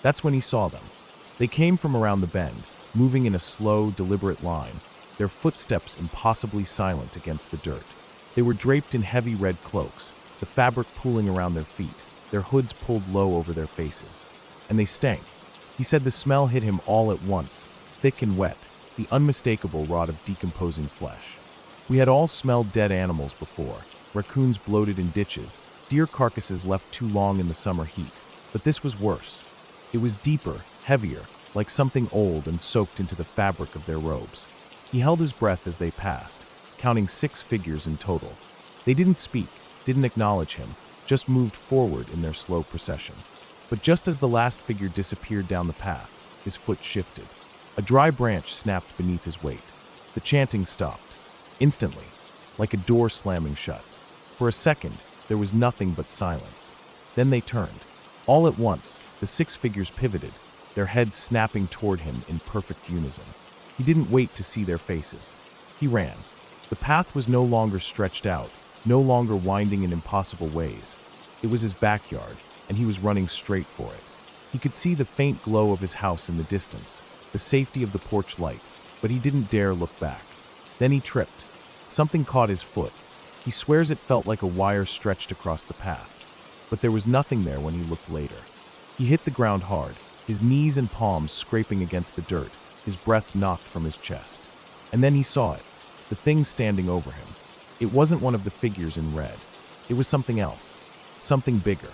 S1: That's when he saw them. They came from around the bend, moving in a slow, deliberate line, their footsteps impossibly silent against the dirt. They were draped in heavy red cloaks, the fabric pooling around their feet, their hoods pulled low over their faces. And they stank. He said the smell hit him all at once, thick and wet, the unmistakable rot of decomposing flesh. We had all smelled dead animals before, raccoons bloated in ditches, deer carcasses left too long in the summer heat. But this was worse. It was deeper, heavier, like something old and soaked into the fabric of their robes. He held his breath as they passed, counting 6 figures in total. They didn't speak, didn't acknowledge him, just moved forward in their slow procession. But just as the last figure disappeared down the path, his foot shifted. A dry branch snapped beneath his weight. The chanting stopped. Instantly, like a door slamming shut. For a second, there was nothing but silence. Then they turned. All at once, the 6 figures pivoted, their heads snapping toward him in perfect unison. He didn't wait to see their faces. He ran. The path was no longer stretched out, no longer winding in impossible ways. It was his backyard, and he was running straight for it. He could see the faint glow of his house in the distance, the safety of the porch light, but he didn't dare look back. Then he tripped. Something caught his foot. He swears it felt like a wire stretched across the path. But there was nothing there when he looked later. He hit the ground hard, his knees and palms scraping against the dirt, his breath knocked from his chest. And then he saw it, the thing standing over him. It wasn't one of the figures in red. It was something else, something bigger.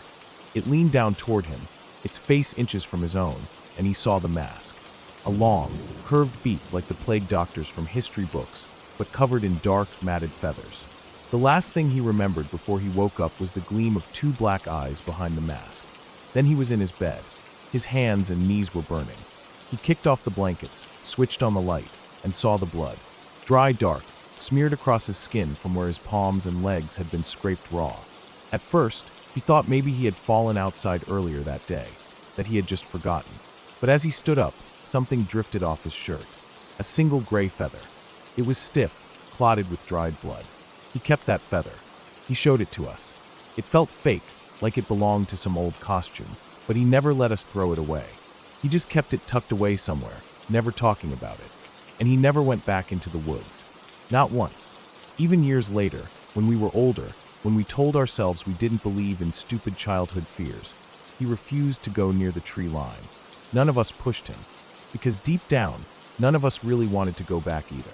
S1: It leaned down toward him, its face inches from his own, and he saw the mask. A long, curved beak like the plague doctors from history books, but covered in dark, matted feathers. The last thing he remembered before he woke up was the gleam of two black eyes behind the mask. Then he was in his bed. His hands and knees were burning. He kicked off the blankets, switched on the light, and saw the blood. Dry, dark, smeared across his skin from where his palms and legs had been scraped raw. At first, he thought maybe he had fallen outside earlier that day, that he had just forgotten. But as he stood up, something drifted off his shirt. A single gray feather. It was stiff, clotted with dried blood. He kept that feather. He showed it to us. It felt fake, like it belonged to some old costume, but he never let us throw it away. He just kept it tucked away somewhere, never talking about it. And he never went back into the woods. Not once. Even years later, when we were older, when we told ourselves we didn't believe in stupid childhood fears, he refused to go near the tree line. None of us pushed him, because deep down, none of us really wanted to go back either.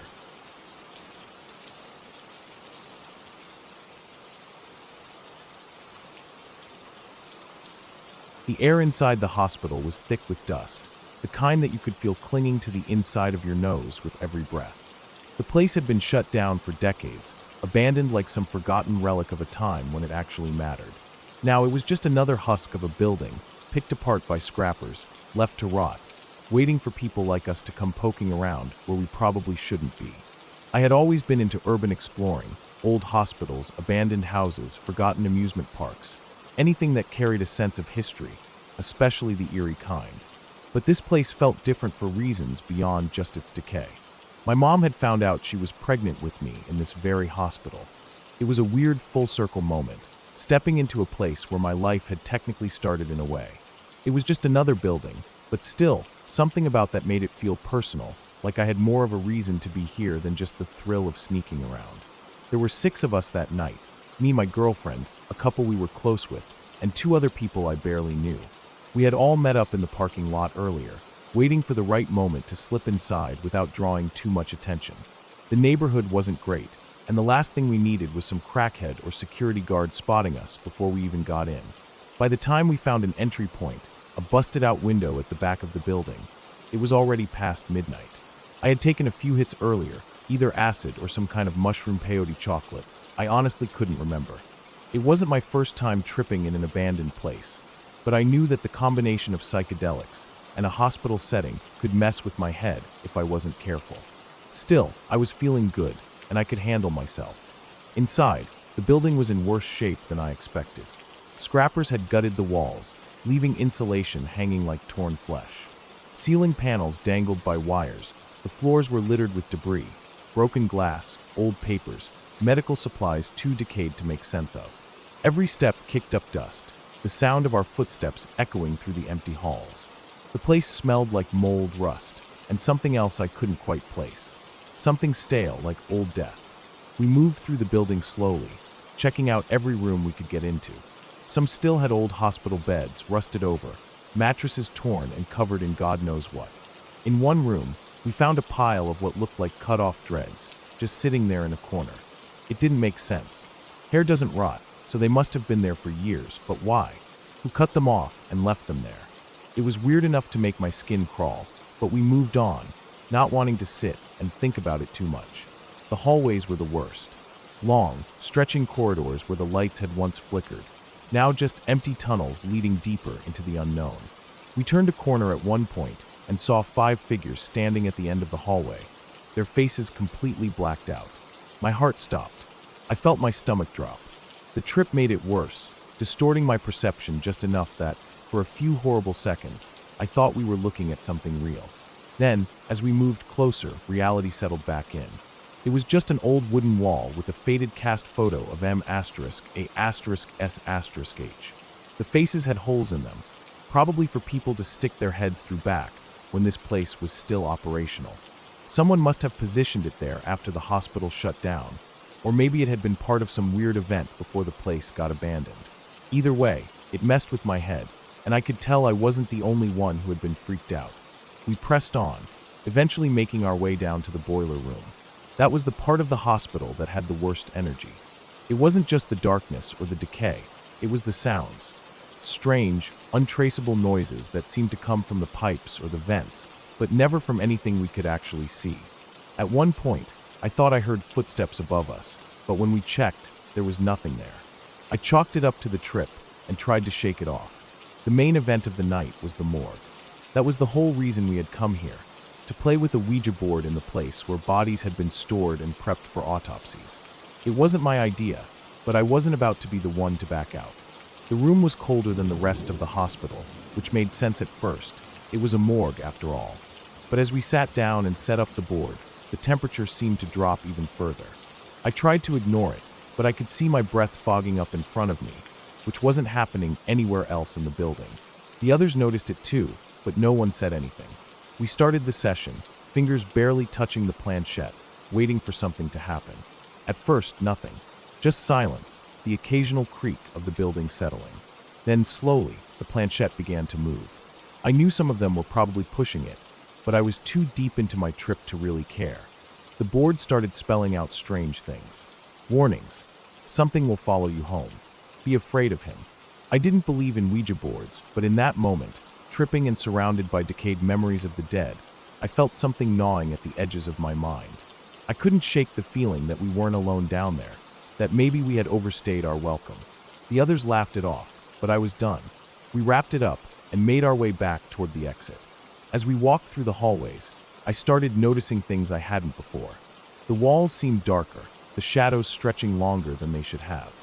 S1: The air inside the hospital was thick with dust, the kind that you could feel clinging to the inside of your nose with every breath. The place had been shut down for decades, abandoned like some forgotten relic of a time when it actually mattered. Now it was just another husk of a building, picked apart by scrappers, left to rot, waiting for people like us to come poking around where we probably shouldn't be. I had always been into urban exploring, old hospitals, abandoned houses, forgotten amusement parks, anything that carried a sense of history, especially the eerie kind. But this place felt different for reasons beyond just its decay. My mom had found out she was pregnant with me in this very hospital. It was a weird full-circle moment, stepping into a place where my life had technically started in a way. It was just another building, but still, something about that made it feel personal, like I had more of a reason to be here than just the thrill of sneaking around. There were 6 of us that night, me, my girlfriend, a couple we were close with, and 2 other people I barely knew. We had all met up in the parking lot earlier, waiting for the right moment to slip inside without drawing too much attention. The neighborhood wasn't great, and the last thing we needed was some crackhead or security guard spotting us before we even got in. By the time we found an entry point, a busted-out window at the back of the building, it was already past midnight. I had taken a few hits earlier, either acid or some kind of mushroom peyote chocolate. I honestly couldn't remember. It wasn't my first time tripping in an abandoned place, but I knew that the combination of psychedelics and a hospital setting could mess with my head if I wasn't careful. Still, I was feeling good, and I could handle myself. Inside, the building was in worse shape than I expected. Scrappers had gutted the walls, leaving insulation hanging like torn flesh. Ceiling panels dangled by wires, the floors were littered with debris, broken glass, old papers, medical supplies too decayed to make sense of. Every step kicked up dust, the sound of our footsteps echoing through the empty halls. The place smelled like mold, rust, and something else I couldn't quite place. Something stale, like old death. We moved through the building slowly, checking out every room we could get into. Some still had old hospital beds, rusted over, mattresses torn and covered in God knows what. In one room, we found a pile of what looked like cut-off dreads, just sitting there in a corner. It didn't make sense. Hair doesn't rot, so they must have been there for years, but why? Who cut them off and left them there? It was weird enough to make my skin crawl, but we moved on, not wanting to sit and think about it too much. The hallways were the worst. Long, stretching corridors where the lights had once flickered, now just empty tunnels leading deeper into the unknown. We turned a corner at one point and saw 5 figures standing at the end of the hallway, their faces completely blacked out. My heart stopped. I felt my stomach drop. The trip made it worse, distorting my perception just enough that, for a few horrible seconds, I thought we were looking at something real. Then, as we moved closer, reality settled back in. It was just an old wooden wall with a faded cast photo of M*A***A***S*H. The faces had holes in them, probably for people to stick their heads through back, when this place was still operational. Someone must have positioned it there after the hospital shut down, or maybe it had been part of some weird event before the place got abandoned. Either way, it messed with my head, and I could tell I wasn't the only one who had been freaked out. We pressed on, eventually making our way down to the boiler room. That was the part of the hospital that had the worst energy. It wasn't just the darkness or the decay, it was the sounds. Strange, untraceable noises that seemed to come from the pipes or the vents, but never from anything we could actually see. At one point, I thought I heard footsteps above us, but when we checked, there was nothing there. I chalked it up to the trip and tried to shake it off. The main event of the night was the morgue. That was the whole reason we had come here, to play with a Ouija board in the place where bodies had been stored and prepped for autopsies. It wasn't my idea, but I wasn't about to be the one to back out. The room was colder than the rest of the hospital, which made sense at first. It was a morgue, after all. But as we sat down and set up the board, the temperature seemed to drop even further. I tried to ignore it, but I could see my breath fogging up in front of me, which wasn't happening anywhere else in the building. The others noticed it too, but no one said anything. We started the session, fingers barely touching the planchette, waiting for something to happen. At first, nothing. Just silence, the occasional creak of the building settling. Then, slowly, the planchette began to move. I knew some of them were probably pushing it, but I was too deep into my trip to really care. The board started spelling out strange things. Warnings. Something will follow you home. Be afraid of him. I didn't believe in Ouija boards, but in that moment, tripping and surrounded by decayed memories of the dead, I felt something gnawing at the edges of my mind. I couldn't shake the feeling that we weren't alone down there, that maybe we had overstayed our welcome. The others laughed it off, but I was done. We wrapped it up and made our way back toward the exit. As we walked through the hallways, I started noticing things I hadn't before. The walls seemed darker, the shadows stretching longer than they should have.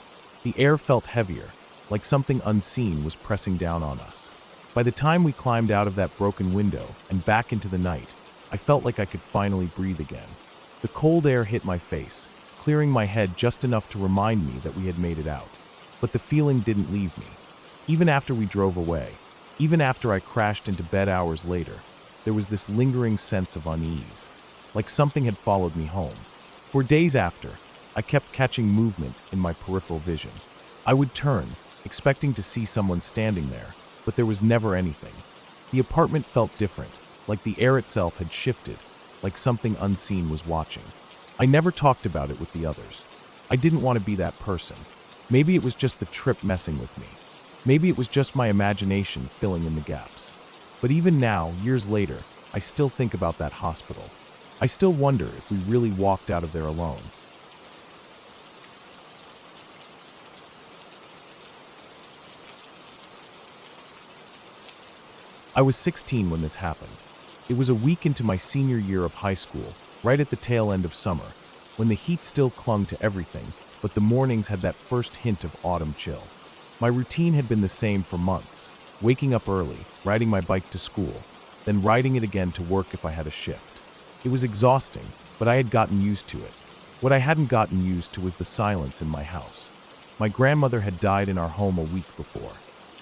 S1: The air felt heavier, like something unseen was pressing down on us. By the time we climbed out of that broken window and back into the night, I felt like I could finally breathe again. The cold air hit my face, clearing my head just enough to remind me that we had made it out. But the feeling didn't leave me. Even after we drove away, even after I crashed into bed hours later, there was this lingering sense of unease, like something had followed me home. For days after, I kept catching movement in my peripheral vision. I would turn, expecting to see someone standing there, but there was never anything. The apartment felt different, like the air itself had shifted, like something unseen was watching. I never talked about it with the others. I didn't want to be that person. Maybe it was just the trip messing with me. Maybe it was just my imagination filling in the gaps. But even now, years later, I still think about that hospital. I still wonder if we really walked out of there alone. I was 16 when this happened. It was a week into my senior year of high school, right at the tail end of summer, when the heat still clung to everything, but the mornings had that first hint of autumn chill. My routine had been the same for months, waking up early, riding my bike to school, then riding it again to work if I had a shift. It was exhausting, but I had gotten used to it. What I hadn't gotten used to was the silence in my house. My grandmother had died in our home a week before.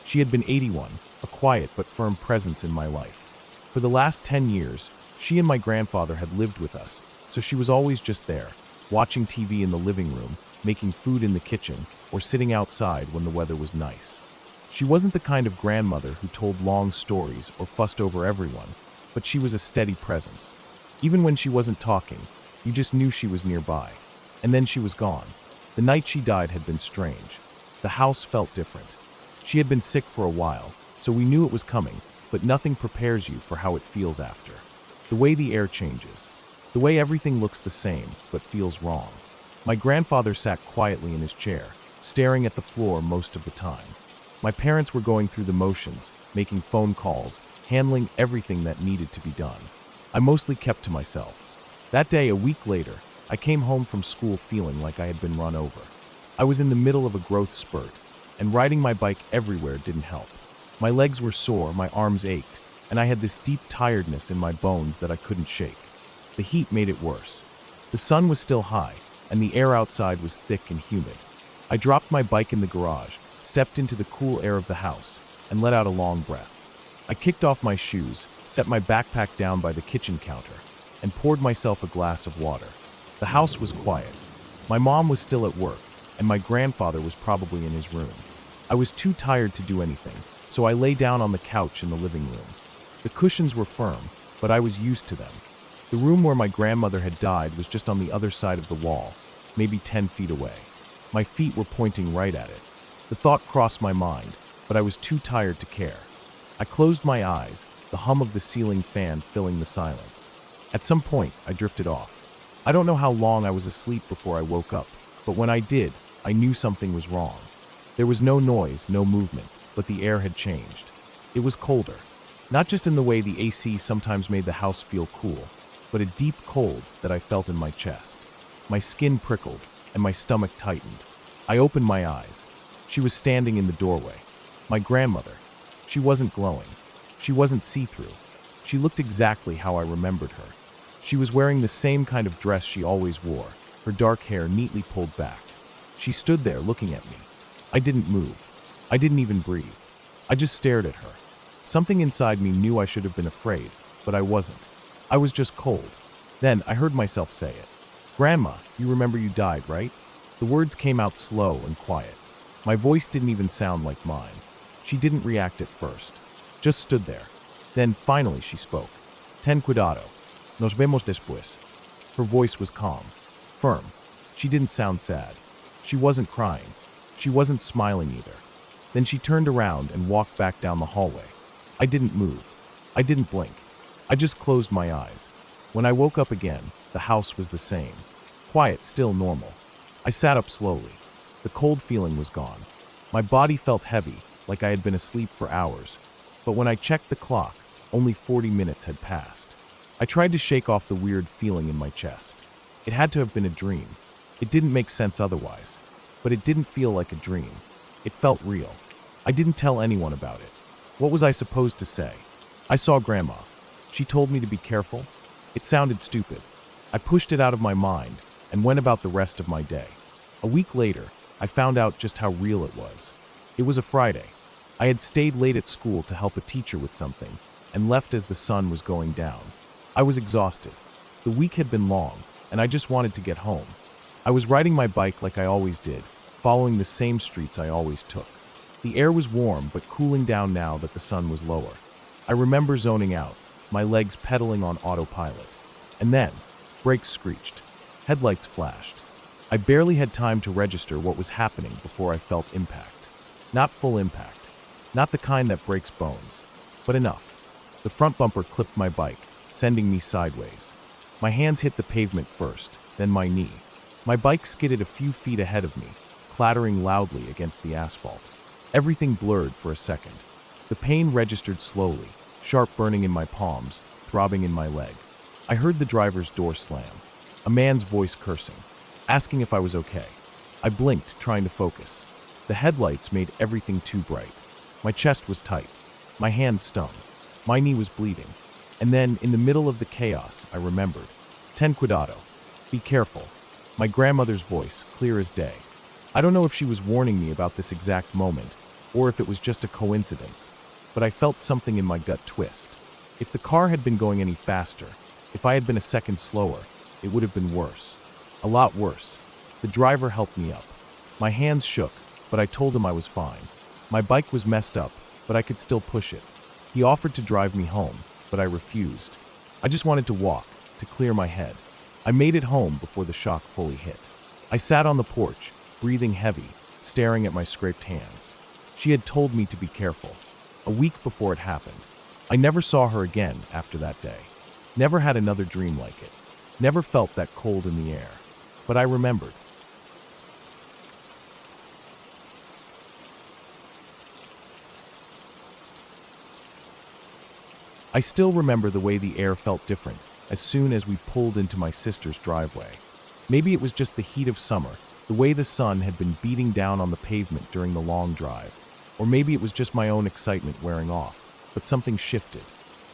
S1: She had been 81, a quiet but firm presence in my life. For the last 10 years, she and my grandfather had lived with us, so she was always just there, watching TV in the living room, making food in the kitchen, or sitting outside when the weather was nice. She wasn't the kind of grandmother who told long stories or fussed over everyone, but she was a steady presence. Even when she wasn't talking, you just knew she was nearby. And then she was gone. The night she died had been strange. The house felt different. She had been sick for a while, so we knew it was coming, but nothing prepares you for how it feels after. The way the air changes. The way everything looks the same, but feels wrong. My grandfather sat quietly in his chair, staring at the floor most of the time. My parents were going through the motions, making phone calls, handling everything that needed to be done. I mostly kept to myself. That day, a week later, I came home from school feeling like I had been run over. I was in the middle of a growth spurt, and riding my bike everywhere didn't help. My legs were sore, my arms ached, and I had this deep tiredness in my bones that I couldn't shake. The heat made it worse. The sun was still high, and the air outside was thick and humid. I dropped my bike in the garage, stepped into the cool air of the house, and let out a long breath. I kicked off my shoes, set my backpack down by the kitchen counter, and poured myself a glass of water. The house was quiet. My mom was still at work, and my grandfather was probably in his room. I was too tired to do anything, so I lay down on the couch in the living room. The cushions were firm, but I was used to them. The room where my grandmother had died was just on the other side of the wall, maybe 10 feet away. My feet were pointing right at it. The thought crossed my mind, but I was too tired to care. I closed my eyes, the hum of the ceiling fan filling the silence. At some point, I drifted off. I don't know how long I was asleep before I woke up, but when I did, I knew something was wrong. There was no noise, no movement, but the air had changed. It was colder. Not just in the way the AC sometimes made the house feel cool, but a deep cold that I felt in my chest. My skin prickled, and my stomach tightened. I opened my eyes. She was standing in the doorway. My grandmother. She wasn't glowing. She wasn't see-through. She looked exactly how I remembered her. She was wearing the same kind of dress she always wore, her dark hair neatly pulled back. She stood there looking at me. I didn't move. I didn't even breathe. I just stared at her. Something inside me knew I should have been afraid, but I wasn't. I was just cold. Then I heard myself say it. "Grandma, you remember you died, right?" The words came out slow and quiet. My voice didn't even sound like mine. She didn't react at first, just stood there. Then finally she spoke. "Ten cuidado. Nos vemos después." Her voice was calm, firm. She didn't sound sad. She wasn't crying. She wasn't smiling either. Then she turned around and walked back down the hallway. I didn't move. I didn't blink. I just closed my eyes. When I woke up again, the house was the same. Quiet, still normal. I sat up slowly. The cold feeling was gone. My body felt heavy, like I had been asleep for hours. But when I checked the clock, only 40 minutes had passed. I tried to shake off the weird feeling in my chest. It had to have been a dream. It didn't make sense otherwise. But it didn't feel like a dream. It felt real. I didn't tell anyone about it. What was I supposed to say? I saw Grandma. She told me to be careful. It sounded stupid. I pushed it out of my mind and went about the rest of my day. A week later, I found out just how real it was. It was a Friday. I had stayed late at school to help a teacher with something and left as the sun was going down. I was exhausted. The week had been long, and I just wanted to get home. I was riding my bike like I always did, following the same streets I always took. The air was warm but cooling down now that the sun was lower. I remember zoning out, my legs pedaling on autopilot. And then, brakes screeched. Headlights flashed. I barely had time to register what was happening before I felt impact. Not full impact. Not the kind that breaks bones. But enough. The front bumper clipped my bike, sending me sideways. My hands hit the pavement first, then my knee. My bike skidded a few feet ahead of me, clattering loudly against the asphalt. Everything blurred for a second. The pain registered slowly, sharp burning in my palms, throbbing in my leg. I heard the driver's door slam. A man's voice cursing, asking if I was okay. I blinked, trying to focus. The headlights made everything too bright. My chest was tight. My hands stung. My knee was bleeding. And then, in the middle of the chaos, I remembered. "Ten cuidado. Be careful." My grandmother's voice, clear as day. I don't know if she was warning me about this exact moment, or if it was just a coincidence, but I felt something in my gut twist. If the car had been going any faster, if I had been a second slower, it would have been worse. A lot worse. The driver helped me up. My hands shook, but I told him I was fine. My bike was messed up, but I could still push it. He offered to drive me home, but I refused. I just wanted to walk, to clear my head. I made it home before the shock fully hit. I sat on the porch, breathing heavy, staring at my scraped hands. She had told me to be careful. A week before it happened. I never saw her again after that day. Never had another dream like it. Never felt that cold in the air. But I remembered. I still remember the way the air felt different as soon as we pulled into my sister's driveway. Maybe it was just the heat of summer, the way the sun had been beating down on the pavement during the long drive. Or maybe it was just my own excitement wearing off, but something shifted.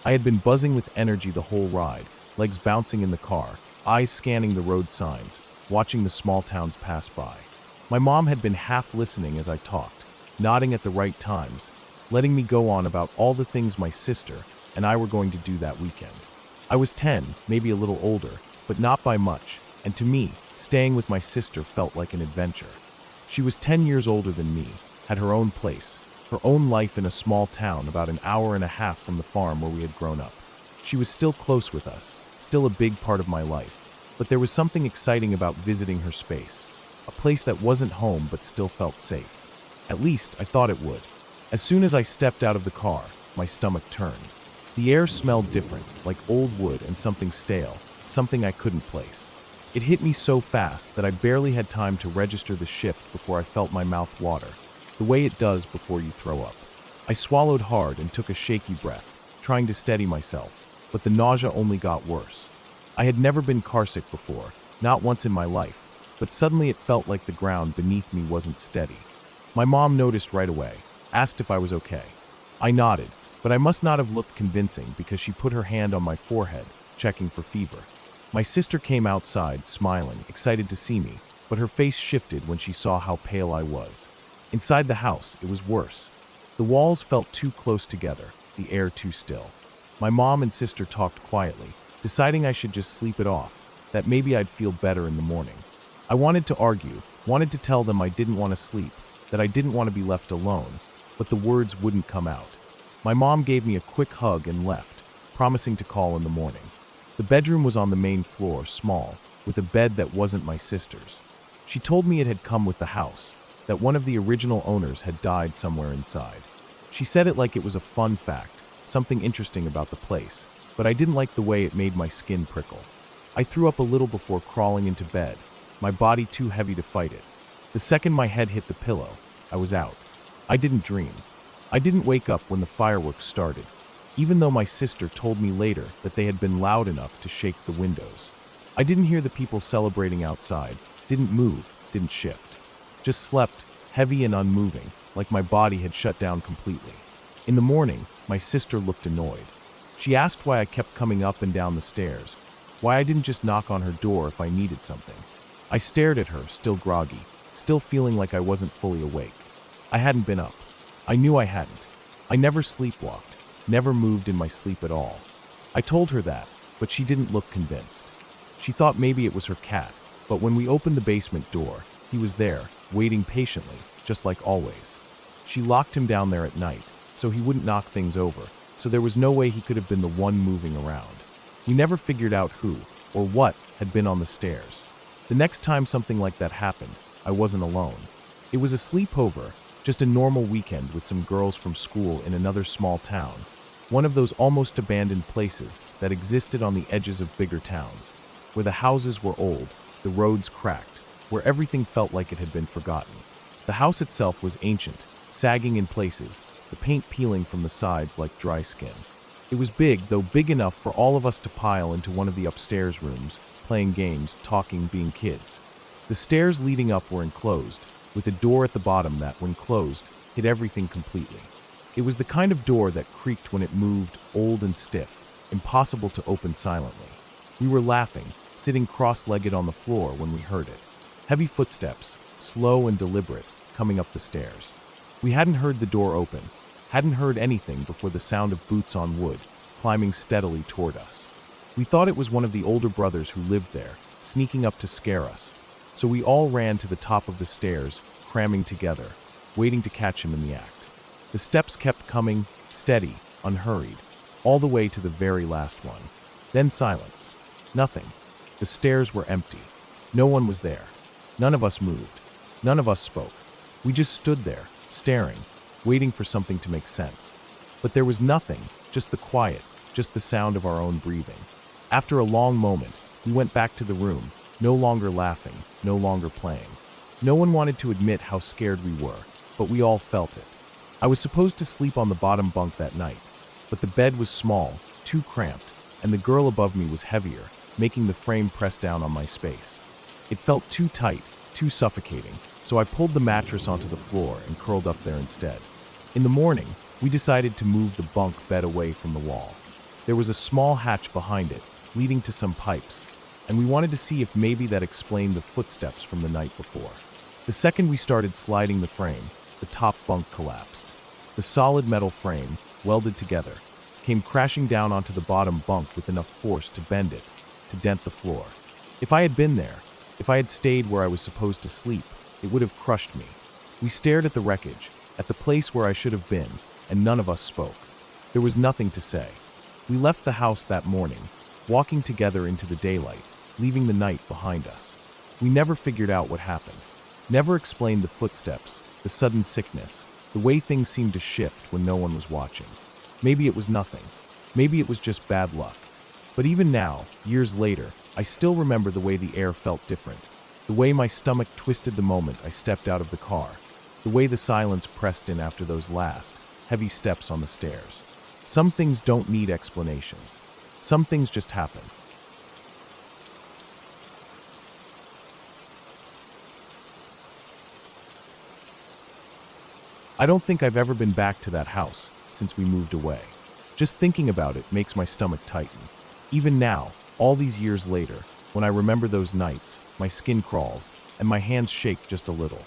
S1: I had been buzzing with energy the whole ride, legs bouncing in the car, eyes scanning the road signs, watching the small towns pass by. My mom had been half listening as I talked, nodding at the right times, letting me go on about all the things my sister and I were going to do that weekend. I was 10, maybe a little older, but not by much, and to me, staying with my sister felt like an adventure. She was 10 years older than me, had her own place, her own life in a small town about an hour and a half from the farm where we had grown up. She was still close with us, still a big part of my life, but there was something exciting about visiting her space, a place that wasn't home but still felt safe. At least, I thought it would. As soon as I stepped out of the car, my stomach turned. The air smelled different, like old wood and something stale, something I couldn't place. It hit me so fast that I barely had time to register the shift before I felt my mouth water, the way it does before you throw up. I swallowed hard and took a shaky breath, trying to steady myself, but the nausea only got worse. I had never been carsick before, not once in my life, but suddenly it felt like the ground beneath me wasn't steady. My mom noticed right away, asked if I was okay. I nodded, but I must not have looked convincing because she put her hand on my forehead, checking for fever. My sister came outside, smiling, excited to see me, but her face shifted when she saw how pale I was. Inside the house, it was worse. The walls felt too close together, the air too still. My mom and sister talked quietly, deciding I should just sleep it off, that maybe I'd feel better in the morning. I wanted to argue, wanted to tell them I didn't want to sleep, that I didn't want to be left alone, but the words wouldn't come out. My mom gave me a quick hug and left, promising to call in the morning. The bedroom was on the main floor, small, with a bed that wasn't my sister's. She told me it had come with the house, that one of the original owners had died somewhere inside. She said it like it was a fun fact, something interesting about the place, but I didn't like the way it made my skin prickle. I threw up a little before crawling into bed, my body too heavy to fight it. The second my head hit the pillow, I was out. I didn't dream. I didn't wake up when the fireworks started, even though my sister told me later that they had been loud enough to shake the windows. I didn't hear the people celebrating outside, didn't move, didn't shift. Just slept, heavy and unmoving, like my body had shut down completely. In the morning, my sister looked annoyed. She asked why I kept coming up and down the stairs, why I didn't just knock on her door if I needed something. I stared at her, still groggy, still feeling like I wasn't fully awake. I hadn't been up. I knew I hadn't. I never sleepwalked, never moved in my sleep at all. I told her that, but she didn't look convinced. She thought maybe it was her cat, but when we opened the basement door, he was there, waiting patiently, just like always. She locked him down there at night, so he wouldn't knock things over, so there was no way he could have been the one moving around. We never figured out who, or what, had been on the stairs. The next time something like that happened, I wasn't alone. It was a sleepover, just a normal weekend with some girls from school in another small town, one of those almost abandoned places that existed on the edges of bigger towns, where the houses were old, the roads cracked, where everything felt like it had been forgotten. The house itself was ancient, sagging in places, the paint peeling from the sides like dry skin. It was big, though big enough for all of us to pile into one of the upstairs rooms, playing games, talking, being kids. The stairs leading up were enclosed, with a door at the bottom that, when closed, hid everything completely. It was the kind of door that creaked when it moved, old and stiff, impossible to open silently. We were laughing, sitting cross-legged on the floor when we heard it. Heavy footsteps, slow and deliberate, coming up the stairs. We hadn't heard the door open, hadn't heard anything before the sound of boots on wood, climbing steadily toward us. We thought it was one of the older brothers who lived there, sneaking up to scare us. So we all ran to the top of the stairs, cramming together, waiting to catch him in the act. The steps kept coming, steady, unhurried, all the way to the very last one. Then silence. Nothing. The stairs were empty. No one was there. None of us moved. None of us spoke. We just stood there, staring, waiting for something to make sense. But there was nothing, just the quiet, just the sound of our own breathing. After a long moment, we went back to the room, no longer laughing, no longer playing. No one wanted to admit how scared we were, but we all felt it. I was supposed to sleep on the bottom bunk that night, but the bed was small, too cramped, and the girl above me was heavier, making the frame press down on my space. It felt too tight, too suffocating, so I pulled the mattress onto the floor and curled up there instead. In the morning, we decided to move the bunk bed away from the wall. There was a small hatch behind it, leading to some pipes, and we wanted to see if maybe that explained the footsteps from the night before. The second we started sliding the frame, the top bunk collapsed. The solid metal frame, welded together, came crashing down onto the bottom bunk with enough force to bend it, to dent the floor. If I had been there, if I had stayed where I was supposed to sleep, it would have crushed me. We stared at the wreckage, at the place where I should have been, and none of us spoke. There was nothing to say. We left the house that morning, walking together into the daylight, leaving the night behind us. We never figured out what happened. Never explained the footsteps, the sudden sickness, the way things seemed to shift when no one was watching. Maybe it was nothing. Maybe it was just bad luck. But even now, years later, I still remember the way the air felt different. The way my stomach twisted the moment I stepped out of the car. The way the silence pressed in after those last, heavy steps on the stairs. Some things don't need explanations. Some things just happen. I don't think I've ever been back to that house since we moved away. Just thinking about it makes my stomach tighten. Even now, all these years later, when I remember those nights, my skin crawls and my hands shake just a little.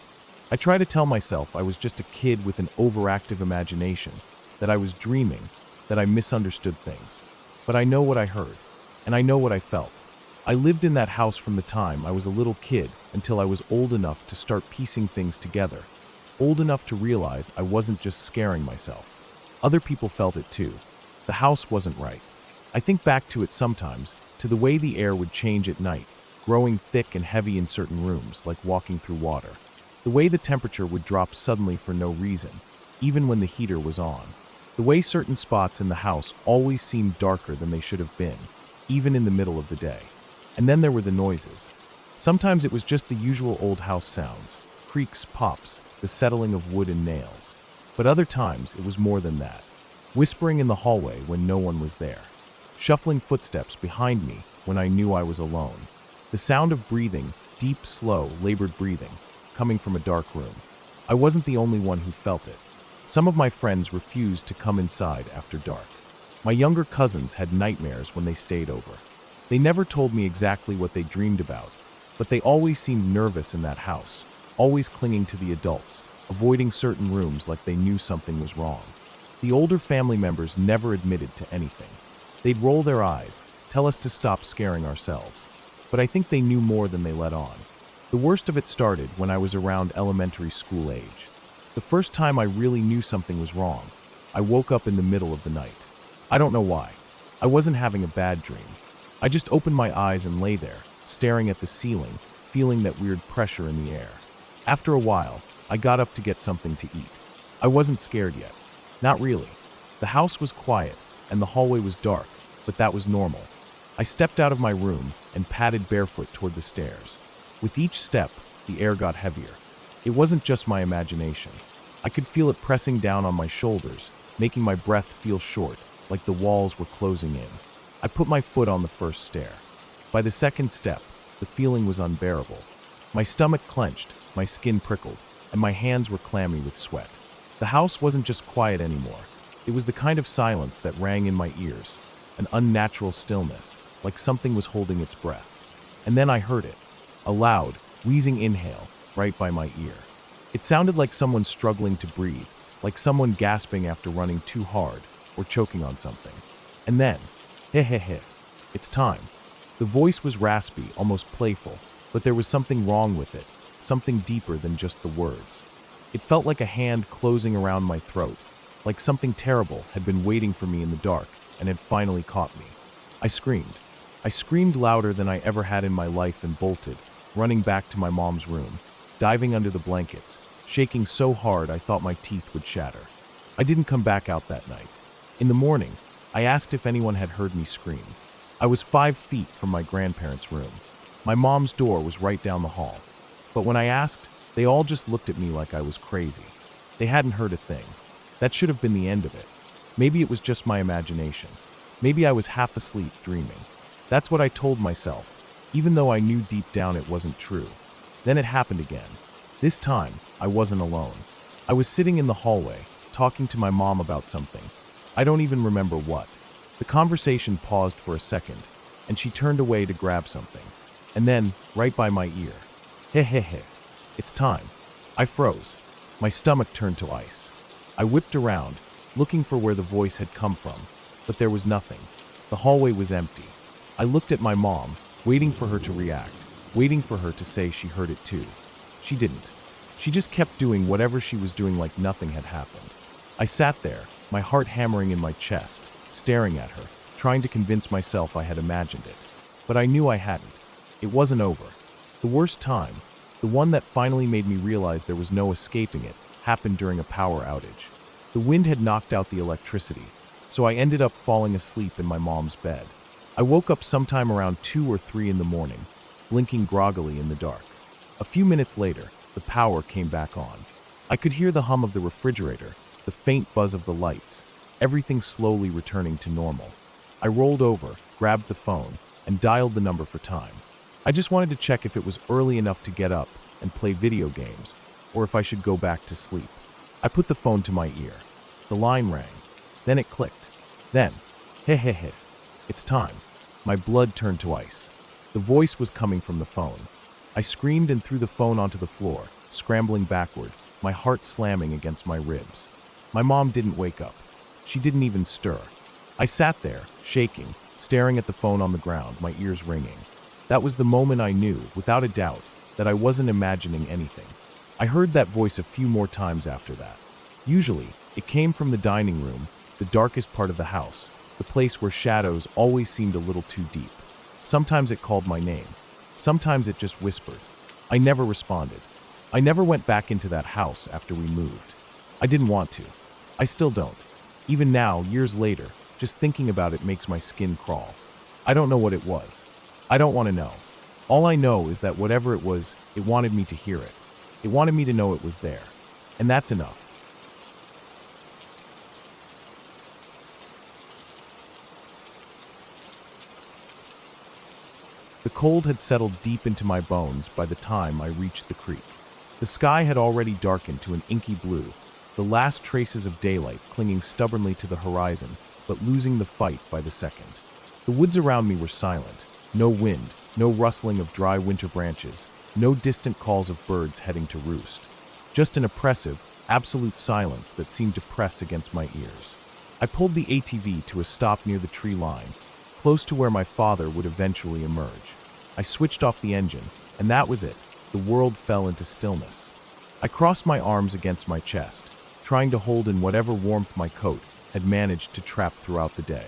S1: I try to tell myself I was just a kid with an overactive imagination, that I was dreaming, that I misunderstood things. But I know what I heard, and I know what I felt. I lived in that house from the time I was a little kid until I was old enough to start piecing things together. Old enough to realize I wasn't just scaring myself. Other people felt it too. The house wasn't right. I think back to it sometimes, to the way the air would change at night, growing thick and heavy in certain rooms, like walking through water. The way the temperature would drop suddenly for no reason, even when the heater was on. The way certain spots in the house always seemed darker than they should have been, even in the middle of the day. And then there were the noises. Sometimes it was just the usual old house sounds, creaks, pops, the settling of wood and nails. But other times it was more than that. Whispering in the hallway when no one was there. Shuffling footsteps behind me when I knew I was alone. The sound of breathing, deep, slow, labored breathing, coming from a dark room. I wasn't the only one who felt it. Some of my friends refused to come inside after dark. My younger cousins had nightmares when they stayed over. They never told me exactly what they dreamed about, but they always seemed nervous in that house, always clinging to the adults, avoiding certain rooms like they knew something was wrong. The older family members never admitted to anything. They'd roll their eyes, tell us to stop scaring ourselves. But I think they knew more than they let on. The worst of it started when I was around elementary school age. The first time I really knew something was wrong, I woke up in the middle of the night. I don't know why. I wasn't having a bad dream. I just opened my eyes and lay there, staring at the ceiling, feeling that weird pressure in the air. After a while, I got up to get something to eat. I wasn't scared yet. Not really. The house was quiet, and the hallway was dark, but that was normal. I stepped out of my room and padded barefoot toward the stairs. With each step, the air got heavier. It wasn't just my imagination. I could feel it pressing down on my shoulders, making my breath feel short, like the walls were closing in. I put my foot on the first stair. By the second step, the feeling was unbearable. My stomach clenched, my skin prickled, and my hands were clammy with sweat. The house wasn't just quiet anymore. It was the kind of silence that rang in my ears, an unnatural stillness, like something was holding its breath. And then I heard it, a loud, wheezing inhale right by my ear. It sounded like someone struggling to breathe, like someone gasping after running too hard or choking on something. And then, heh, it's time. The voice was raspy, almost playful, but there was something wrong with it, something deeper than just the words. It felt like a hand closing around my throat, like something terrible had been waiting for me in the dark and had finally caught me. I screamed. I screamed louder than I ever had in my life and bolted, running back to my mom's room, diving under the blankets, shaking so hard I thought my teeth would shatter. I didn't come back out that night. In the morning, I asked if anyone had heard me scream. I was 5 feet from my grandparents' room. My mom's door was right down the hall. But when I asked, they all just looked at me like I was crazy. They hadn't heard a thing. That should have been the end of it. Maybe it was just my imagination. Maybe I was half asleep dreaming. That's what I told myself, even though I knew deep down it wasn't true. Then it happened again. This time, I wasn't alone. I was sitting in the hallway, talking to my mom about something. I don't even remember what. The conversation paused for a second, and she turned away to grab something. And then, right by my ear, heh, it's time. I froze. My stomach turned to ice. I whipped around, looking for where the voice had come from, but there was nothing. The hallway was empty. I looked at my mom, waiting for her to react, waiting for her to say she heard it too. She didn't. She just kept doing whatever she was doing like nothing had happened. I sat there, my heart hammering in my chest, staring at her, trying to convince myself I had imagined it. But I knew I hadn't. It wasn't over. The worst time, the one that finally made me realize there was no escaping it, happened during a power outage. The wind had knocked out the electricity, so I ended up falling asleep in my mom's bed. I woke up sometime around 2 or 3 in the morning, blinking groggily in the dark. A few minutes later, the power came back on. I could hear the hum of the refrigerator, the faint buzz of the lights, everything slowly returning to normal. I rolled over, grabbed the phone, and dialed the number for time. I just wanted to check if it was early enough to get up and play video games, or if I should go back to sleep. I put the phone to my ear. The line rang. Then it clicked. Then, heh, it's time. My blood turned to ice. The voice was coming from the phone. I screamed and threw the phone onto the floor, scrambling backward, my heart slamming against my ribs. My mom didn't wake up. She didn't even stir. I sat there, shaking, staring at the phone on the ground, my ears ringing. That was the moment I knew, without a doubt, that I wasn't imagining anything. I heard that voice a few more times after that. Usually, it came from the dining room, the darkest part of the house, the place where shadows always seemed a little too deep. Sometimes it called my name. Sometimes it just whispered. I never responded. I never went back into that house after we moved. I didn't want to. I still don't. Even now, years later, just thinking about it makes my skin crawl. I don't know what it was. I don't want to know. All I know is that whatever it was, it wanted me to hear it. It wanted me to know it was there. And that's enough. The cold had settled deep into my bones by the time I reached the creek. The sky had already darkened to an inky blue, the last traces of daylight clinging stubbornly to the horizon, but losing the fight by the second. The woods around me were silent. No wind, no rustling of dry winter branches, no distant calls of birds heading to roost. Just an oppressive, absolute silence that seemed to press against my ears. I pulled the ATV to a stop near the tree line, close to where my father would eventually emerge. I switched off the engine, and that was it. The world fell into stillness. I crossed my arms against my chest, trying to hold in whatever warmth my coat had managed to trap throughout the day.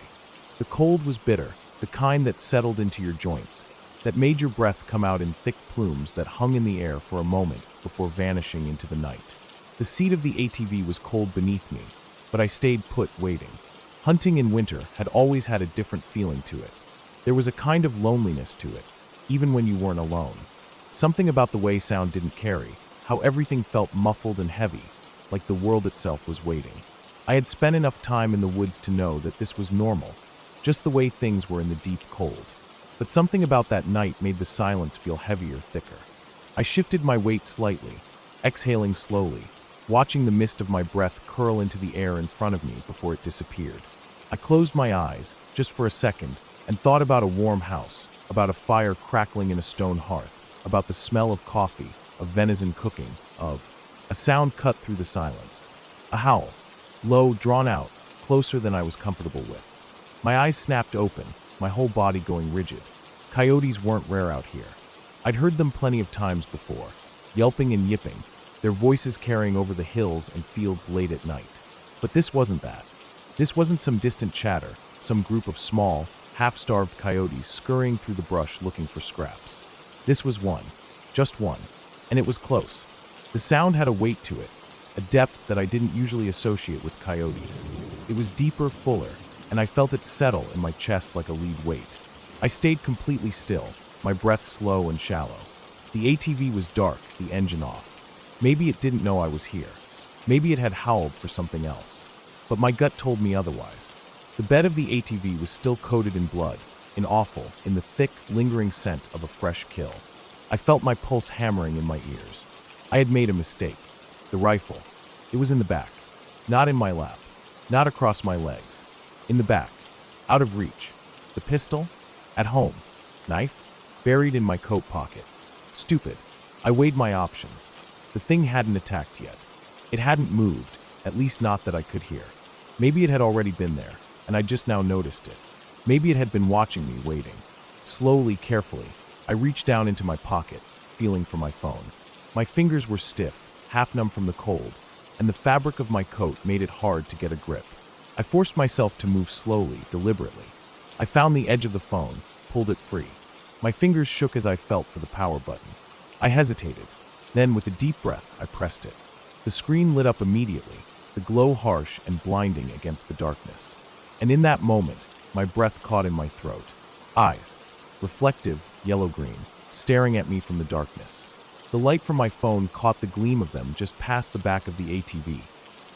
S1: The cold was bitter, the kind that settled into your joints, that made your breath come out in thick plumes that hung in the air for a moment before vanishing into the night. The seat of the ATV was cold beneath me, but I stayed put, waiting. Hunting in winter had always had a different feeling to it. There was a kind of loneliness to it, even when you weren't alone. Something about the way sound didn't carry, how everything felt muffled and heavy, like the world itself was waiting. I had spent enough time in the woods to know that this was normal, just the way things were in the deep cold. But something about that night made the silence feel heavier, thicker. I shifted my weight slightly, exhaling slowly, watching the mist of my breath curl into the air in front of me before it disappeared. I closed my eyes, just for a second, and thought about a warm house, about a fire crackling in a stone hearth, about the smell of coffee, of venison cooking, of... A sound cut through the silence. A howl. Low, drawn out, closer than I was comfortable with. My eyes snapped open, my whole body going rigid. Coyotes weren't rare out here. I'd heard them plenty of times before, yelping and yipping, their voices carrying over the hills and fields late at night. But this wasn't that. This wasn't some distant chatter, some group of small, half-starved coyotes scurrying through the brush looking for scraps. This was one, just one, and it was close. The sound had a weight to it, a depth that I didn't usually associate with coyotes. It was deeper, fuller, and I felt it settle in my chest like a lead weight. I stayed completely still, my breath slow and shallow. The ATV was dark, the engine off. Maybe it didn't know I was here. Maybe it had howled for something else. But my gut told me otherwise. The bed of the ATV was still coated in blood, in offal, in the thick, lingering scent of a fresh kill. I felt my pulse hammering in my ears. I had made a mistake. The rifle. It was in the back. Not in my lap. Not across my legs. In the back. Out of reach. The pistol? At home. Knife? Buried in my coat pocket. Stupid. I weighed my options. The thing hadn't attacked yet. It hadn't moved. at least not that I could hear. Maybe it had already been there, and I just now noticed it. Maybe it had been watching me, waiting. Slowly, carefully, I reached down into my pocket, feeling for my phone. My fingers were stiff, half numb from the cold, and the fabric of my coat made it hard to get a grip. I forced myself to move slowly, deliberately. I found the edge of the phone, pulled it free. My fingers shook as I felt for the power button. I hesitated. Then, with a deep breath, I pressed it. The screen lit up immediately, the glow harsh and blinding against the darkness. And in that moment, my breath caught in my throat. Eyes, reflective, yellow-green, staring at me from the darkness. The light from my phone caught the gleam of them just past the back of the ATV,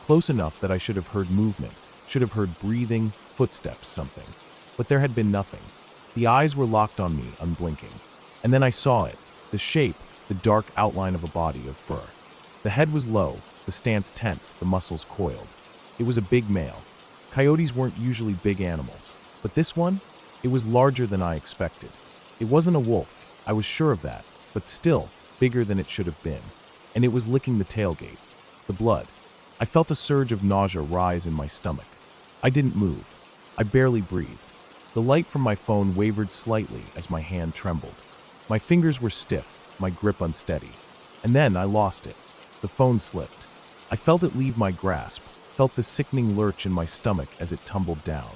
S1: close enough that I should have heard movement, should have heard breathing, footsteps, something. But there had been nothing. The eyes were locked on me, unblinking. And then I saw it, the shape, the dark outline of a body of fur. The head was low, the stance tense, the muscles coiled. It was a big male. Coyotes weren't usually big animals, but this one? It was larger than I expected. It wasn't a wolf, I was sure of that, but still, bigger than it should have been. And it was licking the tailgate. The blood. I felt a surge of nausea rise in my stomach. I didn't move. I barely breathed. The light from my phone wavered slightly as my hand trembled. My fingers were stiff, my grip unsteady. And then I lost it. The phone slipped. I felt it leave my grasp, felt the sickening lurch in my stomach as it tumbled down.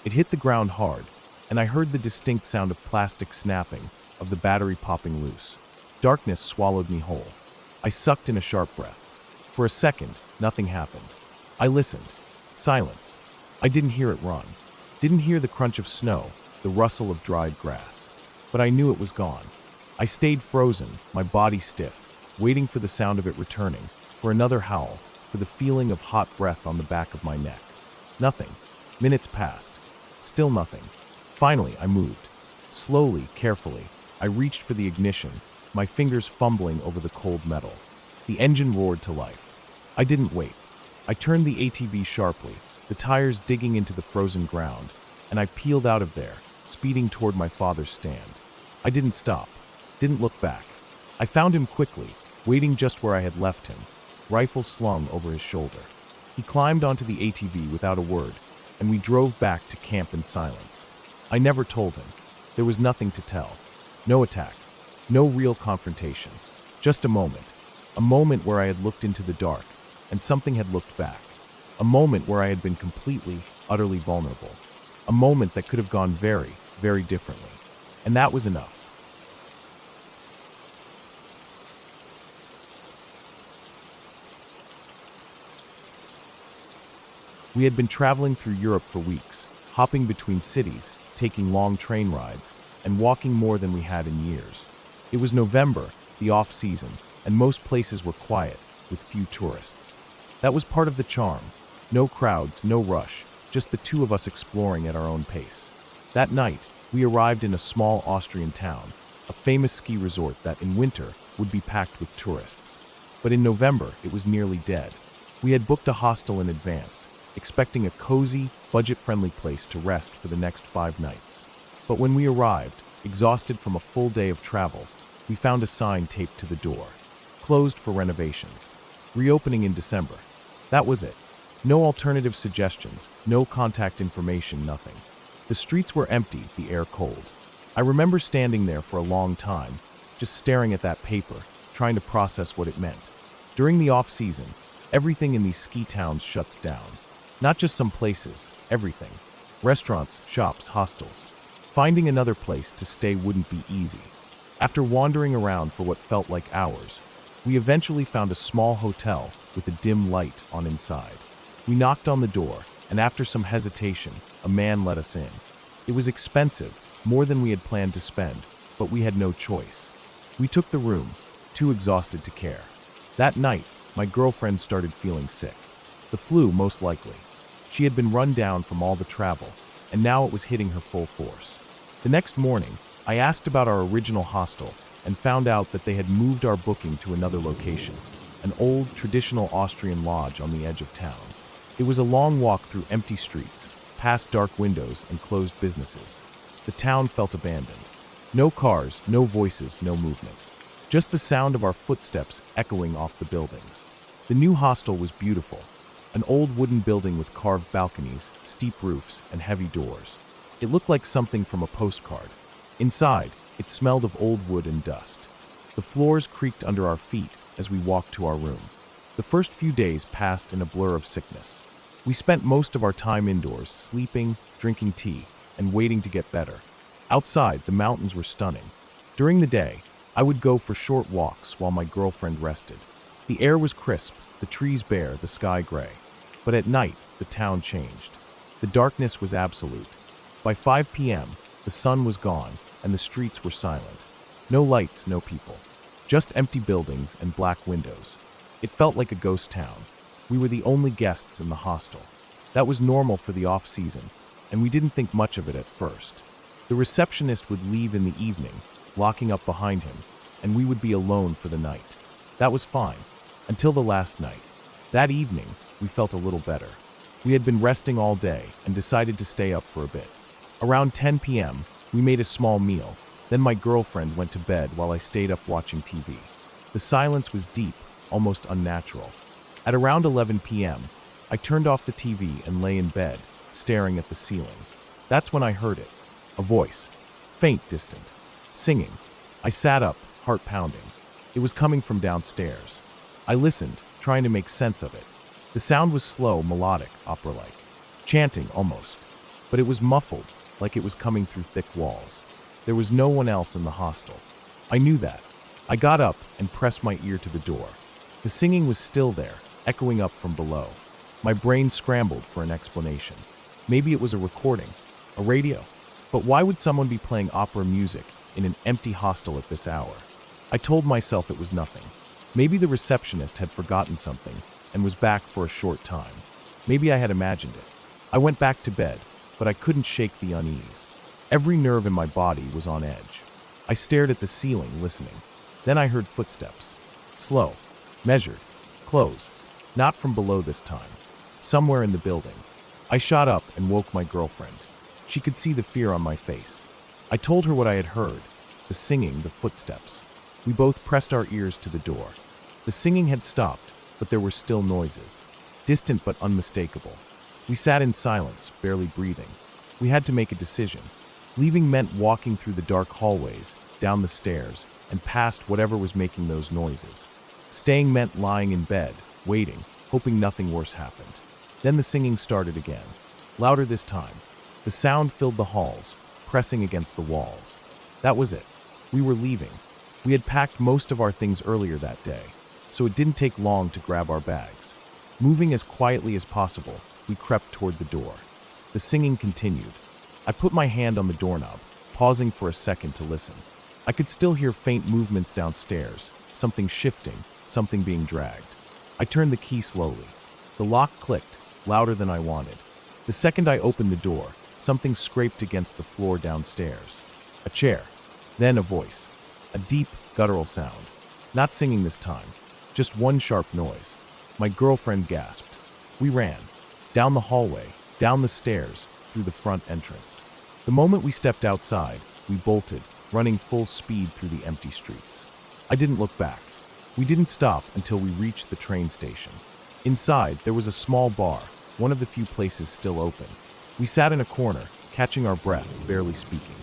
S1: It hit the ground hard, and I heard the distinct sound of plastic snapping, of the battery popping loose. Darkness swallowed me whole. I sucked in a sharp breath. For a second, nothing happened. I listened. Silence. I didn't hear it run. Didn't hear the crunch of snow, the rustle of dried grass. But I knew it was gone. I stayed frozen, my body stiff, waiting for the sound of it returning, for another howl, for the feeling of hot breath on the back of my neck. Nothing. Minutes passed. Still nothing. Finally, I moved. Slowly, carefully, I reached for the ignition, my fingers fumbling over the cold metal. The engine roared to life. I didn't wait. I turned the ATV sharply, the tires digging into the frozen ground, and I peeled out of there, speeding toward my father's stand. I didn't stop, didn't look back. I found him quickly, waiting just where I had left him, rifle slung over his shoulder. He climbed onto the ATV without a word, and we drove back to camp in silence. I never told him. There was nothing to tell. No attack. No real confrontation. Just a moment where I had looked into the dark, and something had looked back. A moment where I had been completely, utterly vulnerable. A moment that could have gone very, very differently. And that was enough. We had been traveling through Europe for weeks, hopping between cities, taking long train rides, and walking more than we had in years. It was November, the off-season, and most places were quiet, with few tourists. That was part of the charm. No crowds, no rush, just the two of us exploring at our own pace. That night, we arrived in a small Austrian town, a famous ski resort that in winter would be packed with tourists. But in November, it was nearly dead. We had booked a hostel in advance, expecting a cozy, budget-friendly place to rest for the next 5 nights. But when we arrived, exhausted from a full day of travel, we found a sign taped to the door. Closed for renovations. Reopening in December. That was it. No alternative suggestions, no contact information, nothing. The streets were empty, the air cold. I remember standing there for a long time, just staring at that paper, trying to process what it meant. During the off-season, everything in these ski towns shuts down. Not just some places, everything. Restaurants, shops, hostels. Finding another place to stay wouldn't be easy. After wandering around for what felt like hours, we eventually found a small hotel with a dim light on inside. We knocked on the door, and after some hesitation, a man let us in. It was expensive, more than we had planned to spend, but we had no choice. We took the room, too exhausted to care. That night, my girlfriend started feeling sick. The flu, most likely. She had been run down from all the travel, and now it was hitting her full force. The next morning, I asked about our original hostel and found out that they had moved our booking to another location, an old, traditional Austrian lodge on the edge of town. It was a long walk through empty streets, past dark windows and closed businesses. The town felt abandoned. No cars, no voices, no movement. Just the sound of our footsteps echoing off the buildings. The new hostel was beautiful. An old wooden building with carved balconies, steep roofs, and heavy doors. It looked like something from a postcard. Inside, it smelled of old wood and dust. The floors creaked under our feet as we walked to our room. The first few days passed in a blur of sickness. We spent most of our time indoors, sleeping, drinking tea, and waiting to get better. Outside, the mountains were stunning. During the day, I would go for short walks while my girlfriend rested. The air was crisp, the trees bare, the sky gray. But at night, the town changed. The darkness was absolute. By 5 p.m., the sun was gone and the streets were silent. No lights, no people. Just empty buildings and black windows. It felt like a ghost town. We were the only guests in the hostel. That was normal for the off-season, and we didn't think much of it at first. The receptionist would leave in the evening, locking up behind him, and we would be alone for the night. That was fine, until the last night. That evening, we felt a little better. We had been resting all day and decided to stay up for a bit. Around 10 p.m., we made a small meal. Then my girlfriend went to bed while I stayed up watching TV. The silence was deep, almost unnatural. At around 11 p.m., I turned off the TV and lay in bed, staring at the ceiling. That's when I heard it. A voice. Faint, distant. Singing. I sat up, heart pounding. It was coming from downstairs. I listened, trying to make sense of it. The sound was slow, melodic, opera-like. Chanting, almost. But it was muffled, like it was coming through thick walls. There was no one else in the hostel. I knew that. I got up and pressed my ear to the door. The singing was still there, echoing up from below. My brain scrambled for an explanation. Maybe it was a recording, a radio. But why would someone be playing opera music in an empty hostel at this hour? I told myself it was nothing. Maybe the receptionist had forgotten something and was back for a short time. Maybe I had imagined it. I went back to bed, but I couldn't shake the unease. Every nerve in my body was on edge. I stared at the ceiling, listening. Then I heard footsteps. Slow, measured, close. Not from below this time. Somewhere in the building. I shot up and woke my girlfriend. She could see the fear on my face. I told her what I had heard. The singing, the footsteps. We both pressed our ears to the door. The singing had stopped, but there were still noises. Distant but unmistakable. We sat in silence, barely breathing. We had to make a decision. Leaving meant walking through the dark hallways, down the stairs, and past whatever was making those noises. Staying meant lying in bed, waiting, hoping nothing worse happened. Then the singing started again. Louder this time. The sound filled the halls, pressing against the walls. That was it. We were leaving. We had packed most of our things earlier that day, so it didn't take long to grab our bags. Moving as quietly as possible, we crept toward the door. The singing continued. I put my hand on the doorknob, pausing for a second to listen. I could still hear faint movements downstairs, something shifting, something being dragged. I turned the key slowly. The lock clicked, louder than I wanted. The second I opened the door, something scraped against the floor downstairs. A chair. Then a voice. A deep, guttural sound. Not singing this time, just one sharp noise. My girlfriend gasped. We ran. Down the hallway, down the stairs, through the front entrance. The moment we stepped outside, we bolted, running full speed through the empty streets. I didn't look back. We didn't stop until we reached the train station. Inside, there was a small bar, one of the few places still open. We sat in a corner, catching our breath, barely speaking.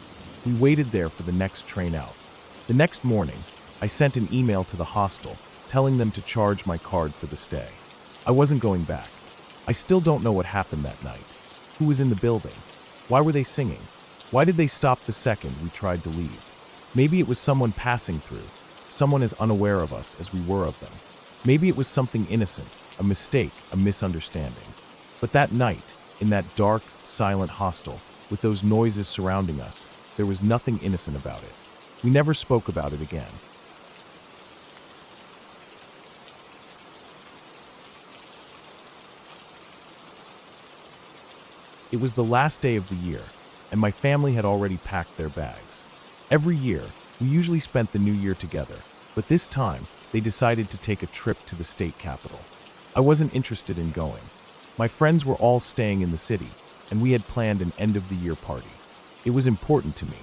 S1: We waited there for the next train out. The next morning, I sent an email to the hostel, telling them to charge my card for the stay. I wasn't going back. I still don't know what happened that night. Who was in the building? Why were they singing? Why did they stop the second we tried to leave? Maybe it was someone passing through, someone as unaware of us as we were of them. Maybe it was something innocent, a mistake, a misunderstanding. But that night, in that dark, silent hostel, with those noises surrounding us, there was nothing innocent about it. We never spoke about it again. It was the last day of the year, and my family had already packed their bags. Every year, we usually spent the new year together, but this time, they decided to take a trip to the state capital. I wasn't interested in going. My friends were all staying in the city, and we had planned an end-of-the-year party. It was important to me.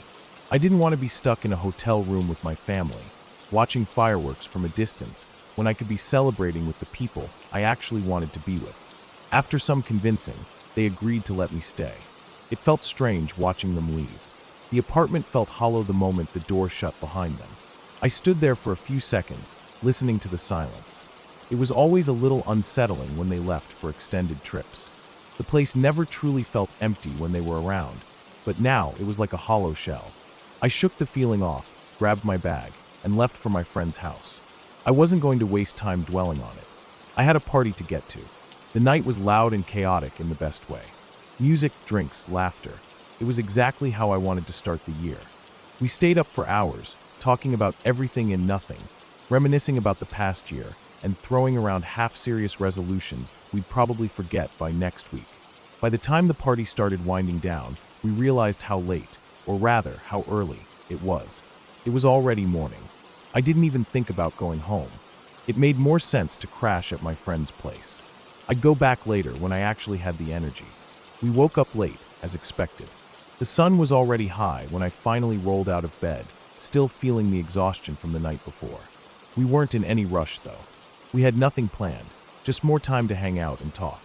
S1: I didn't want to be stuck in a hotel room with my family, watching fireworks from a distance, when I could be celebrating with the people I actually wanted to be with. After some convincing, they agreed to let me stay. It felt strange watching them leave. The apartment felt hollow the moment the door shut behind them. I stood there for a few seconds, listening to the silence. It was always a little unsettling when they left for extended trips. The place never truly felt empty when they were around, but now it was like a hollow shell. I shook the feeling off, grabbed my bag, and left for my friend's house. I wasn't going to waste time dwelling on it. I had a party to get to. The night was loud and chaotic in the best way. Music, drinks, laughter. It was exactly how I wanted to start the year. We stayed up for hours, talking about everything and nothing, reminiscing about the past year, and throwing around half-serious resolutions we'd probably forget by next week. By the time the party started winding down, we realized how late, or rather, how early, it was. It was already morning. I didn't even think about going home. It made more sense to crash at my friend's place. I'd go back later when I actually had the energy. We woke up late, as expected. The sun was already high when I finally rolled out of bed, still feeling the exhaustion from the night before. We weren't in any rush, though. We had nothing planned, just more time to hang out and talk.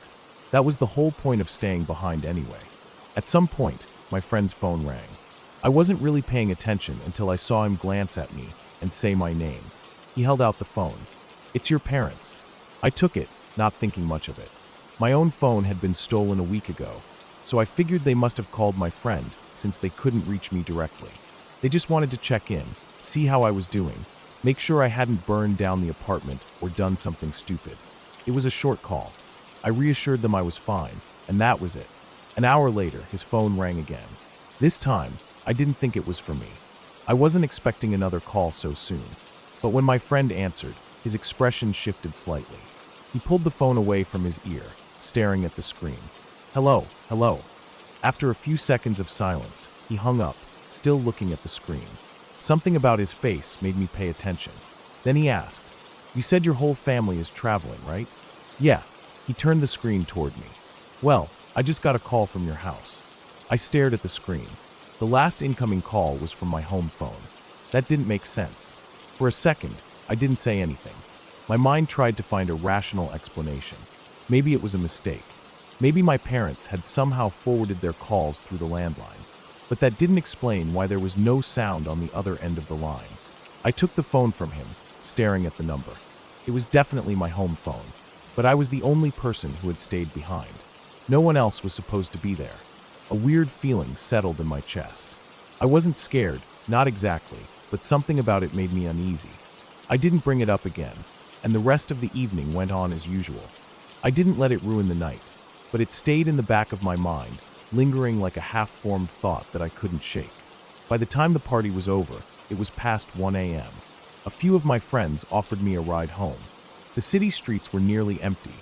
S1: That was the whole point of staying behind anyway. At some point, my friend's phone rang. I wasn't really paying attention until I saw him glance at me and say my name. He held out the phone. "It's your parents." I took it, not thinking much of it. My own phone had been stolen a week ago, so I figured they must have called my friend since they couldn't reach me directly. They just wanted to check in, see how I was doing, make sure I hadn't burned down the apartment or done something stupid. It was a short call. I reassured them I was fine, and that was it. An hour later, his phone rang again. This time, I didn't think it was for me. I wasn't expecting another call so soon, but when my friend answered, his expression shifted slightly. He pulled the phone away from his ear, staring at the screen. "Hello, hello." After a few seconds of silence, he hung up, still looking at the screen. Something about his face made me pay attention. Then he asked, "You said your whole family is traveling, right?" "Yeah." He turned the screen toward me. "Well, I just got a call from your house." I stared at the screen. The last incoming call was from my home phone. That didn't make sense. For a second, I didn't say anything. My mind tried to find a rational explanation. Maybe it was a mistake. Maybe my parents had somehow forwarded their calls through the landline. But that didn't explain why there was no sound on the other end of the line. I took the phone from him, staring at the number. It was definitely my home phone, but I was the only person who had stayed behind. No one else was supposed to be there. A weird feeling settled in my chest. I wasn't scared, not exactly, but something about it made me uneasy. I didn't bring it up again, and the rest of the evening went on as usual. I didn't let it ruin the night, but it stayed in the back of my mind, lingering like a half-formed thought that I couldn't shake. By the time the party was over, it was past 1 a.m. A few of my friends offered me a ride home. The city streets were nearly empty,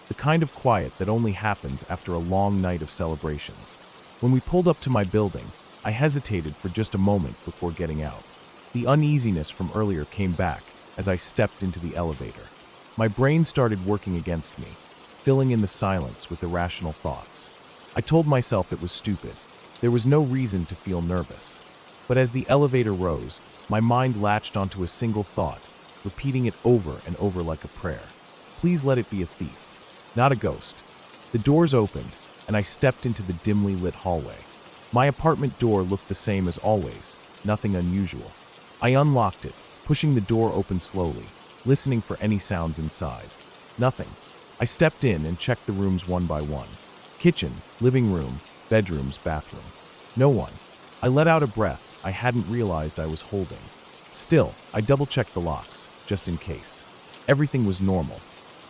S1: the kind of quiet that only happens after a long night of celebrations. When we pulled up to my building, I hesitated for just a moment before getting out. The uneasiness from earlier came back as I stepped into the elevator. My brain started working against me, filling in the silence with irrational thoughts. I told myself it was stupid. There was no reason to feel nervous. But as the elevator rose, my mind latched onto a single thought, repeating it over and over like a prayer. Please let it be a thief, not a ghost. The doors opened, and I stepped into the dimly lit hallway. My apartment door looked the same as always, nothing unusual. I unlocked it, pushing the door open slowly, listening for any sounds inside. Nothing. I stepped in and checked the rooms one by one. Kitchen, living room, bedrooms, bathroom. No one. I let out a breath I hadn't realized I was holding. Still, I double-checked the locks, just in case. Everything was normal.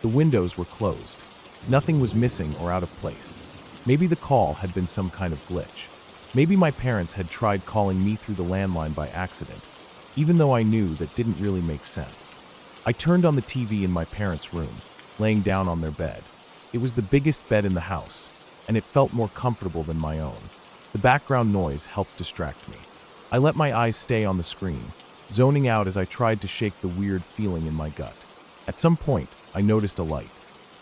S1: The windows were closed. Nothing was missing or out of place. Maybe the call had been some kind of glitch. Maybe my parents had tried calling me through the landline by accident, even though I knew that didn't really make sense. I turned on the TV in my parents' room, laying down on their bed. It was the biggest bed in the house, and it felt more comfortable than my own. The background noise helped distract me. I let my eyes stay on the screen, zoning out as I tried to shake the weird feeling in my gut. At some point, I noticed a light.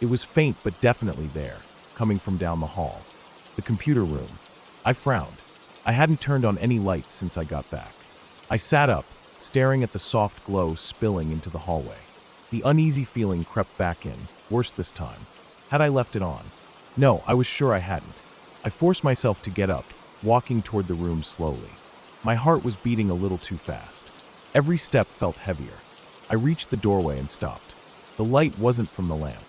S1: It was faint but definitely there, coming from down the hall. The computer room. I frowned. I hadn't turned on any lights since I got back. I sat up, staring at the soft glow spilling into the hallway. The uneasy feeling crept back in, worse this time. Had I left it on? No, I was sure I hadn't. I forced myself to get up, walking toward the room slowly. My heart was beating a little too fast. Every step felt heavier. I reached the doorway and stopped. The light wasn't from the lamp.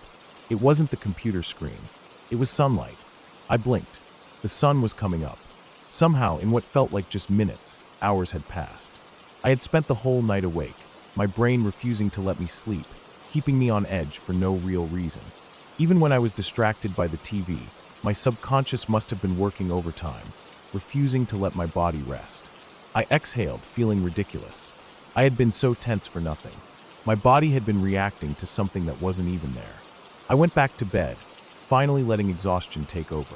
S1: It wasn't the computer screen. It was sunlight. I blinked. The sun was coming up. Somehow, in what felt like just minutes, hours had passed. I had spent the whole night awake, my brain refusing to let me sleep, keeping me on edge for no real reason. Even when I was distracted by the TV, my subconscious must have been working overtime, refusing to let my body rest. I exhaled, feeling ridiculous. I had been so tense for nothing. My body had been reacting to something that wasn't even there. I went back to bed, finally letting exhaustion take over.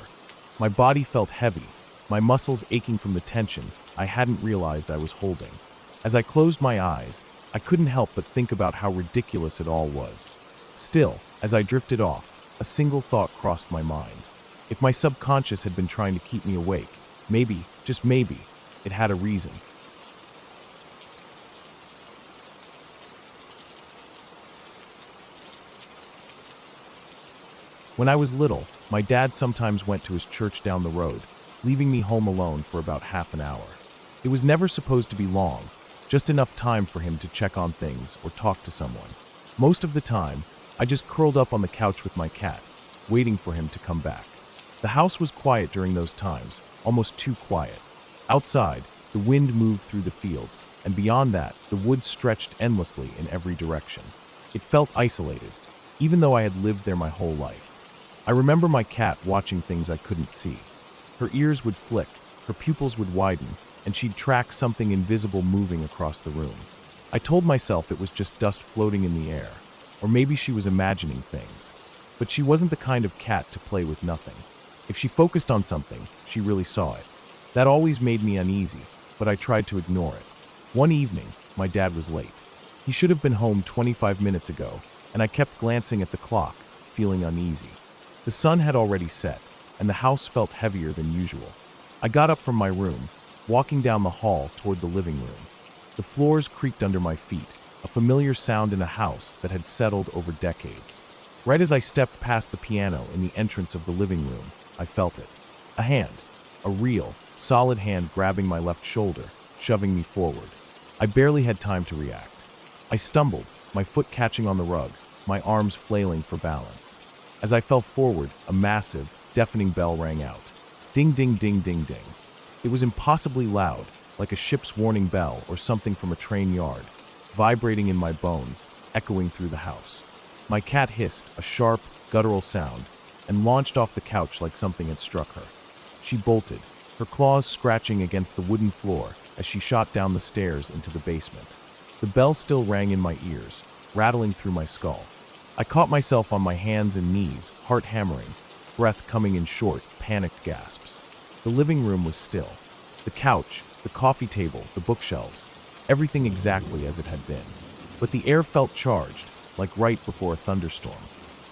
S1: My body felt heavy, my muscles aching from the tension I hadn't realized I was holding. As I closed my eyes, I couldn't help but think about how ridiculous it all was. Still, as I drifted off, a single thought crossed my mind. If my subconscious had been trying to keep me awake, maybe, just maybe, it had a reason. When I was little, my dad sometimes went to his church down the road, leaving me home alone for about half an hour. It was never supposed to be long, just enough time for him to check on things or talk to someone. Most of the time, I just curled up on the couch with my cat, waiting for him to come back. The house was quiet during those times, almost too quiet. Outside, the wind moved through the fields, and beyond that, the woods stretched endlessly in every direction. It felt isolated, even though I had lived there my whole life. I remember my cat watching things I couldn't see. Her ears would flick, her pupils would widen, and she'd track something invisible moving across the room. I told myself it was just dust floating in the air, or maybe she was imagining things. But she wasn't the kind of cat to play with nothing. If she focused on something, she really saw it. That always made me uneasy, but I tried to ignore it. One evening, my dad was late. He should have been home 25 minutes ago, and I kept glancing at the clock, feeling uneasy. The sun had already set, and the house felt heavier than usual. I got up from my room, walking down the hall toward the living room. The floors creaked under my feet, a familiar sound in a house that had settled over decades. Right as I stepped past the piano in the entrance of the living room, I felt it. A hand, a real, solid hand grabbing my left shoulder, shoving me forward. I barely had time to react. I stumbled, my foot catching on the rug, my arms flailing for balance. As I fell forward, a massive, deafening bell rang out. Ding, ding, ding, ding, ding. It was impossibly loud, like a ship's warning bell or something from a train yard, vibrating in my bones, echoing through the house. My cat hissed, a sharp, guttural sound, and launched off the couch like something had struck her. She bolted, her claws scratching against the wooden floor as she shot down the stairs into the basement. The bell still rang in my ears, rattling through my skull. I caught myself on my hands and knees, heart hammering, breath coming in short, panicked gasps. The living room was still. The couch, the coffee table, the bookshelves, everything exactly as it had been. But the air felt charged, like right before a thunderstorm.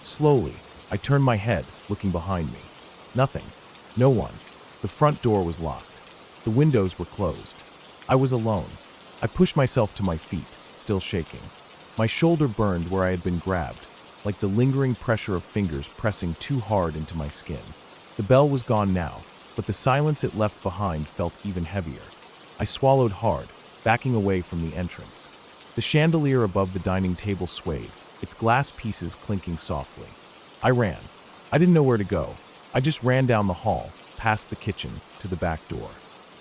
S1: Slowly, I turned my head, looking behind me. Nothing. No one. The front door was locked. The windows were closed. I was alone. I pushed myself to my feet, still shaking. My shoulder burned where I had been grabbed, like the lingering pressure of fingers pressing too hard into my skin. The bell was gone now, but the silence it left behind felt even heavier. I swallowed hard, backing away from the entrance. The chandelier above the dining table swayed, its glass pieces clinking softly. I ran. I didn't know where to go. I just ran down the hall, past the kitchen, to the back door.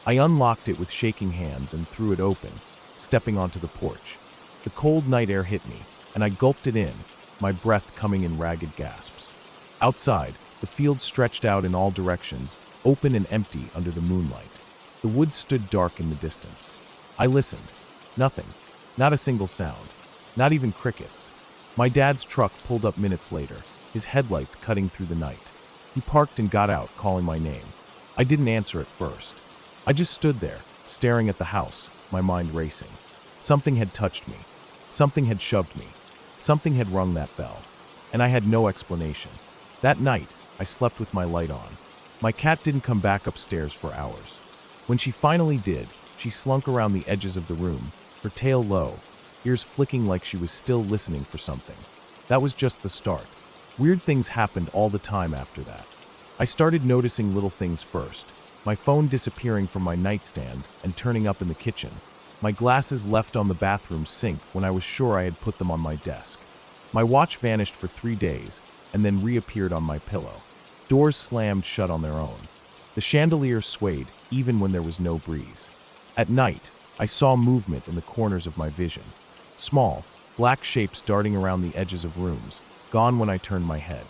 S1: I unlocked it with shaking hands and threw it open, stepping onto the porch. The cold night air hit me, and I gulped it in, my breath coming in ragged gasps. Outside, the field stretched out in all directions, open and empty under the moonlight. The woods stood dark in the distance. I listened. Nothing. Not a single sound. Not even crickets. My dad's truck pulled up minutes later, his headlights cutting through the night. He parked and got out, calling my name. I didn't answer at first. I just stood there, staring at the house, my mind racing. Something had touched me. Something had shoved me. Something had rung that bell. And I had no explanation. That night, I slept with my light on. My cat didn't come back upstairs for hours. When she finally did, she slunk around the edges of the room, her tail low, ears flicking like she was still listening for something. That was just the start. Weird things happened all the time after that. I started noticing little things first. My phone disappearing from my nightstand and turning up in the kitchen. My glasses left on the bathroom sink when I was sure I had put them on my desk. My watch vanished for 3 days and then reappeared on my pillow. Doors slammed shut on their own. The chandelier swayed even when there was no breeze. At night, I saw movement in the corners of my vision. Small, black shapes darting around the edges of rooms, gone when I turned my head.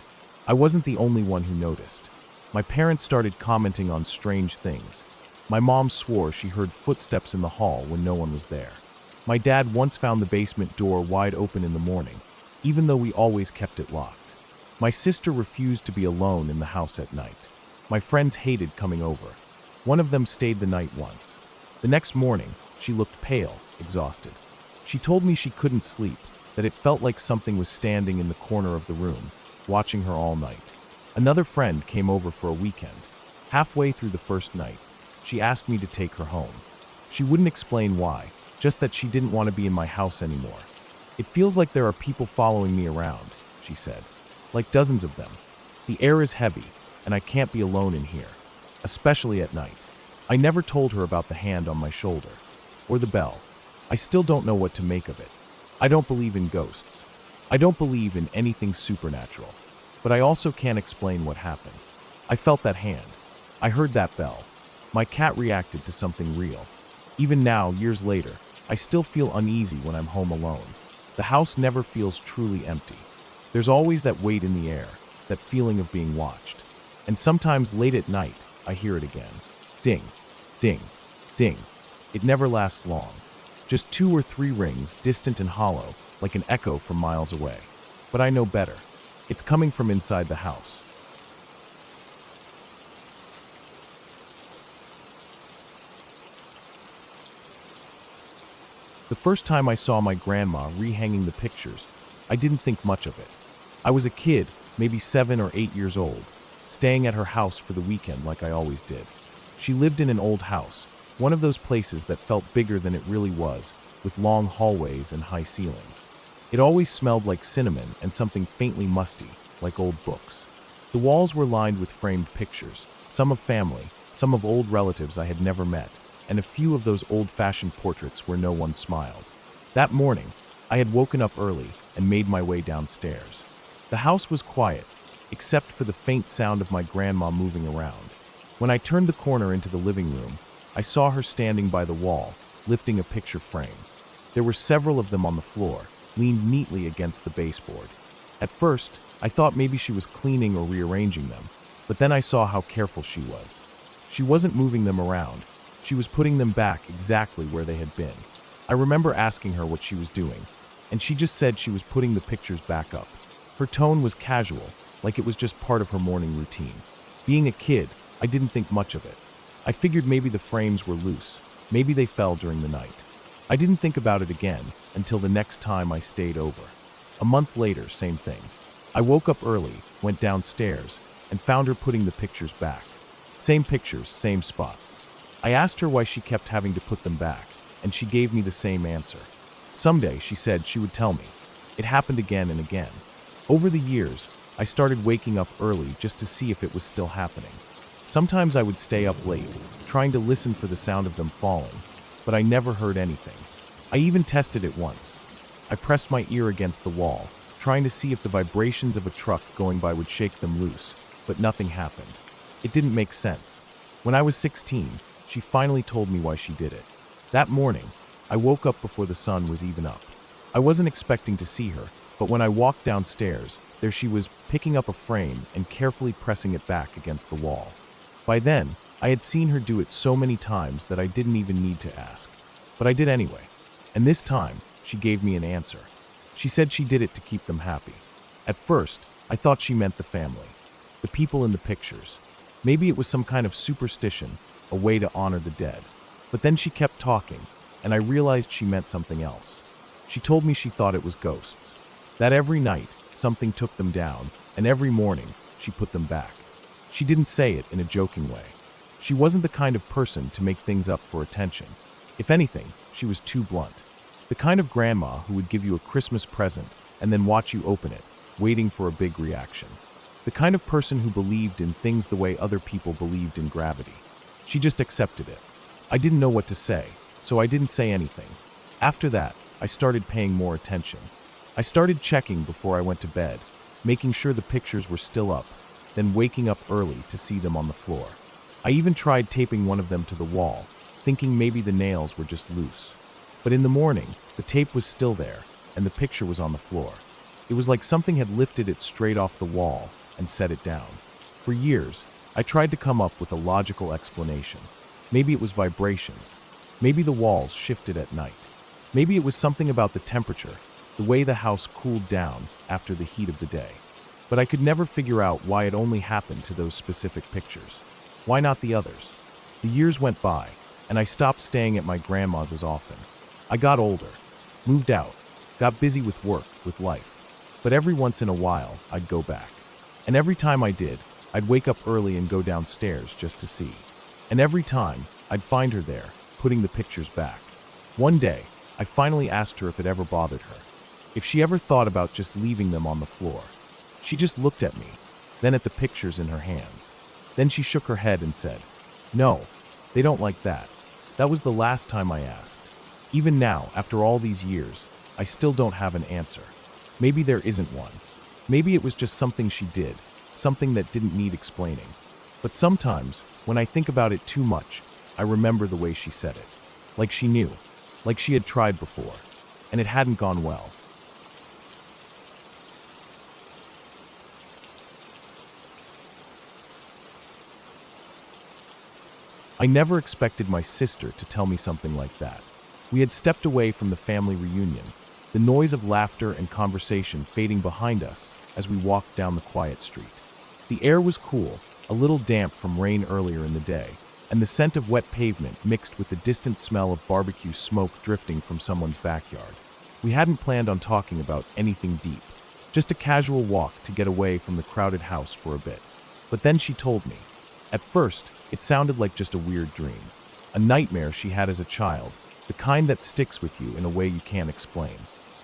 S1: I wasn't the only one who noticed. My parents started commenting on strange things. My mom swore she heard footsteps in the hall when no one was there. My dad once found the basement door wide open in the morning, even though we always kept it locked. My sister refused to be alone in the house at night. My friends hated coming over. One of them stayed the night once. The next morning, she looked pale, exhausted. She told me she couldn't sleep, that it felt like something was standing in the corner of the room, watching her all night. Another friend came over for a weekend. Halfway through the first night, she asked me to take her home. She wouldn't explain why, just that she didn't want to be in my house anymore. "It feels like there are people following me around," she said. "Like dozens of them. The air is heavy, and I can't be alone in here, especially at night." I never told her about the hand on my shoulder, or the bell. I still don't know what to make of it. I don't believe in ghosts. I don't believe in anything supernatural. But I also can't explain what happened. I felt that hand. I heard that bell. My cat reacted to something real. Even now, years later, I still feel uneasy when I'm home alone. The house never feels truly empty. There's always that weight in the air, that feeling of being watched. And sometimes late at night, I hear it again. Ding, ding, ding. It never lasts long. Just 2 or 3 rings, distant and hollow, like an echo from miles away. But I know better. It's coming from inside the house. The first time I saw my grandma rehanging the pictures, I didn't think much of it. I was a kid, maybe 7 or 8 years old, staying at her house for the weekend like I always did. She lived in an old house, one of those places that felt bigger than it really was, with long hallways and high ceilings. It always smelled like cinnamon and something faintly musty, like old books. The walls were lined with framed pictures, some of family, some of old relatives I had never met, and a few of those old-fashioned portraits where no one smiled. That morning, I had woken up early and made my way downstairs. The house was quiet, except for the faint sound of my grandma moving around. When I turned the corner into the living room, I saw her standing by the wall, lifting a picture frame. There were several of them on the floor, leaned neatly against the baseboard. At first, I thought maybe she was cleaning or rearranging them, but then I saw how careful she was. She wasn't moving them around. She was putting them back exactly where they had been. I remember asking her what she was doing, and she just said she was putting the pictures back up. Her tone was casual, like it was just part of her morning routine. Being a kid, I didn't think much of it. I figured maybe the frames were loose, maybe they fell during the night. I didn't think about it again until the next time I stayed over. A month later, same thing. I woke up early, went downstairs, and found her putting the pictures back. Same pictures, same spots. I asked her why she kept having to put them back, and she gave me the same answer. Someday, she said she would tell me. It happened again and again. Over the years, I started waking up early just to see if it was still happening. Sometimes I would stay up late, trying to listen for the sound of them falling, but I never heard anything. I even tested it once. I pressed my ear against the wall, trying to see if the vibrations of a truck going by would shake them loose, but nothing happened. It didn't make sense. When I was 16, she finally told me why she did it. That morning, I woke up before the sun was even up. I wasn't expecting to see her, but when I walked downstairs, there she was, picking up a frame and carefully pressing it back against the wall. By then, I had seen her do it so many times that I didn't even need to ask. But I did anyway. And this time, she gave me an answer. She said she did it to keep them happy. At first, I thought she meant the family, the people in the pictures. Maybe it was some kind of superstition, a way to honor the dead. But then she kept talking, and I realized she meant something else. She told me she thought it was ghosts. That every night, something took them down, and every morning, she put them back. She didn't say it in a joking way. She wasn't the kind of person to make things up for attention. If anything, she was too blunt. The kind of grandma who would give you a Christmas present and then watch you open it, waiting for a big reaction. The kind of person who believed in things the way other people believed in gravity. She just accepted it. I didn't know what to say, so I didn't say anything. After that, I started paying more attention. I started checking before I went to bed, making sure the pictures were still up, then waking up early to see them on the floor. I even tried taping one of them to the wall, thinking maybe the nails were just loose. But in the morning, the tape was still there, and the picture was on the floor. It was like something had lifted it straight off the wall and set it down. For years, I tried to come up with a logical explanation. Maybe it was vibrations. Maybe the walls shifted at night. Maybe it was something about the temperature, the way the house cooled down after the heat of the day. But I could never figure out why it only happened to those specific pictures. Why not the others? The years went by, and I stopped staying at my grandma's as often. I got older, moved out, got busy with work, with life. But every once in a while, I'd go back. And every time I did, I'd wake up early and go downstairs just to see. And every time, I'd find her there, putting the pictures back. One day, I finally asked her if it ever bothered her, if she ever thought about just leaving them on the floor. She just looked at me, then at the pictures in her hands. Then she shook her head and said, "No, they don't like that." That was the last time I asked. Even now, after all these years, I still don't have an answer. Maybe there isn't one. Maybe it was just something she did, something that didn't need explaining. But sometimes, when I think about it too much, I remember the way she said it. Like she knew, like she had tried before, and it hadn't gone well. I never expected my sister to tell me something like that. We had stepped away from the family reunion, the noise of laughter and conversation fading behind us as we walked down the quiet street. The air was cool, a little damp from rain earlier in the day, and the scent of wet pavement mixed with the distant smell of barbecue smoke drifting from someone's backyard. We hadn't planned on talking about anything deep, just a casual walk to get away from the crowded house for a bit. But then she told me. At first, it sounded like just a weird dream, a nightmare she had as a child, the kind that sticks with you in a way you can't explain.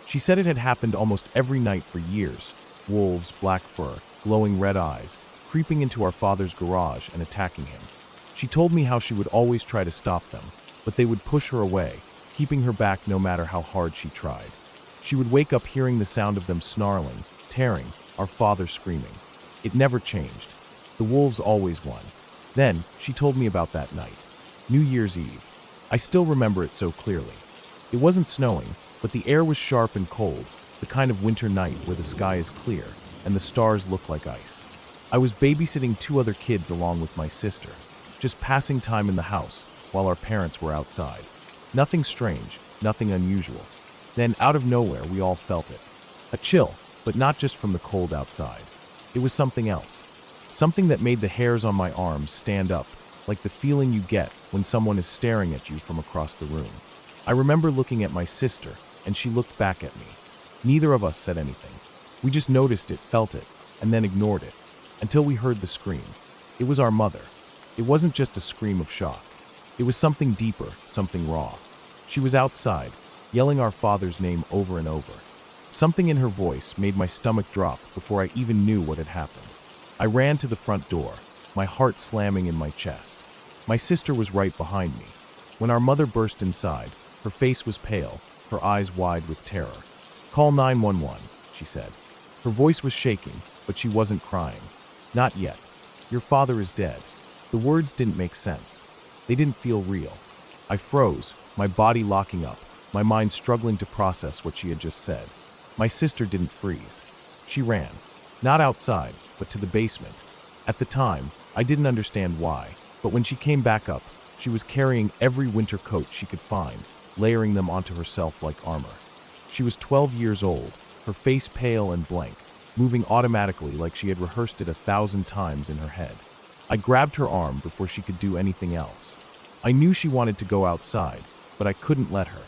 S1: She said it had happened almost every night for years. Wolves, black fur, glowing red eyes, creeping into our father's garage and attacking him. She told me how she would always try to stop them, but they would push her away, keeping her back no matter how hard she tried. She would wake up hearing the sound of them snarling, tearing, our father screaming. It never changed. The wolves always won. Then, she told me about that night. New Year's Eve. I still remember it so clearly. It wasn't snowing, but the air was sharp and cold, the kind of winter night where the sky is clear and the stars look like ice. I was babysitting 2 other kids along with my sister, just passing time in the house while our parents were outside. Nothing strange, nothing unusual. Then, out of nowhere, we all felt it. A chill, but not just from the cold outside. It was something else. Something that made the hairs on my arms stand up, like the feeling you get when someone is staring at you from across the room. I remember looking at my sister, and she looked back at me. Neither of us said anything. We just noticed it, felt it, and then ignored it, until we heard the scream. It was our mother. It wasn't just a scream of shock. It was something deeper, something raw. She was outside, yelling our father's name over and over. Something in her voice made my stomach drop before I even knew what had happened. I ran to the front door, my heart slamming in my chest. My sister was right behind me. When our mother burst inside, her face was pale, her eyes wide with terror. "Call 911, she said. Her voice was shaking, but she wasn't crying. "Not yet. Your father is dead." The words didn't make sense. They didn't feel real. I froze, my body locking up, my mind struggling to process what she had just said. My sister didn't freeze. She ran. Not outside, but to the basement. At the time, I didn't understand why, but when she came back up, she was carrying every winter coat she could find, layering them onto herself like armor. She was 12 years old, her face pale and blank, moving automatically like she had rehearsed it 1,000 times in her head. I grabbed her arm before she could do anything else. I knew she wanted to go outside, but I couldn't let her.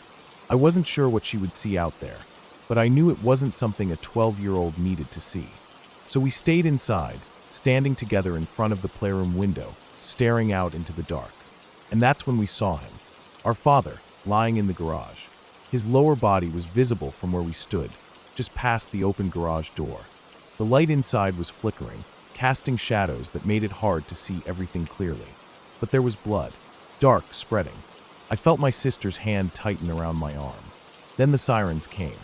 S1: I wasn't sure what she would see out there, but I knew it wasn't something a 12-year-old needed to see. So we stayed inside, standing together in front of the playroom window, staring out into the dark. And that's when we saw him, our father, lying in the garage. His lower body was visible from where we stood, just past the open garage door. The light inside was flickering, casting shadows that made it hard to see everything clearly. But there was blood, dark, spreading. I felt my sister's hand tighten around my arm. Then the sirens came.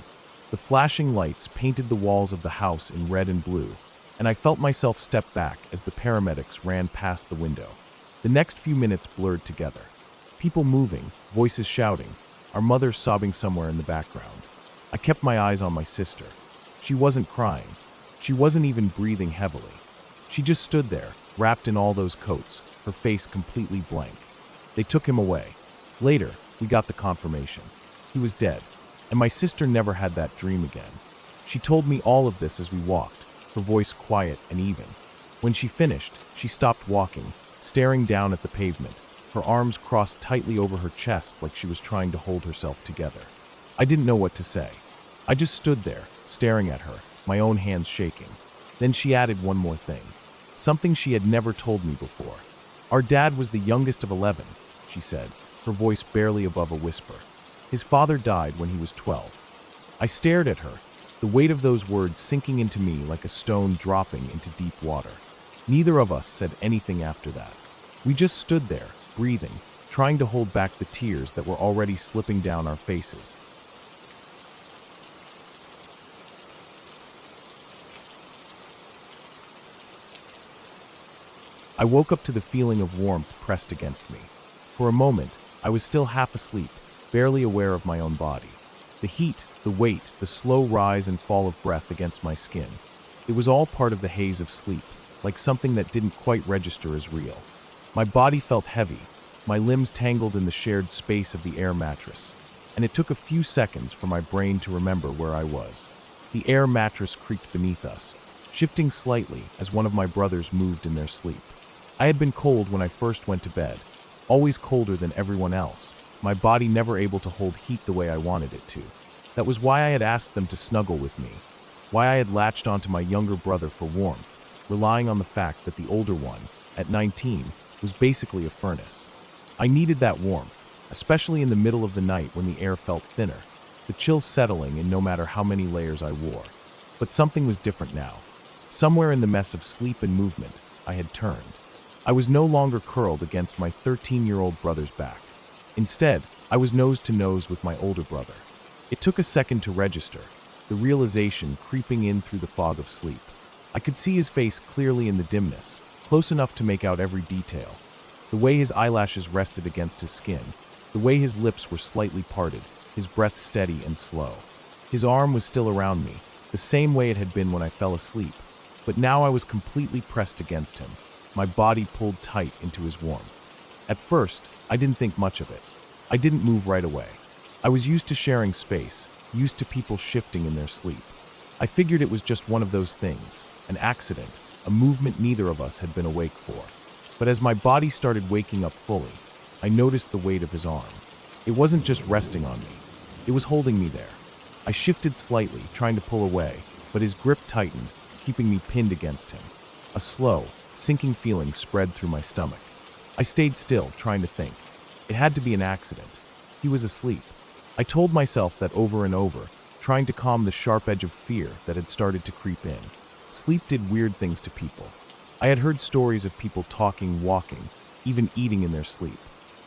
S1: The flashing lights painted the walls of the house in red and blue, and I felt myself step back as the paramedics ran past the window. The next few minutes blurred together. People moving, voices shouting, our mother sobbing somewhere in the background. I kept my eyes on my sister. She wasn't crying. She wasn't even breathing heavily. She just stood there, wrapped in all those coats, her face completely blank. They took him away. Later, we got the confirmation. He was dead, and my sister never had that dream again. She told me all of this as we walked, her voice quiet and even. When she finished, she stopped walking, staring down at the pavement, her arms crossed tightly over her chest like she was trying to hold herself together. I didn't know what to say. I just stood there, staring at her, my own hands shaking. Then she added one more thing, something she had never told me before. Our dad was the youngest of 11, she said, her voice barely above a whisper. His father died when he was 12. I stared at her, the weight of those words sinking into me like a stone dropping into deep water. Neither of us said anything after that. We just stood there, breathing, trying to hold back the tears that were already slipping down our faces. I woke up to the feeling of warmth pressed against me. For a moment, I was still half asleep, barely aware of my own body. The heat, the weight, the slow rise and fall of breath against my skin. It was all part of the haze of sleep, like something that didn't quite register as real. My body felt heavy, my limbs tangled in the shared space of the air mattress, and it took a few seconds for my brain to remember where I was. The air mattress creaked beneath us, shifting slightly as one of my brothers moved in their sleep. I had been cold when I first went to bed, always colder than everyone else, my body never able to hold heat the way I wanted it to. That was why I had asked them to snuggle with me, why I had latched onto my younger brother for warmth, relying on the fact that the older one, at 19, was basically a furnace. I needed that warmth, especially in the middle of the night when the air felt thinner, the chills settling in no matter how many layers I wore. But something was different now. Somewhere in the mess of sleep and movement, I had turned. I was no longer curled against my 13-year-old brother's back. Instead, I was nose to nose with my older brother. It took a second to register, the realization creeping in through the fog of sleep. I could see his face clearly in the dimness, close enough to make out every detail. The way his eyelashes rested against his skin, the way his lips were slightly parted, his breath steady and slow. His arm was still around me, the same way it had been when I fell asleep, but now I was completely pressed against him, my body pulled tight into his warmth. At first, I didn't think much of it. I didn't move right away. I was used to sharing space, used to people shifting in their sleep. I figured it was just one of those things, an accident, a movement neither of us had been awake for. But as my body started waking up fully, I noticed the weight of his arm. It wasn't just resting on me. It was holding me there. I shifted slightly, trying to pull away, but his grip tightened, keeping me pinned against him. A slow, sinking feeling spread through my stomach. I stayed still, trying to think. It had to be an accident. He was asleep. I told myself that over and over, trying to calm the sharp edge of fear that had started to creep in. Sleep did weird things to people. I had heard stories of people talking, walking, even eating in their sleep.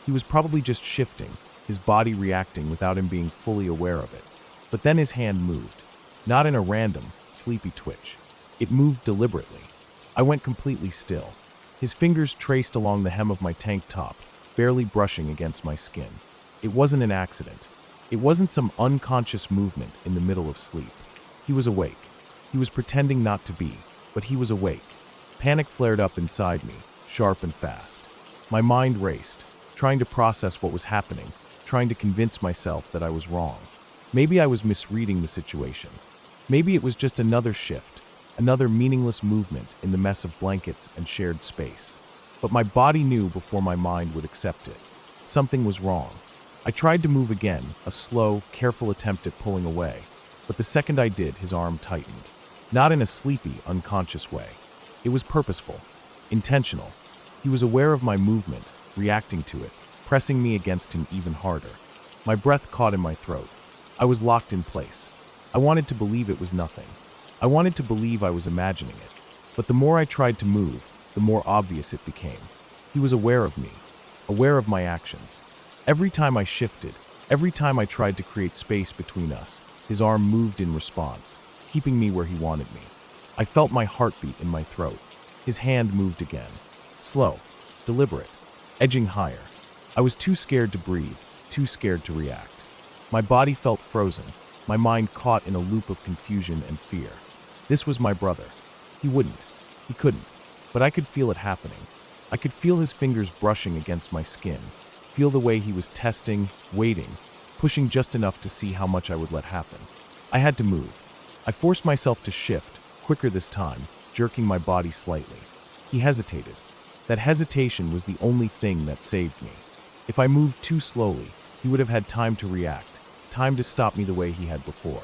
S1: He was probably just shifting, his body reacting without him being fully aware of it. But then his hand moved, not in a random, sleepy twitch. It moved deliberately. I went completely still. His fingers traced along the hem of my tank top, barely brushing against my skin. It wasn't an accident. It wasn't some unconscious movement in the middle of sleep. He was awake. He was pretending not to be, but he was awake. Panic flared up inside me, sharp and fast. My mind raced, trying to process what was happening, trying to convince myself that I was wrong. Maybe I was misreading the situation. Maybe it was just another shift, another meaningless movement in the mess of blankets and shared space. But my body knew before my mind would accept it. Something was wrong. I tried to move again, a slow, careful attempt at pulling away. But the second I did, his arm tightened. Not in a sleepy, unconscious way. It was purposeful, intentional. He was aware of my movement, reacting to it, pressing me against him even harder. My breath caught in my throat. I was locked in place. I wanted to believe it was nothing. I wanted to believe I was imagining it. But the more I tried to move, the more obvious it became. He was aware of me, aware of my actions. Every time I shifted, every time I tried to create space between us, his arm moved in response, keeping me where he wanted me. I felt my heartbeat in my throat. His hand moved again. Slow, deliberate, edging higher. I was too scared to breathe, too scared to react. My body felt frozen, my mind caught in a loop of confusion and fear. This was my brother. He wouldn't. He couldn't. But I could feel it happening. I could feel his fingers brushing against my skin, feel the way he was testing, waiting, pushing just enough to see how much I would let happen. I had to move. I forced myself to shift, quicker this time, jerking my body slightly. He hesitated. That hesitation was the only thing that saved me. If I moved too slowly, he would have had time to react, time to stop me the way he had before.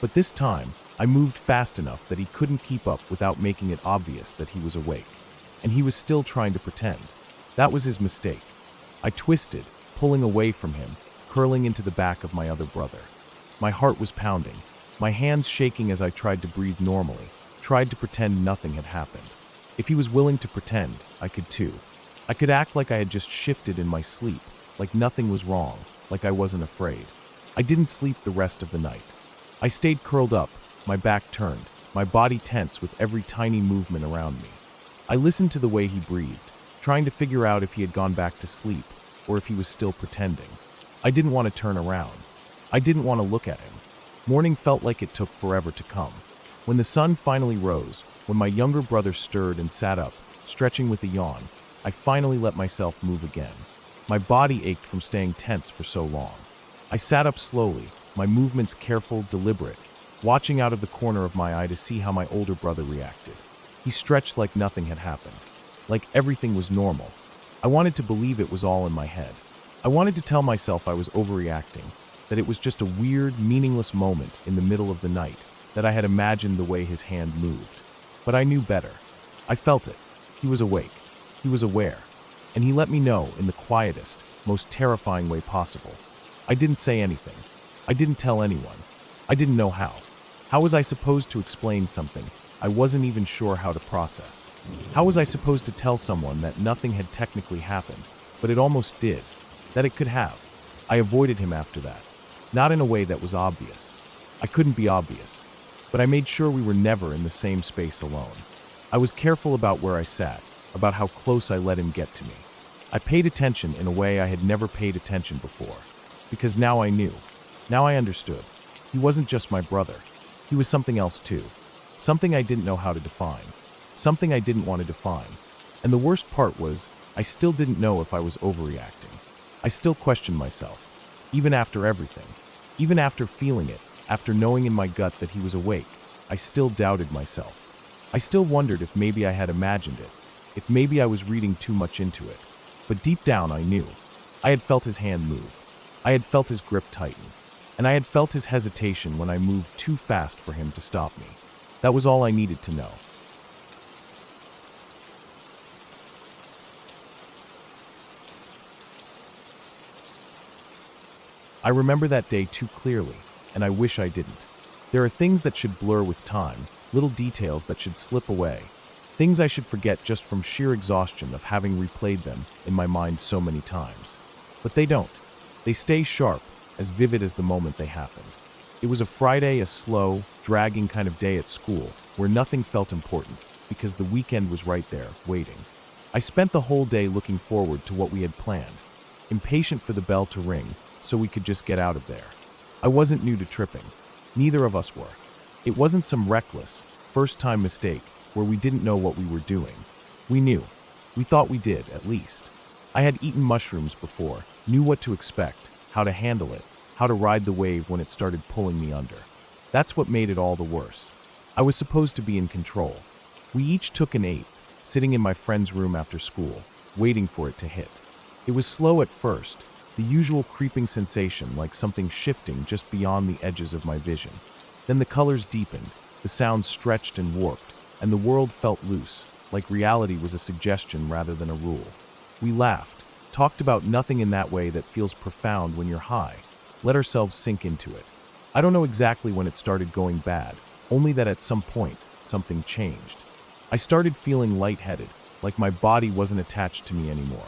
S1: But this time, I moved fast enough that he couldn't keep up without making it obvious that he was awake. And he was still trying to pretend. That was his mistake. I twisted, pulling away from him, curling into the back of my other brother. My heart was pounding, my hands shaking as I tried to breathe normally, tried to pretend nothing had happened. If he was willing to pretend, I could too. I could act like I had just shifted in my sleep, like nothing was wrong, like I wasn't afraid. I didn't sleep the rest of the night. I stayed curled up, my back turned, my body tense with every tiny movement around me. I listened to the way he breathed, trying to figure out if he had gone back to sleep or if he was still pretending. I didn't want to turn around. I didn't want to look at him. Morning felt like it took forever to come. When the sun finally rose, when my younger brother stirred and sat up, stretching with a yawn, I finally let myself move again. My body ached from staying tense for so long. I sat up slowly, my movements careful, deliberate, watching out of the corner of my eye to see how my older brother reacted. He stretched like nothing had happened, like everything was normal. I wanted to believe it was all in my head. I wanted to tell myself I was overreacting, that it was just a weird, meaningless moment in the middle of the night, that I had imagined the way his hand moved. But I knew better. I felt it. He was awake. He was aware. And he let me know in the quietest, most terrifying way possible. I didn't say anything. I didn't tell anyone. I didn't know how. How was I supposed to explain something I wasn't even sure how to process? How was I supposed to tell someone that nothing had technically happened, but it almost did, that it could have? I avoided him after that, not in a way that was obvious. I couldn't be obvious, but I made sure we were never in the same space alone. I was careful about where I sat, about how close I let him get to me. I paid attention in a way I had never paid attention before, because now I knew, now I understood. He wasn't just my brother. He was something else too. Something I didn't know how to define. Something I didn't want to define. And the worst part was, I still didn't know if I was overreacting. I still questioned myself. Even after everything. Even after feeling it, after knowing in my gut that he was awake, I still doubted myself. I still wondered if maybe I had imagined it, if maybe I was reading too much into it. But deep down I knew. I had felt his hand move. I had felt his grip tighten. And I had felt his hesitation when I moved too fast for him to stop me. That was all I needed to know. I remember that day too clearly, and I wish I didn't. There are things that should blur with time, little details that should slip away, things I should forget just from sheer exhaustion of having replayed them in my mind so many times. But they don't. They stay sharp, as vivid as the moment they happened. It was a Friday, a slow, dragging kind of day at school, where nothing felt important, because the weekend was right there, waiting. I spent the whole day looking forward to what we had planned, impatient for the bell to ring, so we could just get out of there. I wasn't new to tripping. Neither of us were. It wasn't some reckless, first-time mistake where we didn't know what we were doing. We knew. We thought we did, at least. I had eaten mushrooms before, knew what to expect, how to handle it, how to ride the wave when it started pulling me under. That's what made it all the worse. I was supposed to be in control. We each took an eighth, sitting in my friend's room after school, waiting for it to hit. It was slow at first, the usual creeping sensation like something shifting just beyond the edges of my vision. Then the colors deepened, the sounds stretched and warped, and the world felt loose, like reality was a suggestion rather than a rule. We laughed, talked about nothing in that way that feels profound when you're high, let ourselves sink into it. I don't know exactly when it started going bad, only that at some point, something changed. I started feeling lightheaded, like my body wasn't attached to me anymore.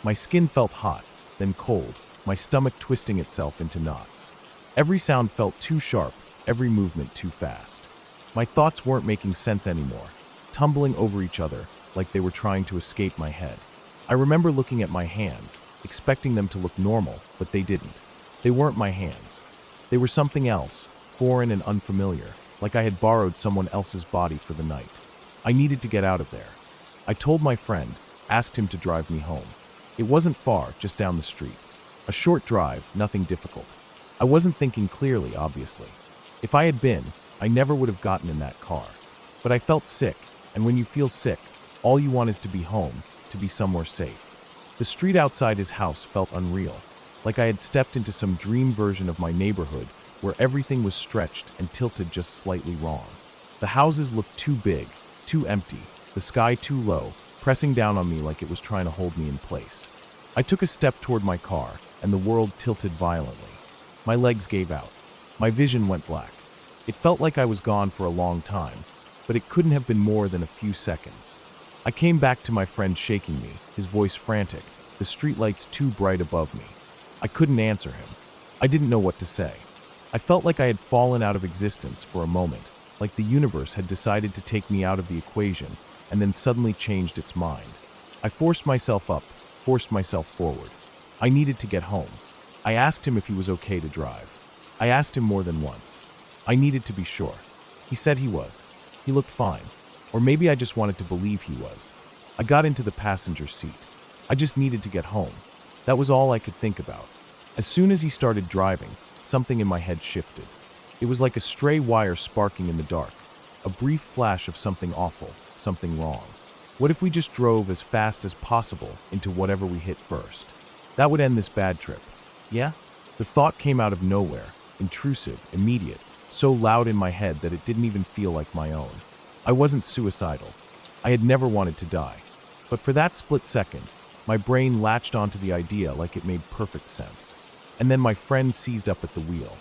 S1: My skin felt hot, then cold, my stomach twisting itself into knots. Every sound felt too sharp, every movement too fast. My thoughts weren't making sense anymore, tumbling over each other like they were trying to escape my head. I remember looking at my hands, expecting them to look normal, but they didn't. They weren't my hands. They were something else, foreign and unfamiliar, like I had borrowed someone else's body for the night. I needed to get out of there. I told my friend, asked him to drive me home. It wasn't far, just down the street. A short drive, nothing difficult. I wasn't thinking clearly, obviously. If I had been, I never would have gotten in that car. But I felt sick, and when you feel sick, all you want is to be home, to be somewhere safe. The street outside his house felt unreal, like I had stepped into some dream version of my neighborhood where everything was stretched and tilted just slightly wrong. The houses looked too big, too empty, the sky too low, pressing down on me like it was trying to hold me in place. I took a step toward my car, and the world tilted violently. My legs gave out. My vision went black. It felt like I was gone for a long time, but it couldn't have been more than a few seconds. I came back to my friend shaking me, his voice frantic, the streetlights too bright above me. I couldn't answer him. I didn't know what to say. I felt like I had fallen out of existence for a moment, like the universe had decided to take me out of the equation and then suddenly changed its mind. I forced myself up, forced myself forward. I needed to get home. I asked him if he was okay to drive. I asked him more than once. I needed to be sure. He said he was. He looked fine. Or maybe I just wanted to believe he was. I got into the passenger seat. I just needed to get home. That was all I could think about. As soon as he started driving, something in my head shifted. It was like a stray wire sparking in the dark, a brief flash of something awful, something wrong. What if we just drove as fast as possible into whatever we hit first? That would end this bad trip. Yeah? The thought came out of nowhere, intrusive, immediate, so loud in my head that it didn't even feel like my own. I wasn't suicidal. I had never wanted to die. But for that split second, my brain latched onto the idea like it made perfect sense. And then my friend seized up at the wheel.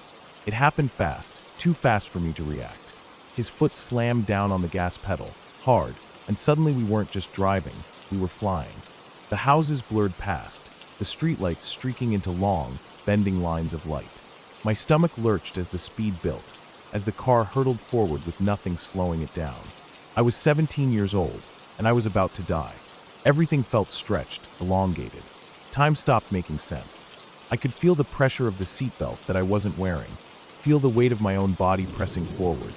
S1: It happened fast, too fast for me to react. His foot slammed down on the gas pedal, hard, and suddenly we weren't just driving, we were flying. The houses blurred past, the streetlights streaking into long, bending lines of light. My stomach lurched as the speed built, as the car hurtled forward with nothing slowing it down. I was 17 years old, and I was about to die. Everything felt stretched, elongated. Time stopped making sense. I could feel the pressure of the seatbelt that I wasn't wearing, feel the weight of my own body pressing forward,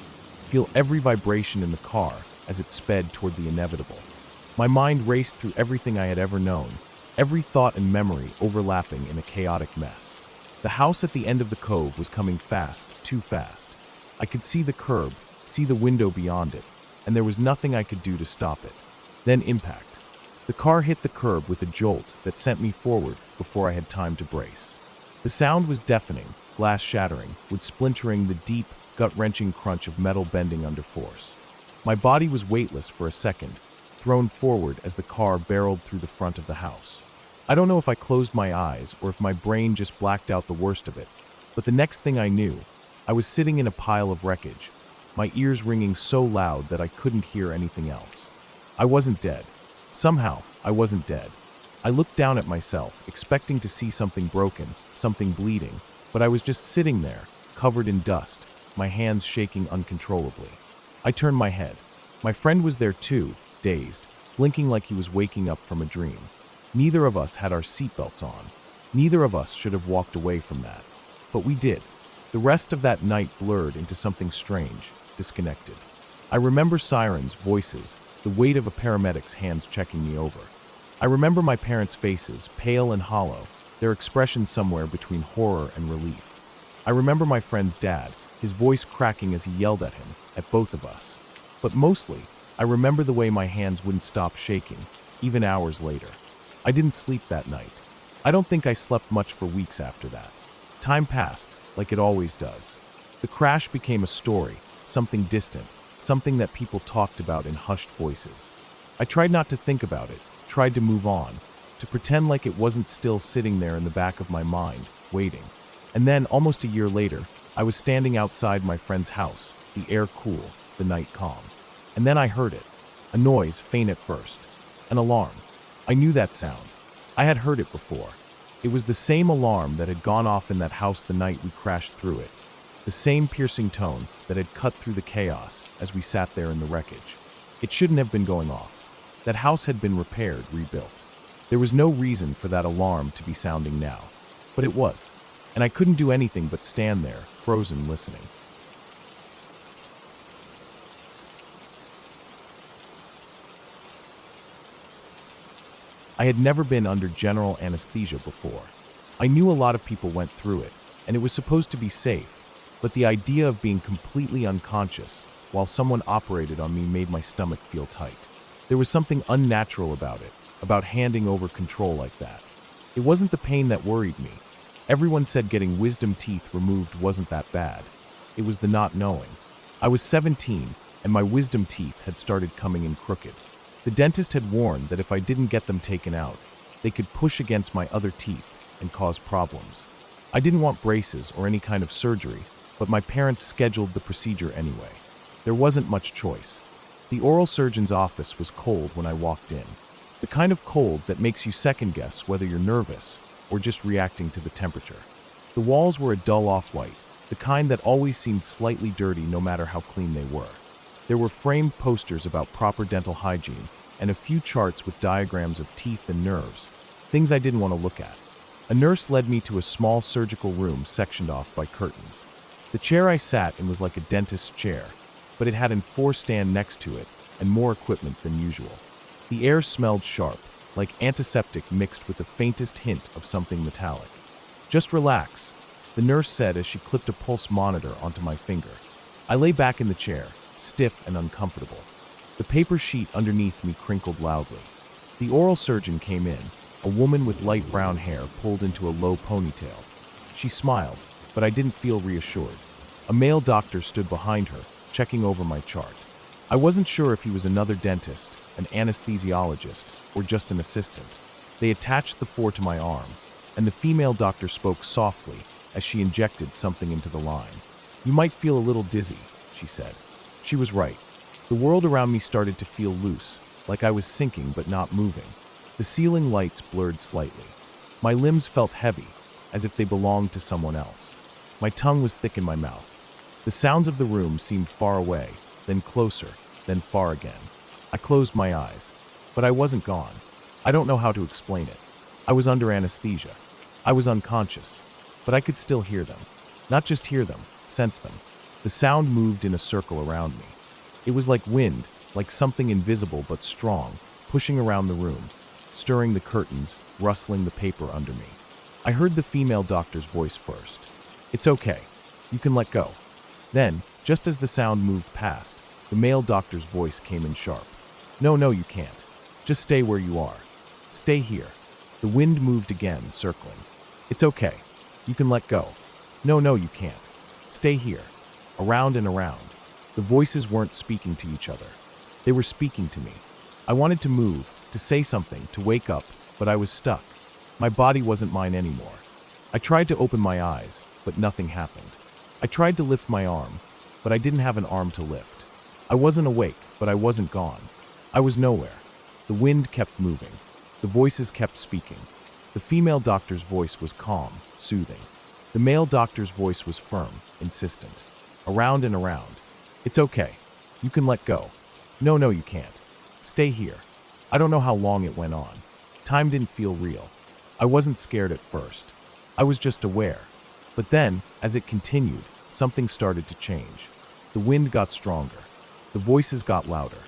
S1: feel every vibration in the car as it sped toward the inevitable. My mind raced through everything I had ever known, every thought and memory overlapping in a chaotic mess. The house at the end of the cove was coming fast, too fast. I could see the curb, see the window beyond it, and there was nothing I could do to stop it. Then impact. The car hit the curb with a jolt that sent me forward before I had time to brace. The sound was deafening, glass shattering, with splintering the deep, gut-wrenching crunch of metal bending under force. My body was weightless for a second, thrown forward as the car barreled through the front of the house. I don't know if I closed my eyes or if my brain just blacked out the worst of it, but the next thing I knew, I was sitting in a pile of wreckage, my ears ringing so loud that I couldn't hear anything else. I wasn't dead. Somehow, I wasn't dead. I looked down at myself, expecting to see something broken, something bleeding, but I was just sitting there, covered in dust, my hands shaking uncontrollably. I turned my head. My friend was there too, dazed, blinking like he was waking up from a dream. Neither of us had our seatbelts on. Neither of us should have walked away from that. But we did. The rest of that night blurred into something strange, disconnected. I remember sirens, voices, the weight of a paramedic's hands checking me over. I remember my parents' faces, pale and hollow, their expression somewhere between horror and relief. I remember my friend's dad, his voice cracking as he yelled at him, at both of us. But mostly, I remember the way my hands wouldn't stop shaking, even hours later. I didn't sleep that night. I don't think I slept much for weeks after that. Time passed, like it always does. The crash became a story, something distant, something that people talked about in hushed voices. I tried not to think about it, tried to move on, to pretend like it wasn't still sitting there in the back of my mind, waiting. And then, almost a year later, I was standing outside my friend's house, the air cool, the night calm. And then I heard it. A noise, faint at first. An alarm. I knew that sound. I had heard it before. It was the same alarm that had gone off in that house the night we crashed through it. The same piercing tone that had cut through the chaos as we sat there in the wreckage. It shouldn't have been going off. That house had been repaired, rebuilt. There was no reason for that alarm to be sounding now. But it was. And I couldn't do anything but stand there, frozen, listening. I had never been under general anesthesia before. I knew a lot of people went through it, and it was supposed to be safe, but the idea of being completely unconscious while someone operated on me made my stomach feel tight. There was something unnatural about it, about handing over control like that. It wasn't the pain that worried me. Everyone said getting wisdom teeth removed wasn't that bad. It was the not knowing. I was 17, and my wisdom teeth had started coming in crooked. The dentist had warned that if I didn't get them taken out, they could push against my other teeth and cause problems. I didn't want braces or any kind of surgery, but my parents scheduled the procedure anyway. There wasn't much choice. The oral surgeon's office was cold when I walked in. The kind of cold that makes you second-guess whether you're nervous or just reacting to the temperature. The walls were a dull off-white, the kind that always seemed slightly dirty no matter how clean they were. There were framed posters about proper dental hygiene and a few charts with diagrams of teeth and nerves, things I didn't want to look at. A nurse led me to a small surgical room sectioned off by curtains. The chair I sat in was like a dentist's chair, but it had an enforced stand next to it and more equipment than usual. The air smelled sharp, like antiseptic mixed with the faintest hint of something metallic. "Just relax," the nurse said as she clipped a pulse monitor onto my finger. I lay back in the chair, stiff and uncomfortable. The paper sheet underneath me crinkled loudly. The oral surgeon came in, a woman with light brown hair pulled into a low ponytail. She smiled, but I didn't feel reassured. A male doctor stood behind her, checking over my chart. I wasn't sure if he was another dentist, an anesthesiologist, or just an assistant. They attached the four to my arm, and the female doctor spoke softly as she injected something into the line. "You might feel a little dizzy," she said. She was right. The world around me started to feel loose, like I was sinking but not moving. The ceiling lights blurred slightly. My limbs felt heavy, as if they belonged to someone else. My tongue was thick in my mouth. The sounds of the room seemed far away, then closer, then far again. I closed my eyes, but I wasn't gone. I don't know how to explain it. I was under anesthesia. I was unconscious, but I could still hear them. Not just hear them, sense them. The sound moved in a circle around me. It was like wind, like something invisible but strong, pushing around the room, stirring the curtains, rustling the paper under me. I heard the female doctor's voice first. "It's okay. You can let go." Then, just as the sound moved past, the male doctor's voice came in sharp. No, you can't. Just stay where you are. Stay here." The wind moved again, circling. "It's okay. You can let go." No, you can't. Stay here." Around and around. The voices weren't speaking to each other. They were speaking to me. I wanted to move, to say something, to wake up, but I was stuck. My body wasn't mine anymore. I tried to open my eyes, but nothing happened. I tried to lift my arm, but I didn't have an arm to lift. I wasn't awake, but I wasn't gone. I was nowhere. The wind kept moving. The voices kept speaking. The female doctor's voice was calm, soothing. The male doctor's voice was firm, insistent. Around and around. "It's okay. You can let go." No, you can't. Stay here." I don't know how long it went on. Time didn't feel real. I wasn't scared at first. I was just aware. But then, as it continued, something started to change. The wind got stronger. The voices got louder.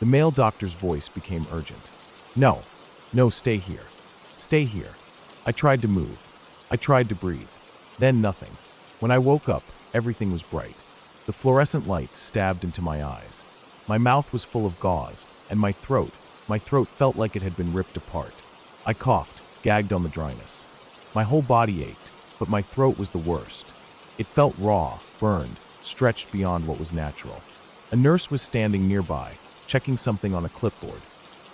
S1: The male doctor's voice became urgent. No, stay here. Stay here." I tried to move. I tried to breathe. Then nothing. When I woke up, everything was bright. The fluorescent lights stabbed into my eyes. My mouth was full of gauze, and my throat felt like it had been ripped apart. I coughed, gagged on the dryness. My whole body ached, but my throat was the worst. It felt raw, burned, stretched beyond what was natural. A nurse was standing nearby, checking something on a clipboard.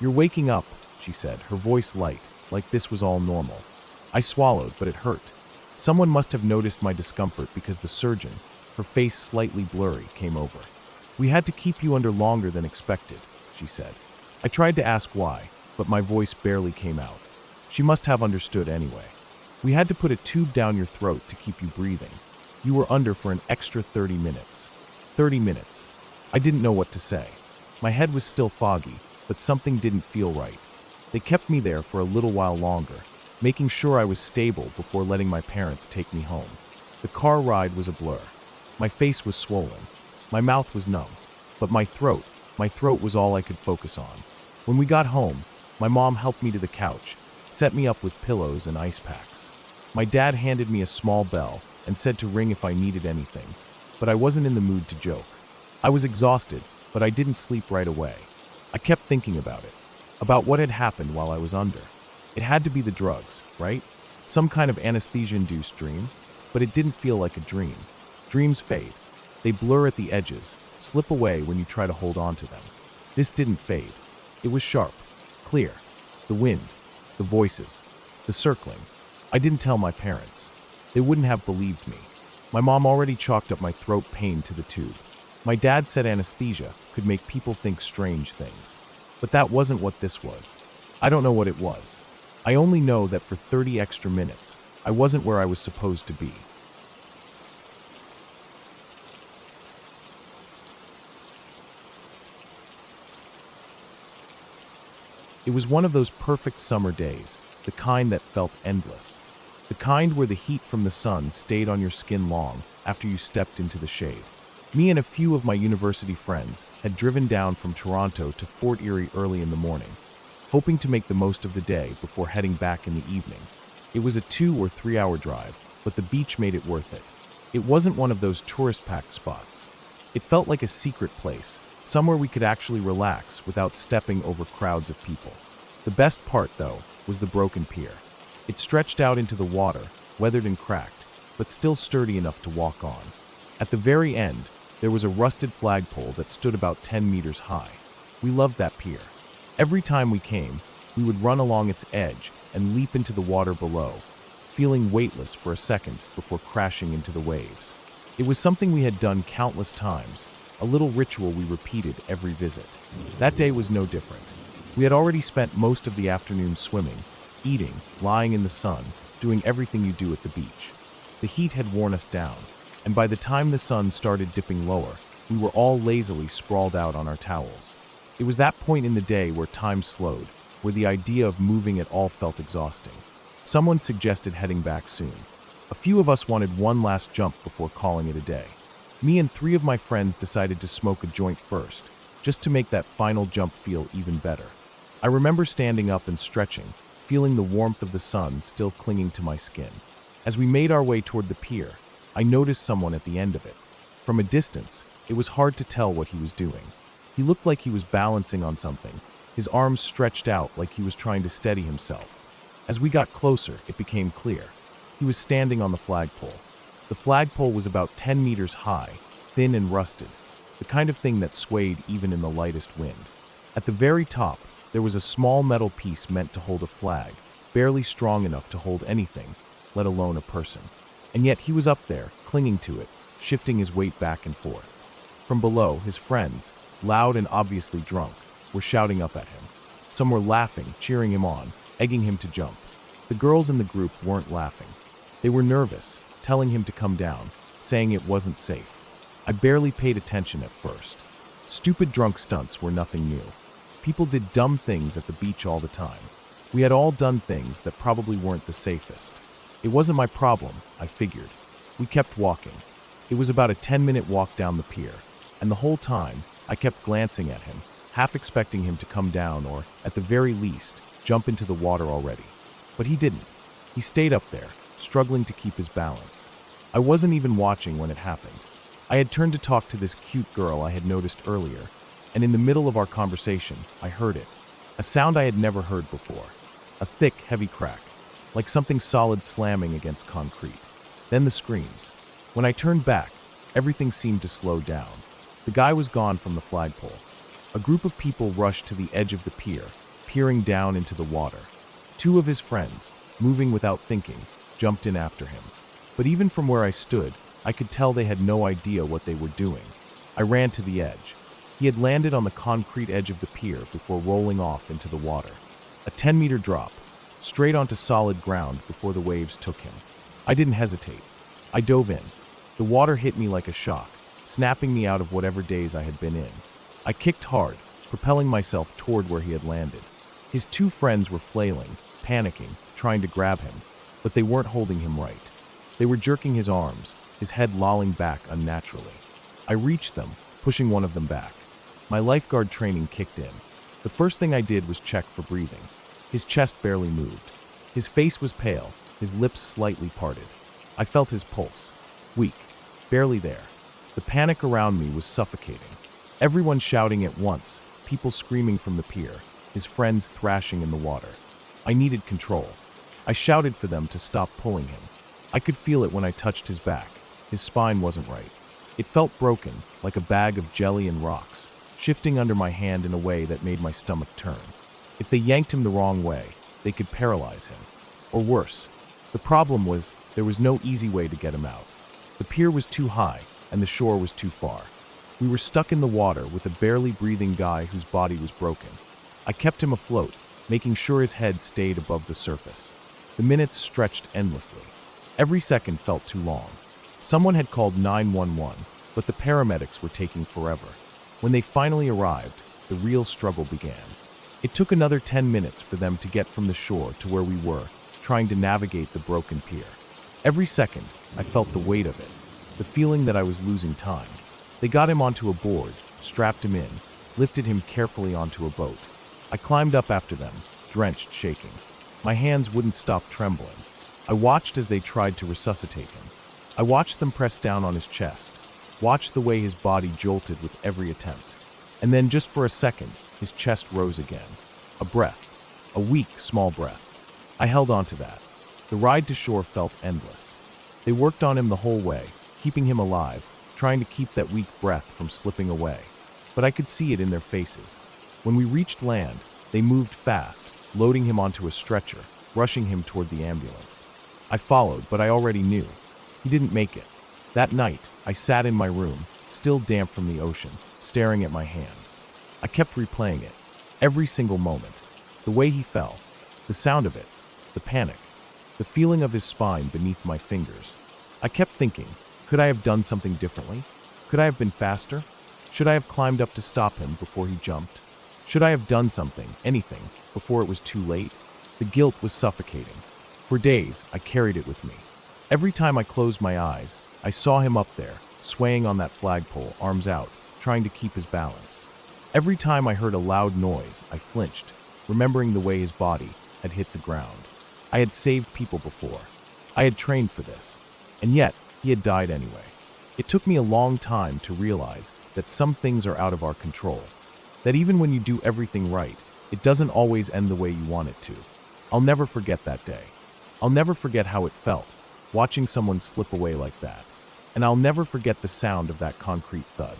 S1: "You're waking up," she said, her voice light, like this was all normal. I swallowed, but it hurt. Someone must have noticed my discomfort because the surgeon, her face slightly blurry, came over. "We had to keep you under longer than expected," she said. I tried to ask why, but my voice barely came out. She must have understood anyway. We had to put a tube down your throat to keep you breathing. You were under for an extra 30 minutes. 30 minutes. I didn't know what to say. My head was still foggy, but something didn't feel right. They kept me there for a little while longer, making sure I was stable before letting my parents take me home. The car ride was a blur. My face was swollen. My mouth was numb. But my throat was all I could focus on. When we got home, my mom helped me to the couch, set me up with pillows and ice packs. My dad handed me a small bell and said to ring if I needed anything, but I wasn't in the mood to joke. I was exhausted, but I didn't sleep right away. I kept thinking about it, about what had happened while I was under. It had to be the drugs, right? Some kind of anesthesia-induced dream, but it didn't feel like a dream. Dreams fade. They blur at the edges, slip away when you try to hold on to them. This didn't fade. It was sharp, clear. The wind, the voices, the circling. I didn't tell my parents. They wouldn't have believed me. My mom already chalked up my throat pain to the tube. My dad said anesthesia could make people think strange things. But that wasn't what this was. I don't know what it was. I only know that for 30 extra minutes, I wasn't where I was supposed to be. It was one of those perfect summer days, the kind that felt endless. The kind where the heat from the sun stayed on your skin long after you stepped into the shade. Me and a few of my university friends had driven down from Toronto to Fort Erie early in the morning, hoping to make the most of the day before heading back in the evening. It was a 2 or 3 hour drive, but the beach made it worth it. It wasn't one of those tourist-packed spots. It felt like a secret place, somewhere we could actually relax without stepping over crowds of people. The best part, though, was the broken pier. It stretched out into the water, weathered and cracked, but still sturdy enough to walk on. At the very end, there was a rusted flagpole that stood about 10 meters high. We loved that pier. Every time we came, we would run along its edge and leap into the water below, feeling weightless for a second before crashing into the waves. It was something we had done countless times, a little ritual we repeated every visit. That day was no different. We had already spent most of the afternoon swimming, eating, lying in the sun, doing everything you do at the beach. The heat had worn us down, and by the time the sun started dipping lower, we were all lazily sprawled out on our towels. It was that point in the day where time slowed, where the idea of moving at all felt exhausting. Someone suggested heading back soon. A few of us wanted one last jump before calling it a day. Me and 3 of my friends decided to smoke a joint first, just to make that final jump feel even better. I remember standing up and stretching, feeling the warmth of the sun still clinging to my skin. As we made our way toward the pier, I noticed someone at the end of it. From a distance, it was hard to tell what he was doing. He looked like he was balancing on something, his arms stretched out like he was trying to steady himself. As we got closer, it became clear. He was standing on the flagpole. The flagpole was about 10 meters high, thin and rusted, the kind of thing that swayed even in the lightest wind. At the very top, there was a small metal piece meant to hold a flag, barely strong enough to hold anything, let alone a person. And yet he was up there, clinging to it, shifting his weight back and forth. From below, his friends, loud and obviously drunk, were shouting up at him. Some were laughing, cheering him on, egging him to jump. The girls in the group weren't laughing. They were nervous, telling him to come down, saying it wasn't safe. I barely paid attention at first. Stupid drunk stunts were nothing new. People did dumb things at the beach all the time. We had all done things that probably weren't the safest. It wasn't my problem, I figured. We kept walking. It was about a 10-minute walk down the pier, and the whole time, I kept glancing at him, half expecting him to come down or, at the very least, jump into the water already. But he didn't. He stayed up there, struggling to keep his balance. I wasn't even watching when it happened. I had turned to talk to this cute girl I had noticed earlier, and in the middle of our conversation, I heard it. A sound I had never heard before. A thick, heavy crack, like something solid slamming against concrete. Then the screams. When I turned back, everything seemed to slow down. The guy was gone from the flagpole. A group of people rushed to the edge of the pier, peering down into the water. 2 of his friends, moving without thinking, jumped in after him. But even from where I stood, I could tell they had no idea what they were doing. I ran to the edge. He had landed on the concrete edge of the pier before rolling off into the water. A 10-meter drop, straight onto solid ground before the waves took him. I didn't hesitate. I dove in. The water hit me like a shock, snapping me out of whatever daze I had been in. I kicked hard, propelling myself toward where he had landed. His two friends were flailing, panicking, trying to grab him, but they weren't holding him right. They were jerking his arms, his head lolling back unnaturally. I reached them, pushing one of them back. My lifeguard training kicked in. The first thing I did was check for breathing. His chest barely moved. His face was pale, his lips slightly parted. I felt his pulse. Weak, barely there. The panic around me was suffocating. Everyone shouting at once, people screaming from the pier, his friends thrashing in the water. I needed control. I shouted for them to stop pulling him. I could feel it when I touched his back. His spine wasn't right. It felt broken, like a bag of jelly and rocks, shifting under my hand in a way that made my stomach turn. If they yanked him the wrong way, they could paralyze him. Or worse, the problem was there was no easy way to get him out. The pier was too high, and the shore was too far. We were stuck in the water with a barely breathing guy whose body was broken. I kept him afloat, making sure his head stayed above the surface. The minutes stretched endlessly. Every second felt too long. Someone had called 911, but the paramedics were taking forever. When they finally arrived, the real struggle began. It took another 10 minutes for them to get from the shore to where we were, trying to navigate the broken pier. Every second, I felt the weight of it, the feeling that I was losing time. They got him onto a board, strapped him in, lifted him carefully onto a boat. I climbed up after them, drenched, shaking. My hands wouldn't stop trembling. I watched as they tried to resuscitate him. I watched them press down on his chest, watched the way his body jolted with every attempt. And then, just for a second, his chest rose again. A breath. A weak, small breath. I held on to that. The ride to shore felt endless. They worked on him the whole way, keeping him alive, trying to keep that weak breath from slipping away. But I could see it in their faces. When we reached land, they moved fast, loading him onto a stretcher, rushing him toward the ambulance. I followed, but I already knew. He didn't make it. That night, I sat in my room, still damp from the ocean, staring at my hands. I kept replaying it, every single moment. The way he fell, the sound of it, the panic, the feeling of his spine beneath my fingers. I kept thinking, could I have done something differently? Could I have been faster? Should I have climbed up to stop him before he jumped? Should I have done something, anything, before it was too late? The guilt was suffocating. For days, I carried it with me. Every time I closed my eyes, I saw him up there, swaying on that flagpole, arms out, trying to keep his balance. Every time I heard a loud noise, I flinched, remembering the way his body had hit the ground. I had saved people before. I had trained for this. And yet, he had died anyway. It took me a long time to realize that some things are out of our control. That even when you do everything right, it doesn't always end the way you want it to. I'll never forget that day. I'll never forget how it felt, watching someone slip away like that. And I'll never forget the sound of that concrete thud.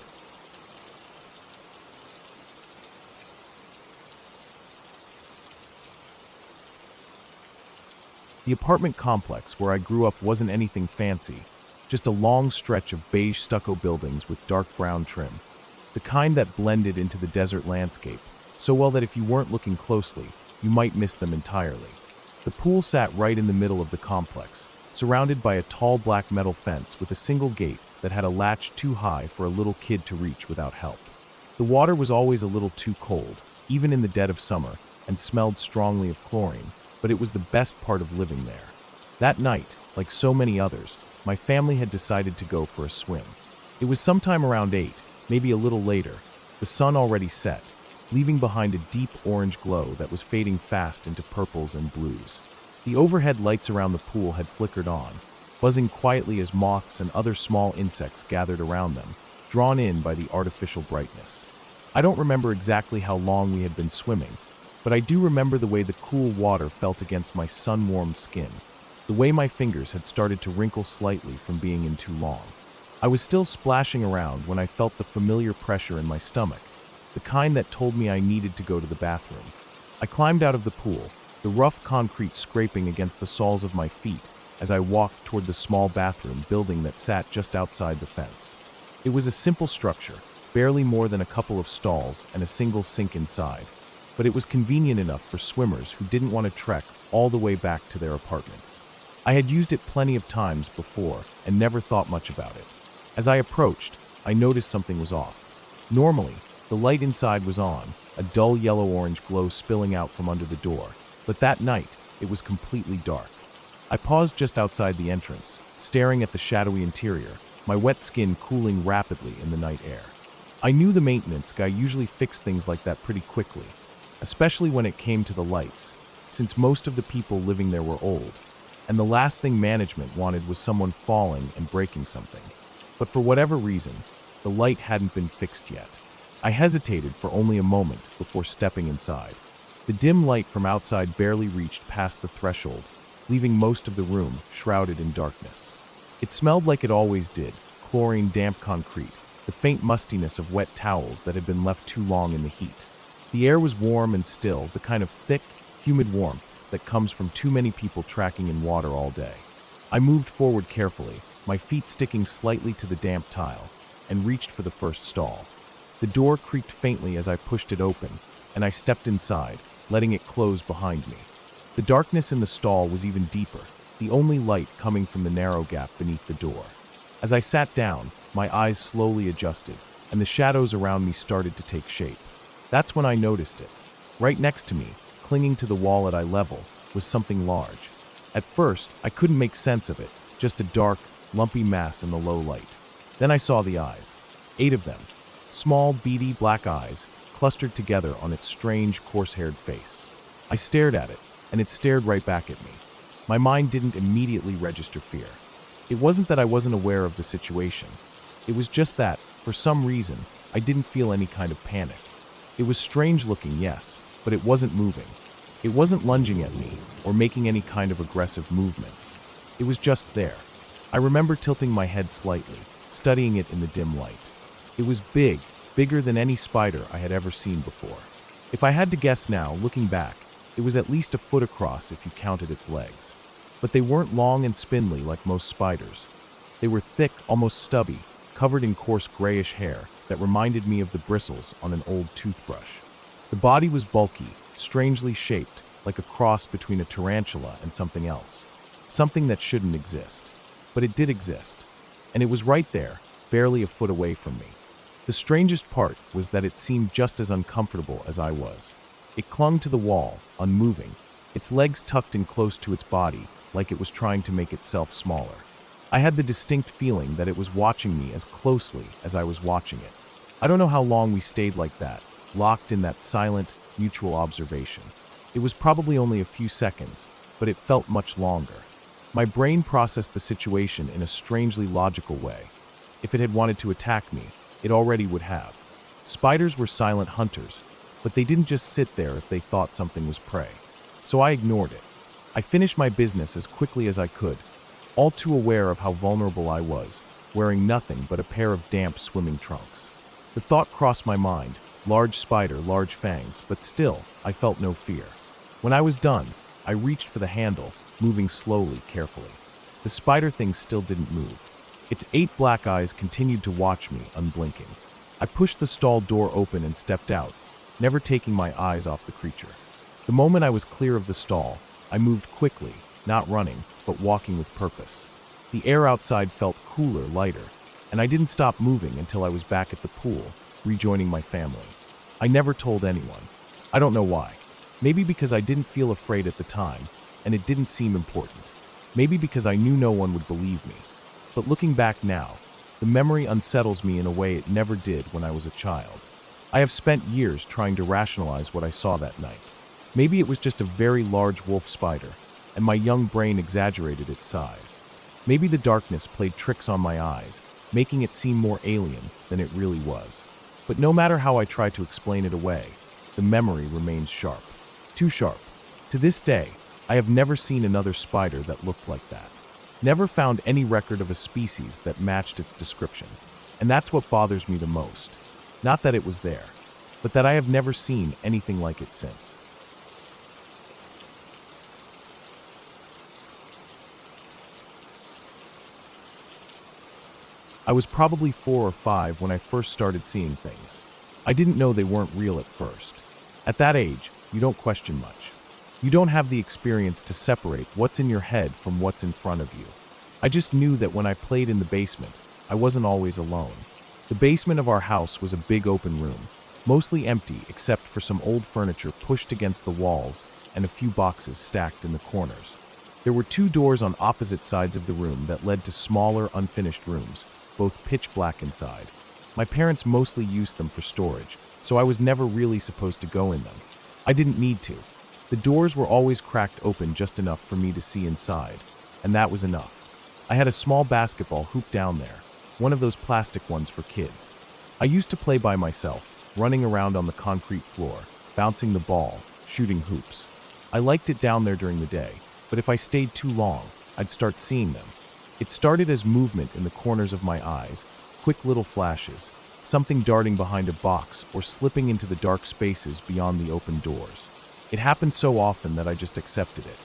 S1: The apartment complex where I grew up wasn't anything fancy, just a long stretch of beige stucco buildings with dark brown trim, the kind that blended into the desert landscape so well that if you weren't looking closely, you might miss them entirely. The pool sat right in the middle of the complex, surrounded by a tall black metal fence with a single gate that had a latch too high for a little kid to reach without help. The water was always a little too cold, even in the dead of summer, and smelled strongly of chlorine, but it was the best part of living there. That night, like so many others, my family had decided to go for a swim. It was sometime around 8, maybe a little later. The sun already set, leaving behind a deep orange glow that was fading fast into purples and blues. The overhead lights around the pool had flickered on, buzzing quietly as moths and other small insects gathered around them, drawn in by the artificial brightness. I don't remember exactly how long we had been swimming, but I do remember the way the cool water felt against my sun-warmed skin, the way my fingers had started to wrinkle slightly from being in too long. I was still splashing around when I felt the familiar pressure in my stomach, the kind that told me I needed to go to the bathroom. I climbed out of the pool, the rough concrete scraping against the soles of my feet as I walked toward the small bathroom building that sat just outside the fence. It was a simple structure, barely more than a couple of stalls and a single sink inside, but it was convenient enough for swimmers who didn't want to trek all the way back to their apartments. I had used it plenty of times before and never thought much about it. As I approached, I noticed something was off. Normally, the light inside was on, a dull yellow-orange glow spilling out from under the door, but that night, it was completely dark. I paused just outside the entrance, staring at the shadowy interior, my wet skin cooling rapidly in the night air. I knew the maintenance guy usually fixed things like that pretty quickly, especially when it came to the lights, since most of the people living there were old, and the last thing management wanted was someone falling and breaking something. But for whatever reason, the light hadn't been fixed yet. I hesitated for only a moment before stepping inside. The dim light from outside barely reached past the threshold, leaving most of the room shrouded in darkness. It smelled like it always did, chlorine-damp concrete, the faint mustiness of wet towels that had been left too long in the heat. The air was warm and still, the kind of thick, humid warmth that comes from too many people tracking in water all day. I moved forward carefully, my feet sticking slightly to the damp tile, and reached for the first stall. The door creaked faintly as I pushed it open, and I stepped inside, letting it close behind me. The darkness in the stall was even deeper, the only light coming from the narrow gap beneath the door. As I sat down, my eyes slowly adjusted, and the shadows around me started to take shape. That's when I noticed it. Right next to me, clinging to the wall at eye level, was something large. At first, I couldn't make sense of it, just a dark, lumpy mass in the low light. Then I saw the eyes. 8 of them. Small, beady black eyes, clustered together on its strange, coarse-haired face. I stared at it, and it stared right back at me. My mind didn't immediately register fear. It wasn't that I wasn't aware of the situation. It was just that, for some reason, I didn't feel any kind of panic. It was strange-looking, yes, but it wasn't moving. It wasn't lunging at me or making any kind of aggressive movements. It was just there. I remember tilting my head slightly, studying it in the dim light. It was big, bigger than any spider I had ever seen before. If I had to guess now, looking back, it was at least a foot across if you counted its legs. But they weren't long and spindly like most spiders. They were thick, almost stubby, covered in coarse grayish hair that reminded me of the bristles on an old toothbrush. The body was bulky, strangely shaped, like a cross between a tarantula and something else. Something that shouldn't exist. But it did exist. And it was right there, barely a foot away from me. The strangest part was that it seemed just as uncomfortable as I was. It clung to the wall, unmoving, its legs tucked in close to its body, like it was trying to make itself smaller. I had the distinct feeling that it was watching me as closely as I was watching it. I don't know how long we stayed like that, locked in that silent, mutual observation. It was probably only a few seconds, but it felt much longer. My brain processed the situation in a strangely logical way. If it had wanted to attack me, it already would have. Spiders were silent hunters, but they didn't just sit there if they thought something was prey. So I ignored it. I finished my business as quickly as I could, all too aware of how vulnerable I was, wearing nothing but a pair of damp swimming trunks. The thought crossed my mind, large spider, large fangs, but still, I felt no fear. When I was done, I reached for the handle, moving slowly, carefully. The spider thing still didn't move. Its 8 black eyes continued to watch me, unblinking. I pushed the stall door open and stepped out, never taking my eyes off the creature. The moment I was clear of the stall, I moved quickly, not running, but walking with purpose. The air outside felt cooler, lighter, and I didn't stop moving until I was back at the pool, rejoining my family. I never told anyone. I don't know why. Maybe because I didn't feel afraid at the time, and it didn't seem important. Maybe because I knew no one would believe me. But looking back now, the memory unsettles me in a way it never did when I was a child. I have spent years trying to rationalize what I saw that night. Maybe it was just a very large wolf spider, and my young brain exaggerated its size. Maybe the darkness played tricks on my eyes, making it seem more alien than it really was. But no matter how I tried to explain it away, the memory remains sharp. Too sharp. To this day, I have never seen another spider that looked like that. Never found any record of a species that matched its description. And that's what bothers me the most. Not that it was there, but that I have never seen anything like it since. I was probably 4 or 5 when I first started seeing things. I didn't know they weren't real at first. At that age, you don't question much. You don't have the experience to separate what's in your head from what's in front of you. I just knew that when I played in the basement, I wasn't always alone. The basement of our house was a big open room, mostly empty except for some old furniture pushed against the walls and a few boxes stacked in the corners. There were 2 doors on opposite sides of the room that led to smaller, unfinished rooms, both pitch black inside. My parents mostly used them for storage, so I was never really supposed to go in them. I didn't need to. The doors were always cracked open just enough for me to see inside, and that was enough. I had a small basketball hoop down there, one of those plastic ones for kids. I used to play by myself, running around on the concrete floor, bouncing the ball, shooting hoops. I liked it down there during the day, but if I stayed too long, I'd start seeing them. It started as movement in the corners of my eyes, quick little flashes, something darting behind a box or slipping into the dark spaces beyond the open doors. It happened so often that I just accepted it.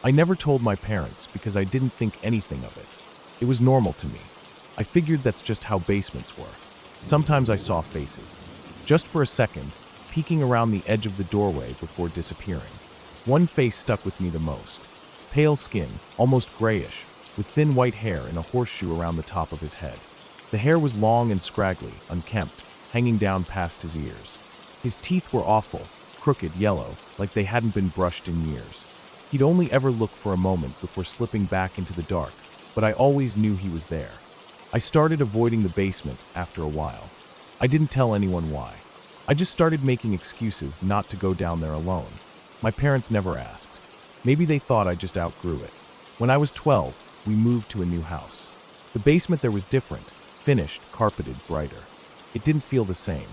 S1: I never told my parents because I didn't think anything of it. It was normal to me. I figured that's just how basements were. Sometimes I saw faces, just for a second, peeking around the edge of the doorway before disappearing. One face stuck with me the most. Pale skin, almost grayish, with thin white hair and a horseshoe around the top of his head. The hair was long and scraggly, unkempt, hanging down past his ears. His teeth were awful, crooked, yellow, like they hadn't been brushed in years. He'd only ever look for a moment before slipping back into the dark, but I always knew he was there. I started avoiding the basement after a while. I didn't tell anyone why. I just started making excuses not to go down there alone. My parents never asked. Maybe they thought I just outgrew it. When I was 12, we moved to a new house. The basement there was different, finished, carpeted, brighter. It didn't feel the same.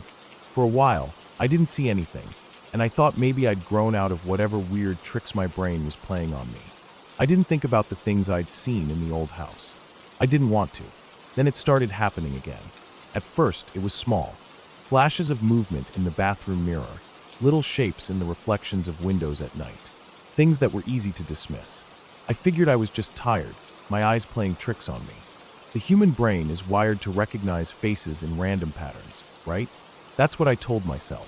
S1: For a while, I didn't see anything, and I thought maybe I'd grown out of whatever weird tricks my brain was playing on me. I didn't think about the things I'd seen in the old house. I didn't want to. Then it started happening again. At first, it was small. Flashes of movement in the bathroom mirror, little shapes in the reflections of windows at night. Things that were easy to dismiss. I figured I was just tired, my eyes playing tricks on me. The human brain is wired to recognize faces in random patterns, right? That's what I told myself.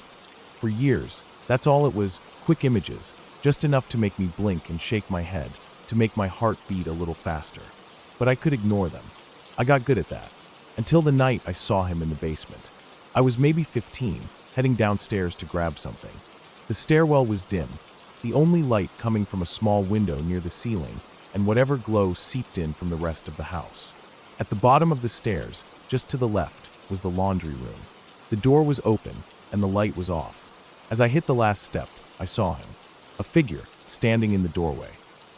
S1: For years, that's all it was, quick images, just enough to make me blink and shake my head, to make my heart beat a little faster. But I could ignore them. I got good at that. Until the night I saw him in the basement. I was maybe 15, heading downstairs to grab something. The stairwell was dim, the only light coming from a small window near the ceiling, and whatever glow seeped in from the rest of the house. At the bottom of the stairs, just to the left, was the laundry room. The door was open, and the light was off. As I hit the last step, I saw him. A figure, standing in the doorway.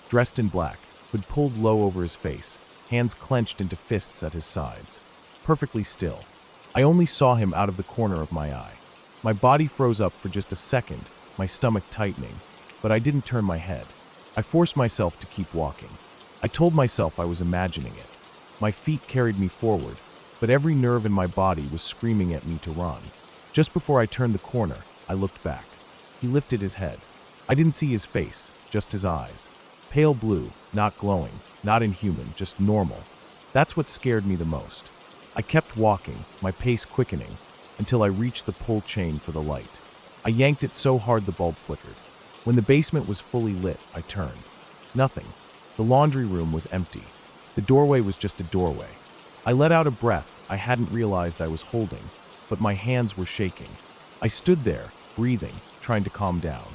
S1: Dressed in black, hood pulled low over his face, hands clenched into fists at his sides. Perfectly still. I only saw him out of the corner of my eye. My body froze up for just a second, my stomach tightening, but I didn't turn my head. I forced myself to keep walking. I told myself I was imagining it. My feet carried me forward, but every nerve in my body was screaming at me to run. Just before I turned the corner, I looked back. He lifted his head. I didn't see his face, just his eyes. Pale blue, not glowing, not inhuman, just normal. That's what scared me the most. I kept walking, my pace quickening, until I reached the pull chain for the light. I yanked it so hard the bulb flickered. When the basement was fully lit, I turned. Nothing. The laundry room was empty. The doorway was just a doorway. I let out a breath I hadn't realized I was holding, but my hands were shaking. I stood there, breathing, trying to calm down.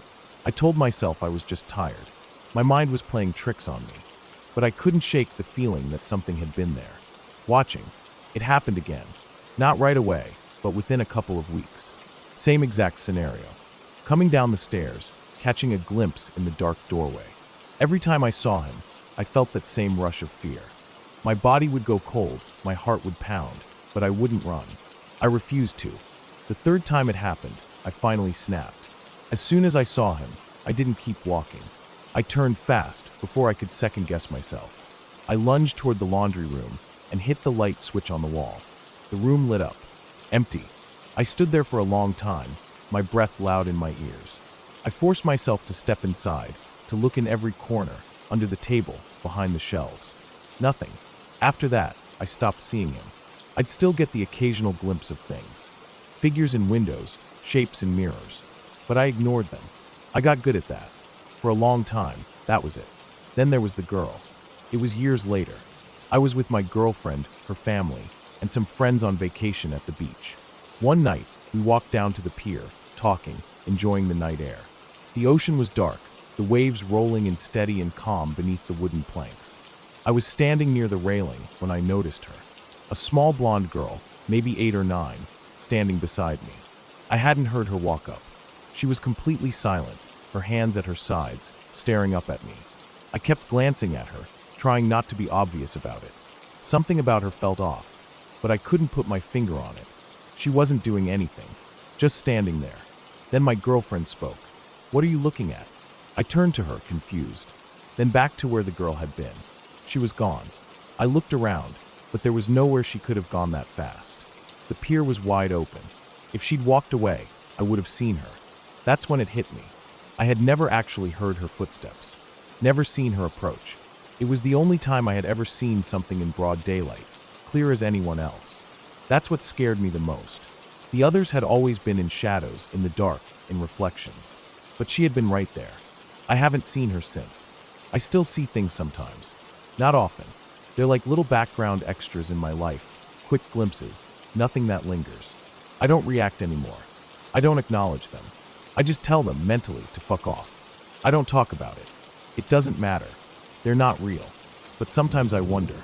S1: I told myself I was just tired. My mind was playing tricks on me, but I couldn't shake the feeling that something had been there. Watching. It happened again. Not right away, but within a couple of weeks. Same exact scenario. Coming down the stairs, catching a glimpse in the dark doorway. Every time I saw him, I felt that same rush of fear. My body would go cold, my heart would pound, but I wouldn't run. I refused to. The third time it happened, I finally snapped. As soon as I saw him, I didn't keep walking. I turned fast before I could second-guess myself. I lunged toward the laundry room and hit the light switch on the wall. The room lit up. Empty. I stood there for a long time, my breath loud in my ears. I forced myself to step inside, to look in every corner, under the table, behind the shelves. Nothing. After that, I stopped seeing him. I'd still get the occasional glimpse of things. Figures in windows, shapes in mirrors. But I ignored them. I got good at that. For a long time, that was it. Then there was the girl. It was years later. I was with my girlfriend, her family, and some friends on vacation at the beach. One night, we walked down to the pier, talking, enjoying the night air. The ocean was dark, the waves rolling in steady and calm beneath the wooden planks. I was standing near the railing when I noticed her. A small blonde girl, maybe 8 or 9, standing beside me. I hadn't heard her walk up. She was completely silent, her hands at her sides, staring up at me. I kept glancing at her, trying not to be obvious about it. Something about her felt off, but I couldn't put my finger on it. She wasn't doing anything, just standing there. Then my girlfriend spoke. "What are you looking at?" I turned to her, confused, then back to where the girl had been. She was gone. I looked around, but there was nowhere she could have gone that fast. The pier was wide open. If she'd walked away, I would have seen her. That's when it hit me. I had never actually heard her footsteps, never seen her approach. It was the only time I had ever seen something in broad daylight, clear as anyone else. That's what scared me the most. The others had always been in shadows, in the dark, in reflections. But she had been right there. I haven't seen her since. I still see things sometimes. Not often. They're like little background extras in my life, quick glimpses, nothing that lingers. I don't react anymore. I don't acknowledge them. I just tell them mentally to fuck off. I don't talk about it. It doesn't matter. They're not real. But sometimes I wonder,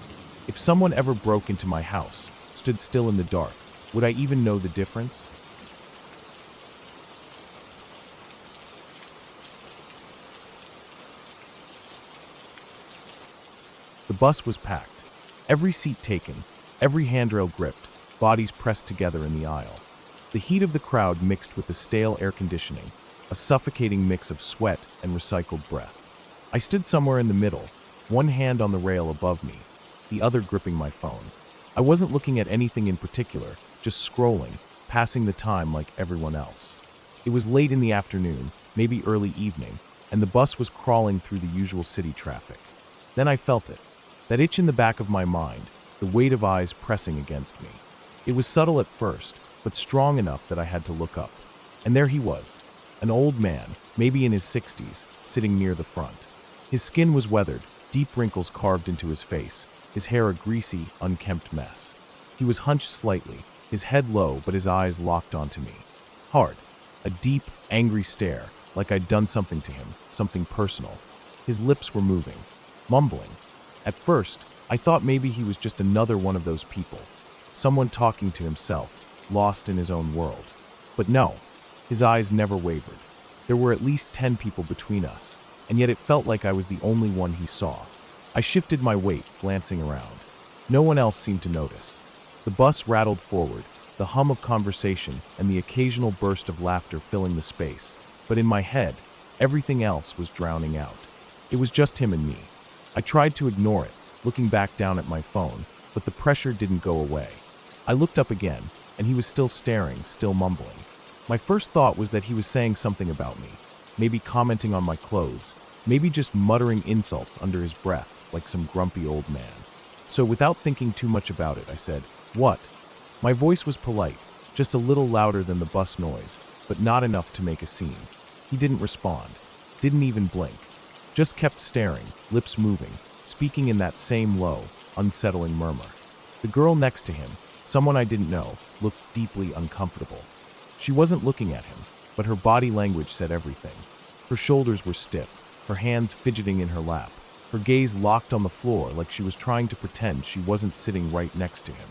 S1: if someone ever broke into my house, stood still in the dark, would I even know the difference? The bus was packed. Every seat taken, every handrail gripped, bodies pressed together in the aisle. The heat of the crowd mixed with the stale air conditioning, a suffocating mix of sweat and recycled breath. I stood somewhere in the middle, one hand on the rail above me, the other gripping my phone. I wasn't looking at anything in particular, just scrolling, passing the time like everyone else. It was late in the afternoon, maybe early evening, and the bus was crawling through the usual city traffic. Then I felt it, that itch in the back of my mind, the weight of eyes pressing against me. It was subtle at first, but strong enough that I had to look up. And there he was, an old man, maybe in his 60s, sitting near the front. His skin was weathered, deep wrinkles carved into his face, his hair a greasy, unkempt mess. He was hunched slightly, his head low but his eyes locked onto me. Hard, a deep, angry stare, like I'd done something to him, something personal. His lips were moving, mumbling. At first, I thought maybe he was just another one of those people, someone talking to himself, lost in his own world. But no, his eyes never wavered. There were at least 10 people between us, and yet it felt like I was the only one he saw. I shifted my weight, glancing around. No one else seemed to notice. The bus rattled forward, the hum of conversation and the occasional burst of laughter filling the space, but in my head, everything else was drowning out. It was just him and me. I tried to ignore it, looking back down at my phone, but the pressure didn't go away. I looked up again, and he was still staring, still mumbling. My first thought was that he was saying something about me, maybe commenting on my clothes, maybe just muttering insults under his breath like some grumpy old man. So without thinking too much about it, I said, "What?" My voice was polite, just a little louder than the bus noise, but not enough to make a scene. He didn't respond, didn't even blink, just kept staring, lips moving, speaking in that same low, unsettling murmur. The girl next to him, someone I didn't know, looked deeply uncomfortable. She wasn't looking at him, but her body language said everything. Her shoulders were stiff, her hands fidgeting in her lap, her gaze locked on the floor like she was trying to pretend she wasn't sitting right next to him.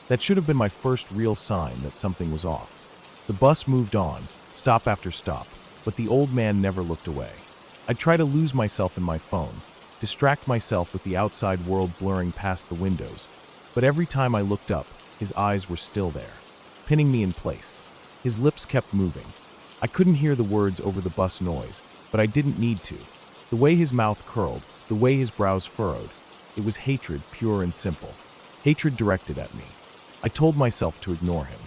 S1: That should have been my first real sign that something was off. The bus moved on, stop after stop, but the old man never looked away. I'd try to lose myself in my phone, distract myself with the outside world blurring past the windows, but every time I looked up, his eyes were still there, pinning me in place. His lips kept moving. I couldn't hear the words over the bus noise, but I didn't need to. The way his mouth curled, the way his brows furrowed, it was hatred, pure and simple. Hatred directed at me. I told myself to ignore him.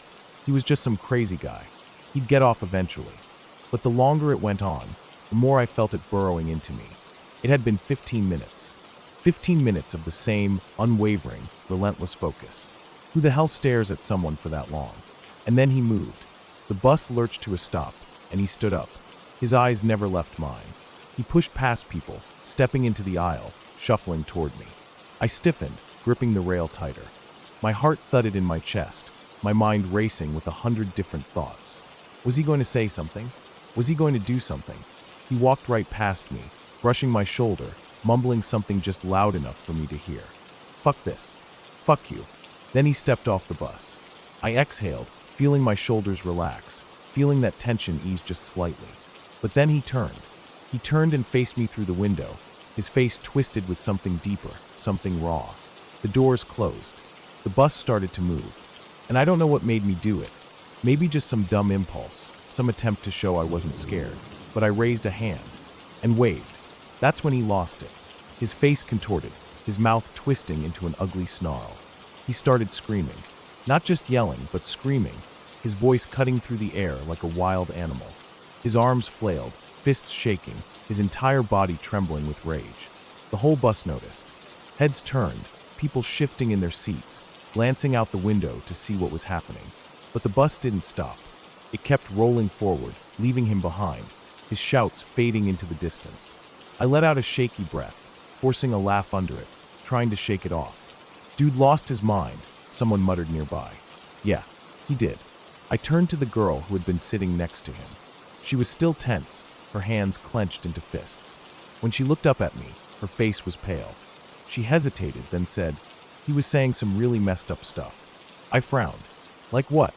S1: He was just some crazy guy. He'd get off eventually. But the longer it went on, the more I felt it burrowing into me. It had been 15 minutes. 15 minutes of the same, unwavering, relentless focus. Who the hell stares at someone for that long? And then he moved. The bus lurched to a stop, and he stood up. His eyes never left mine. He pushed past people, stepping into the aisle, shuffling toward me. I stiffened, gripping the rail tighter. My heart thudded in my chest, my mind racing with 100 different thoughts. Was he going to say something? Was he going to do something? He walked right past me, brushing my shoulder, mumbling something just loud enough for me to hear. Fuck this. Fuck you. Then he stepped off the bus. I exhaled, feeling my shoulders relax, feeling that tension ease just slightly. But then he turned. He turned and faced me through the window, his face twisted with something deeper, something raw. The doors closed. The bus started to move. And I don't know what made me do it. Maybe just some dumb impulse, some attempt to show I wasn't scared. But I raised a hand and waved. That's when he lost it. His face contorted, his mouth twisting into an ugly snarl. He started screaming. Not just yelling, but screaming, his voice cutting through the air like a wild animal. His arms flailed, fists shaking, his entire body trembling with rage. The whole bus noticed. Heads turned, people shifting in their seats, glancing out the window to see what was happening. But the bus didn't stop. It kept rolling forward, leaving him behind, his shouts fading into the distance. I let out a shaky breath, forcing a laugh under it, trying to shake it off. Dude lost his mind, someone muttered nearby. Yeah, he did. I turned to the girl who had been sitting next to him. She was still tense, her hands clenched into fists. When she looked up at me, her face was pale. She hesitated, then said, "He was saying some really messed up stuff." I frowned. Like what?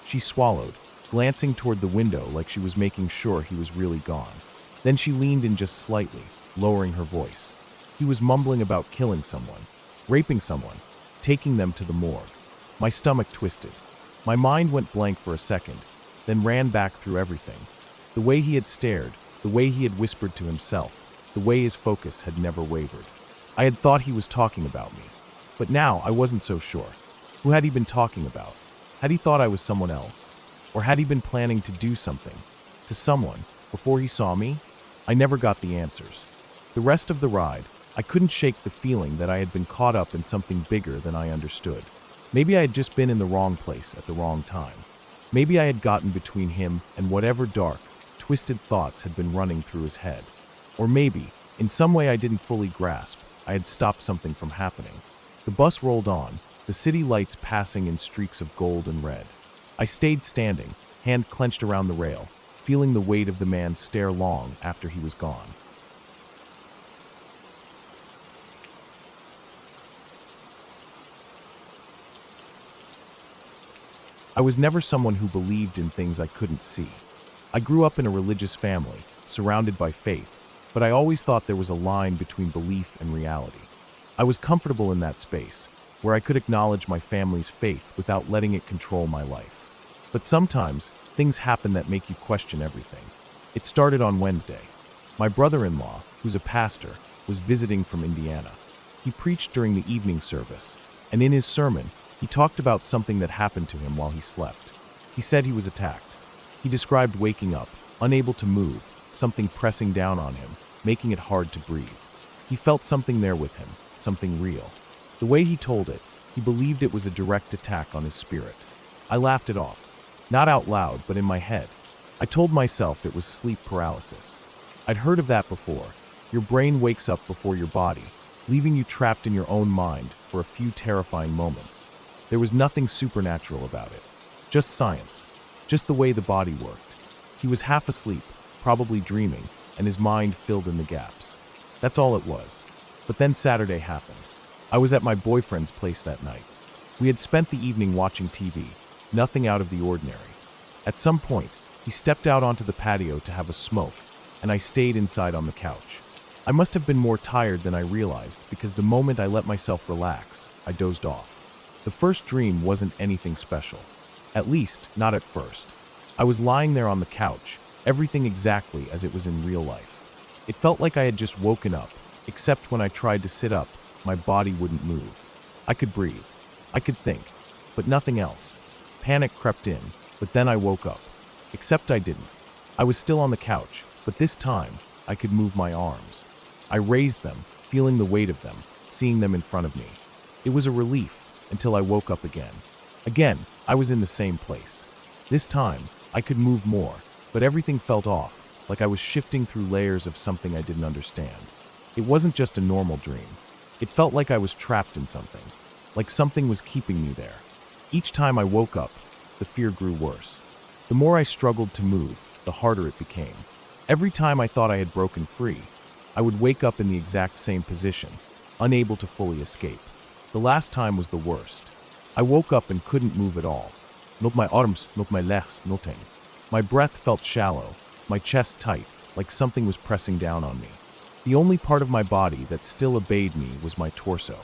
S1: She swallowed, glancing toward the window like she was making sure he was really gone. Then she leaned in just slightly, lowering her voice. He was mumbling about killing someone, raping someone, taking them to the morgue. My stomach twisted. My mind went blank for a second, then ran back through everything. The way he had stared, the way he had whispered to himself, the way his focus had never wavered. I had thought he was talking about me, but now I wasn't so sure. Who had he been talking about? Had he thought I was someone else? Or had he been planning to do something to someone before he saw me? I never got the answers. The rest of the ride, I couldn't shake the feeling that I had been caught up in something bigger than I understood. Maybe I had just been in the wrong place at the wrong time. Maybe I had gotten between him and whatever dark, twisted thoughts had been running through his head. Or maybe, in some way I didn't fully grasp, I had stopped something from happening. The bus rolled on, the city lights passing in streaks of gold and red. I stayed standing, hand clenched around the rail, feeling the weight of the man's stare long after he was gone. I was never someone who believed in things I couldn't see. I grew up in a religious family, surrounded by faith, but I always thought there was a line between belief and reality. I was comfortable in that space, where I could acknowledge my family's faith without letting it control my life. But sometimes, things happen that make you question everything. It started on Wednesday. My brother-in-law, who's a pastor, was visiting from Indiana. He preached during the evening service, and in his sermon, he talked about something that happened to him while he slept. He said he was attacked. He described waking up, unable to move, something pressing down on him, making it hard to breathe. He felt something there with him, something real. The way he told it, he believed it was a direct attack on his spirit. I laughed it off. Not out loud, but in my head. I told myself it was sleep paralysis. I'd heard of that before. Your brain wakes up before your body, leaving you trapped in your own mind for a few terrifying moments. There was nothing supernatural about it. Just science. Just the way the body worked. He was half asleep, probably dreaming, and his mind filled in the gaps. That's all it was. But then Saturday happened. I was at my boyfriend's place that night. We had spent the evening watching TV, nothing out of the ordinary. At some point, he stepped out onto the patio to have a smoke, and I stayed inside on the couch. I must have been more tired than I realized because the moment I let myself relax, I dozed off. The first dream wasn't anything special. At least, not at first. I was lying there on the couch, everything exactly as it was in real life. It felt like I had just woken up, except when I tried to sit up, my body wouldn't move. I could breathe. I could think, but nothing else. Panic crept in, but then I woke up. Except I didn't. I was still on the couch, but this time, I could move my arms. I raised them, feeling the weight of them, seeing them in front of me. It was a relief, until I woke up again. Again, I was in the same place. This time, I could move more, but everything felt off, like I was shifting through layers of something I didn't understand. It wasn't just a normal dream. It felt like I was trapped in something, like something was keeping me there. Each time I woke up, the fear grew worse. The more I struggled to move, the harder it became. Every time I thought I had broken free, I would wake up in the exact same position, unable to fully escape. The last time was the worst. I woke up and couldn't move at all. Not my arms, not my legs, nothing. My breath felt shallow, my chest tight, like something was pressing down on me. The only part of my body that still obeyed me was my torso.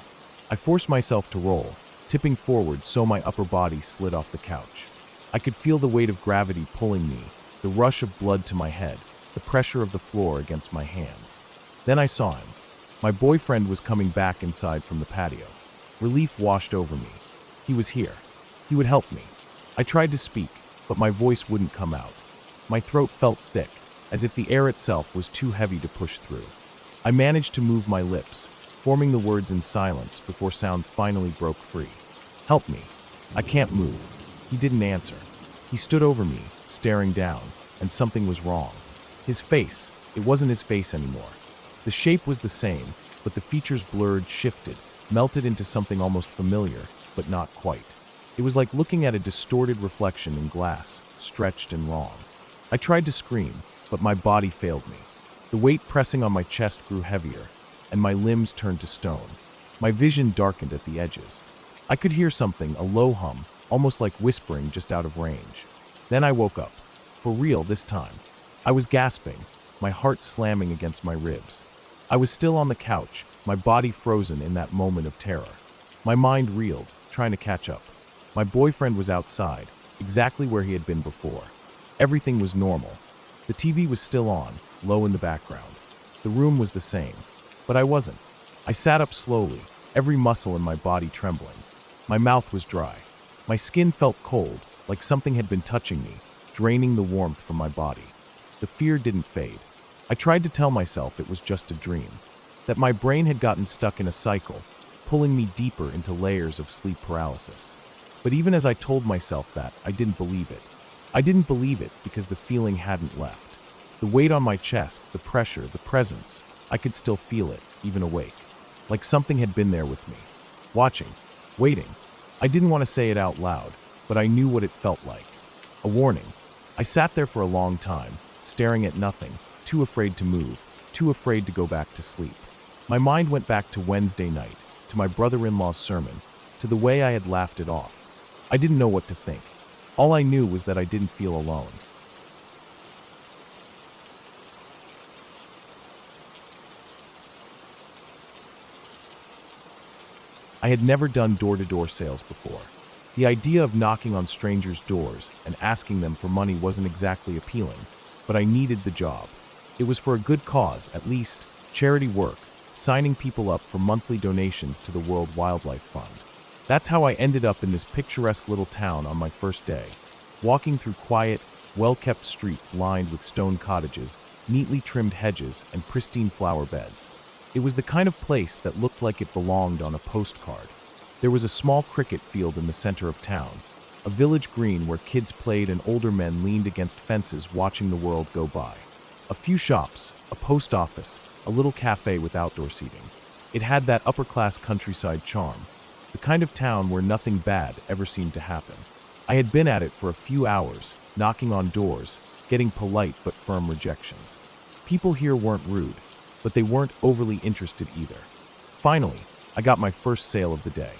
S1: I forced myself to roll, tipping forward so my upper body slid off the couch. I could feel the weight of gravity pulling me, the rush of blood to my head, the pressure of the floor against my hands. Then I saw him. My boyfriend was coming back inside from the patio. Relief washed over me. He was here. He would help me. I tried to speak, but my voice wouldn't come out. My throat felt thick, as if the air itself was too heavy to push through. I managed to move my lips, forming the words in silence before sound finally broke free. Help me. I can't move. He didn't answer. He stood over me, staring down, and something was wrong. His face, it wasn't his face anymore. The shape was the same, but the features blurred, shifted, melted into something almost familiar, but not quite. It was like looking at a distorted reflection in glass, stretched and wrong. I tried to scream, but my body failed me. The weight pressing on my chest grew heavier, and my limbs turned to stone. My vision darkened at the edges. I could hear something, a low hum, almost like whispering just out of range. Then I woke up. For real this time. I was gasping, my heart slamming against my ribs. I was still on the couch, my body frozen in that moment of terror. My mind reeled, trying to catch up. My boyfriend was outside, exactly where he had been before. Everything was normal. The TV was still on, low in the background. The room was the same, but I wasn't. I sat up slowly, every muscle in my body trembling. My mouth was dry. My skin felt cold, like something had been touching me, draining the warmth from my body. The fear didn't fade. I tried to tell myself it was just a dream, that my brain had gotten stuck in a cycle, pulling me deeper into layers of sleep paralysis. But even as I told myself that, I didn't believe it. I didn't believe it because the feeling hadn't left. The weight on my chest, the pressure, the presence, I could still feel it, even awake. Like something had been there with me, watching, waiting. I didn't want to say it out loud, but I knew what it felt like. A warning. I sat there for a long time, staring at nothing, too afraid to move, too afraid to go back to sleep. My mind went back to Wednesday night, to my brother-in-law's sermon, to the way I had laughed it off. I didn't know what to think. All I knew was that I didn't feel alone. I had never done door-to-door sales before. The idea of knocking on strangers' doors and asking them for money wasn't exactly appealing, but I needed the job. It was for a good cause, at least, charity work, signing people up for monthly donations to the World Wildlife Fund. That's how I ended up in this picturesque little town on my first day, walking through quiet, well-kept streets lined with stone cottages, neatly trimmed hedges, and pristine flower beds. It was the kind of place that looked like it belonged on a postcard. There was a small cricket field in the center of town, a village green where kids played and older men leaned against fences watching the world go by. A few shops, a post office, a little cafe with outdoor seating. It had that upper-class countryside charm, the kind of town where nothing bad ever seemed to happen. I had been at it for a few hours, knocking on doors, getting polite but firm rejections. People here weren't rude, but they weren't overly interested either. Finally, I got my first sale of the day.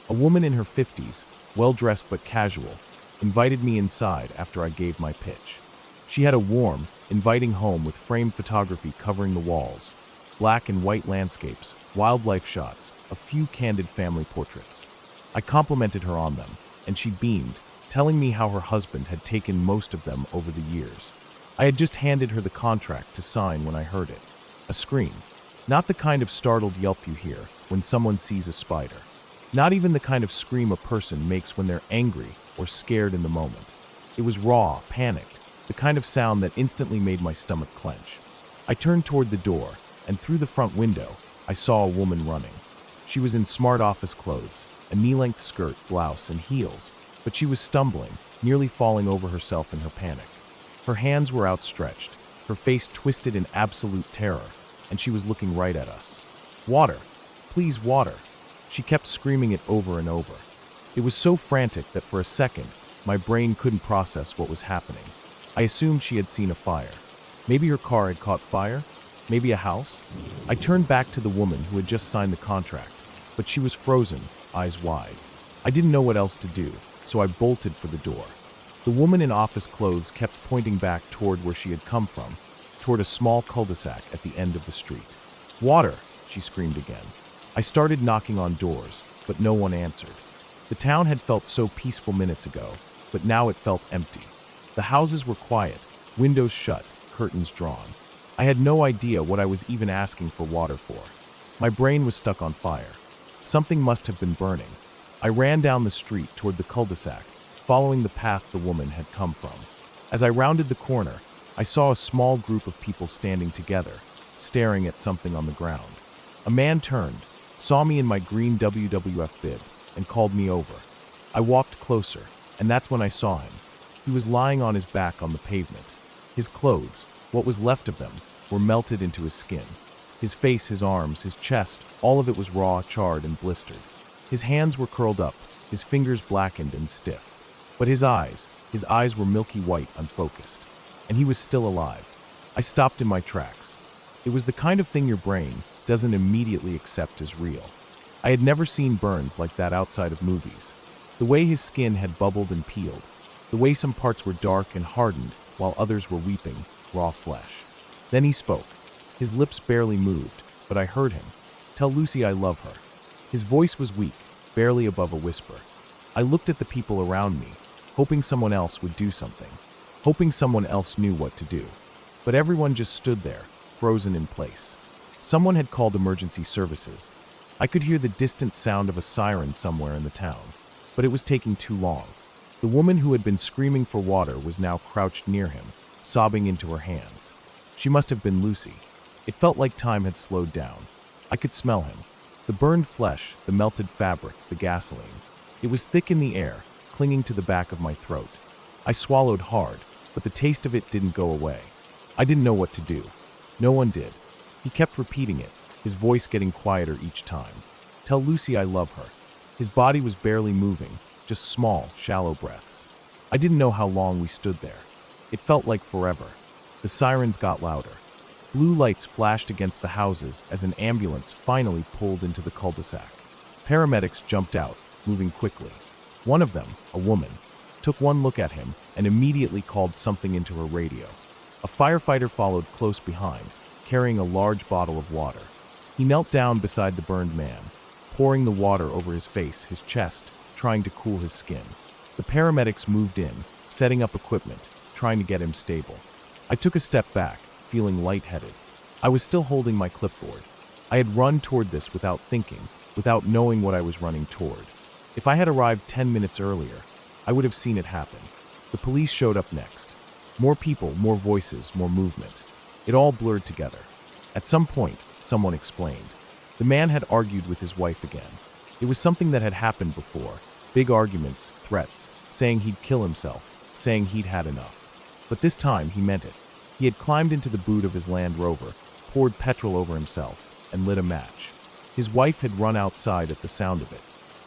S1: A woman in her 50s, well-dressed but casual, invited me inside after I gave my pitch. She had a warm, inviting home with framed photography covering the walls, black and white landscapes, wildlife shots, a few candid family portraits. I complimented her on them, and she beamed, telling me how her husband had taken most of them over the years. I had just handed her the contract to sign when I heard it. A scream. Not the kind of startled yelp you hear when someone sees a spider. Not even the kind of scream a person makes when they're angry or scared in the moment. It was raw, panicked, the kind of sound that instantly made my stomach clench. I turned toward the door, and through the front window, I saw a woman running. She was in smart office clothes, a knee-length skirt, blouse, and heels, but she was stumbling, nearly falling over herself in her panic. Her hands were outstretched, her face twisted in absolute terror, and she was looking right at us. "Water! Please, water!" She kept screaming it over and over. It was so frantic that for a second, my brain couldn't process what was happening. I assumed she had seen a fire. Maybe her car had caught fire? Maybe a house? I turned back to the woman who had just signed the contract, but she was frozen, eyes wide. I didn't know what else to do, so I bolted for the door. The woman in office clothes kept pointing back toward where she had come from, toward a small cul-de-sac at the end of the street. "Water!" she screamed again. I started knocking on doors, but no one answered. The town had felt so peaceful minutes ago, but now it felt empty. The houses were quiet, windows shut, curtains drawn. I had no idea what I was even asking for water for. My brain was stuck on fire. Something must have been burning. I ran down the street toward the cul-de-sac, following the path the woman had come from. As I rounded the corner, I saw a small group of people standing together, staring at something on the ground. A man turned, saw me in my green WWF bib, and called me over. I walked closer, and that's when I saw him. He was lying on his back on the pavement. His clothes, what was left of them, were melted into his skin. His face, his arms, his chest, all of it was raw, charred, and blistered. His hands were curled up, his fingers blackened and stiff. But his eyes were milky white, unfocused. And he was still alive. I stopped in my tracks. It was the kind of thing your brain doesn't immediately accept as real. I had never seen burns like that outside of movies. The way his skin had bubbled and peeled, the way some parts were dark and hardened while others were weeping, raw flesh. Then he spoke. His lips barely moved, but I heard him. "Tell Lucy I love her." His voice was weak, barely above a whisper. I looked at the people around me, hoping someone else would do something, hoping someone else knew what to do. But everyone just stood there, frozen in place. Someone had called emergency services. I could hear the distant sound of a siren somewhere in the town, but it was taking too long. The woman who had been screaming for water was now crouched near him, sobbing into her hands. She must have been Lucy. It felt like time had slowed down. I could smell him. The burned flesh, the melted fabric, the gasoline. It was thick in the air, clinging to the back of my throat. I swallowed hard, but the taste of it didn't go away. I didn't know what to do. No one did. He kept repeating it, his voice getting quieter each time. "Tell Lucy I love her." His body was barely moving, just small, shallow breaths. I didn't know how long we stood there. It felt like forever. The sirens got louder. Blue lights flashed against the houses as an ambulance finally pulled into the cul-de-sac. Paramedics jumped out, moving quickly. One of them, a woman, took one look at him and immediately called something into her radio. A firefighter followed close behind, carrying a large bottle of water. He knelt down beside the burned man, pouring the water over his face, his chest, trying to cool his skin. The paramedics moved in, setting up equipment, trying to get him stable. I took a step back, feeling lightheaded. I was still holding my clipboard. I had run toward this without thinking, without knowing what I was running toward. If I had arrived 10 minutes earlier, I would have seen it happen. The police showed up next. More people, more voices, more movement. It all blurred together. At some point, someone explained. The man had argued with his wife again. It was something that had happened before. Big arguments, threats, saying he'd kill himself, saying he'd had enough. But this time, he meant it. He had climbed into the boot of his Land Rover, poured petrol over himself, and lit a match. His wife had run outside at the sound of it.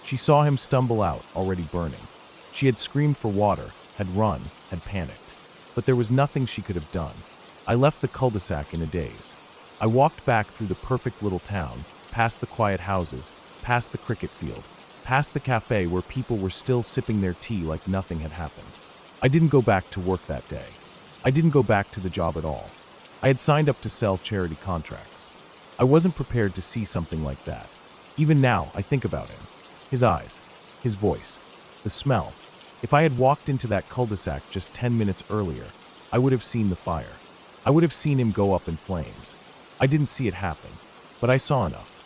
S1: She saw him stumble out, already burning. She had screamed for water, had run, had panicked. But there was nothing she could have done. I left the cul-de-sac in a daze. I walked back through the perfect little town, past the quiet houses, past the cricket field, past the cafe where people were still sipping their tea like nothing had happened. I didn't go back to work that day. I didn't go back to the job at all. I had signed up to sell charity contracts. I wasn't prepared to see something like that. Even now, I think about him. His eyes, his voice, the smell. If I had walked into that cul-de-sac just 10 minutes earlier, I would have seen the fire. I would have seen him go up in flames. I didn't see it happen, but I saw enough.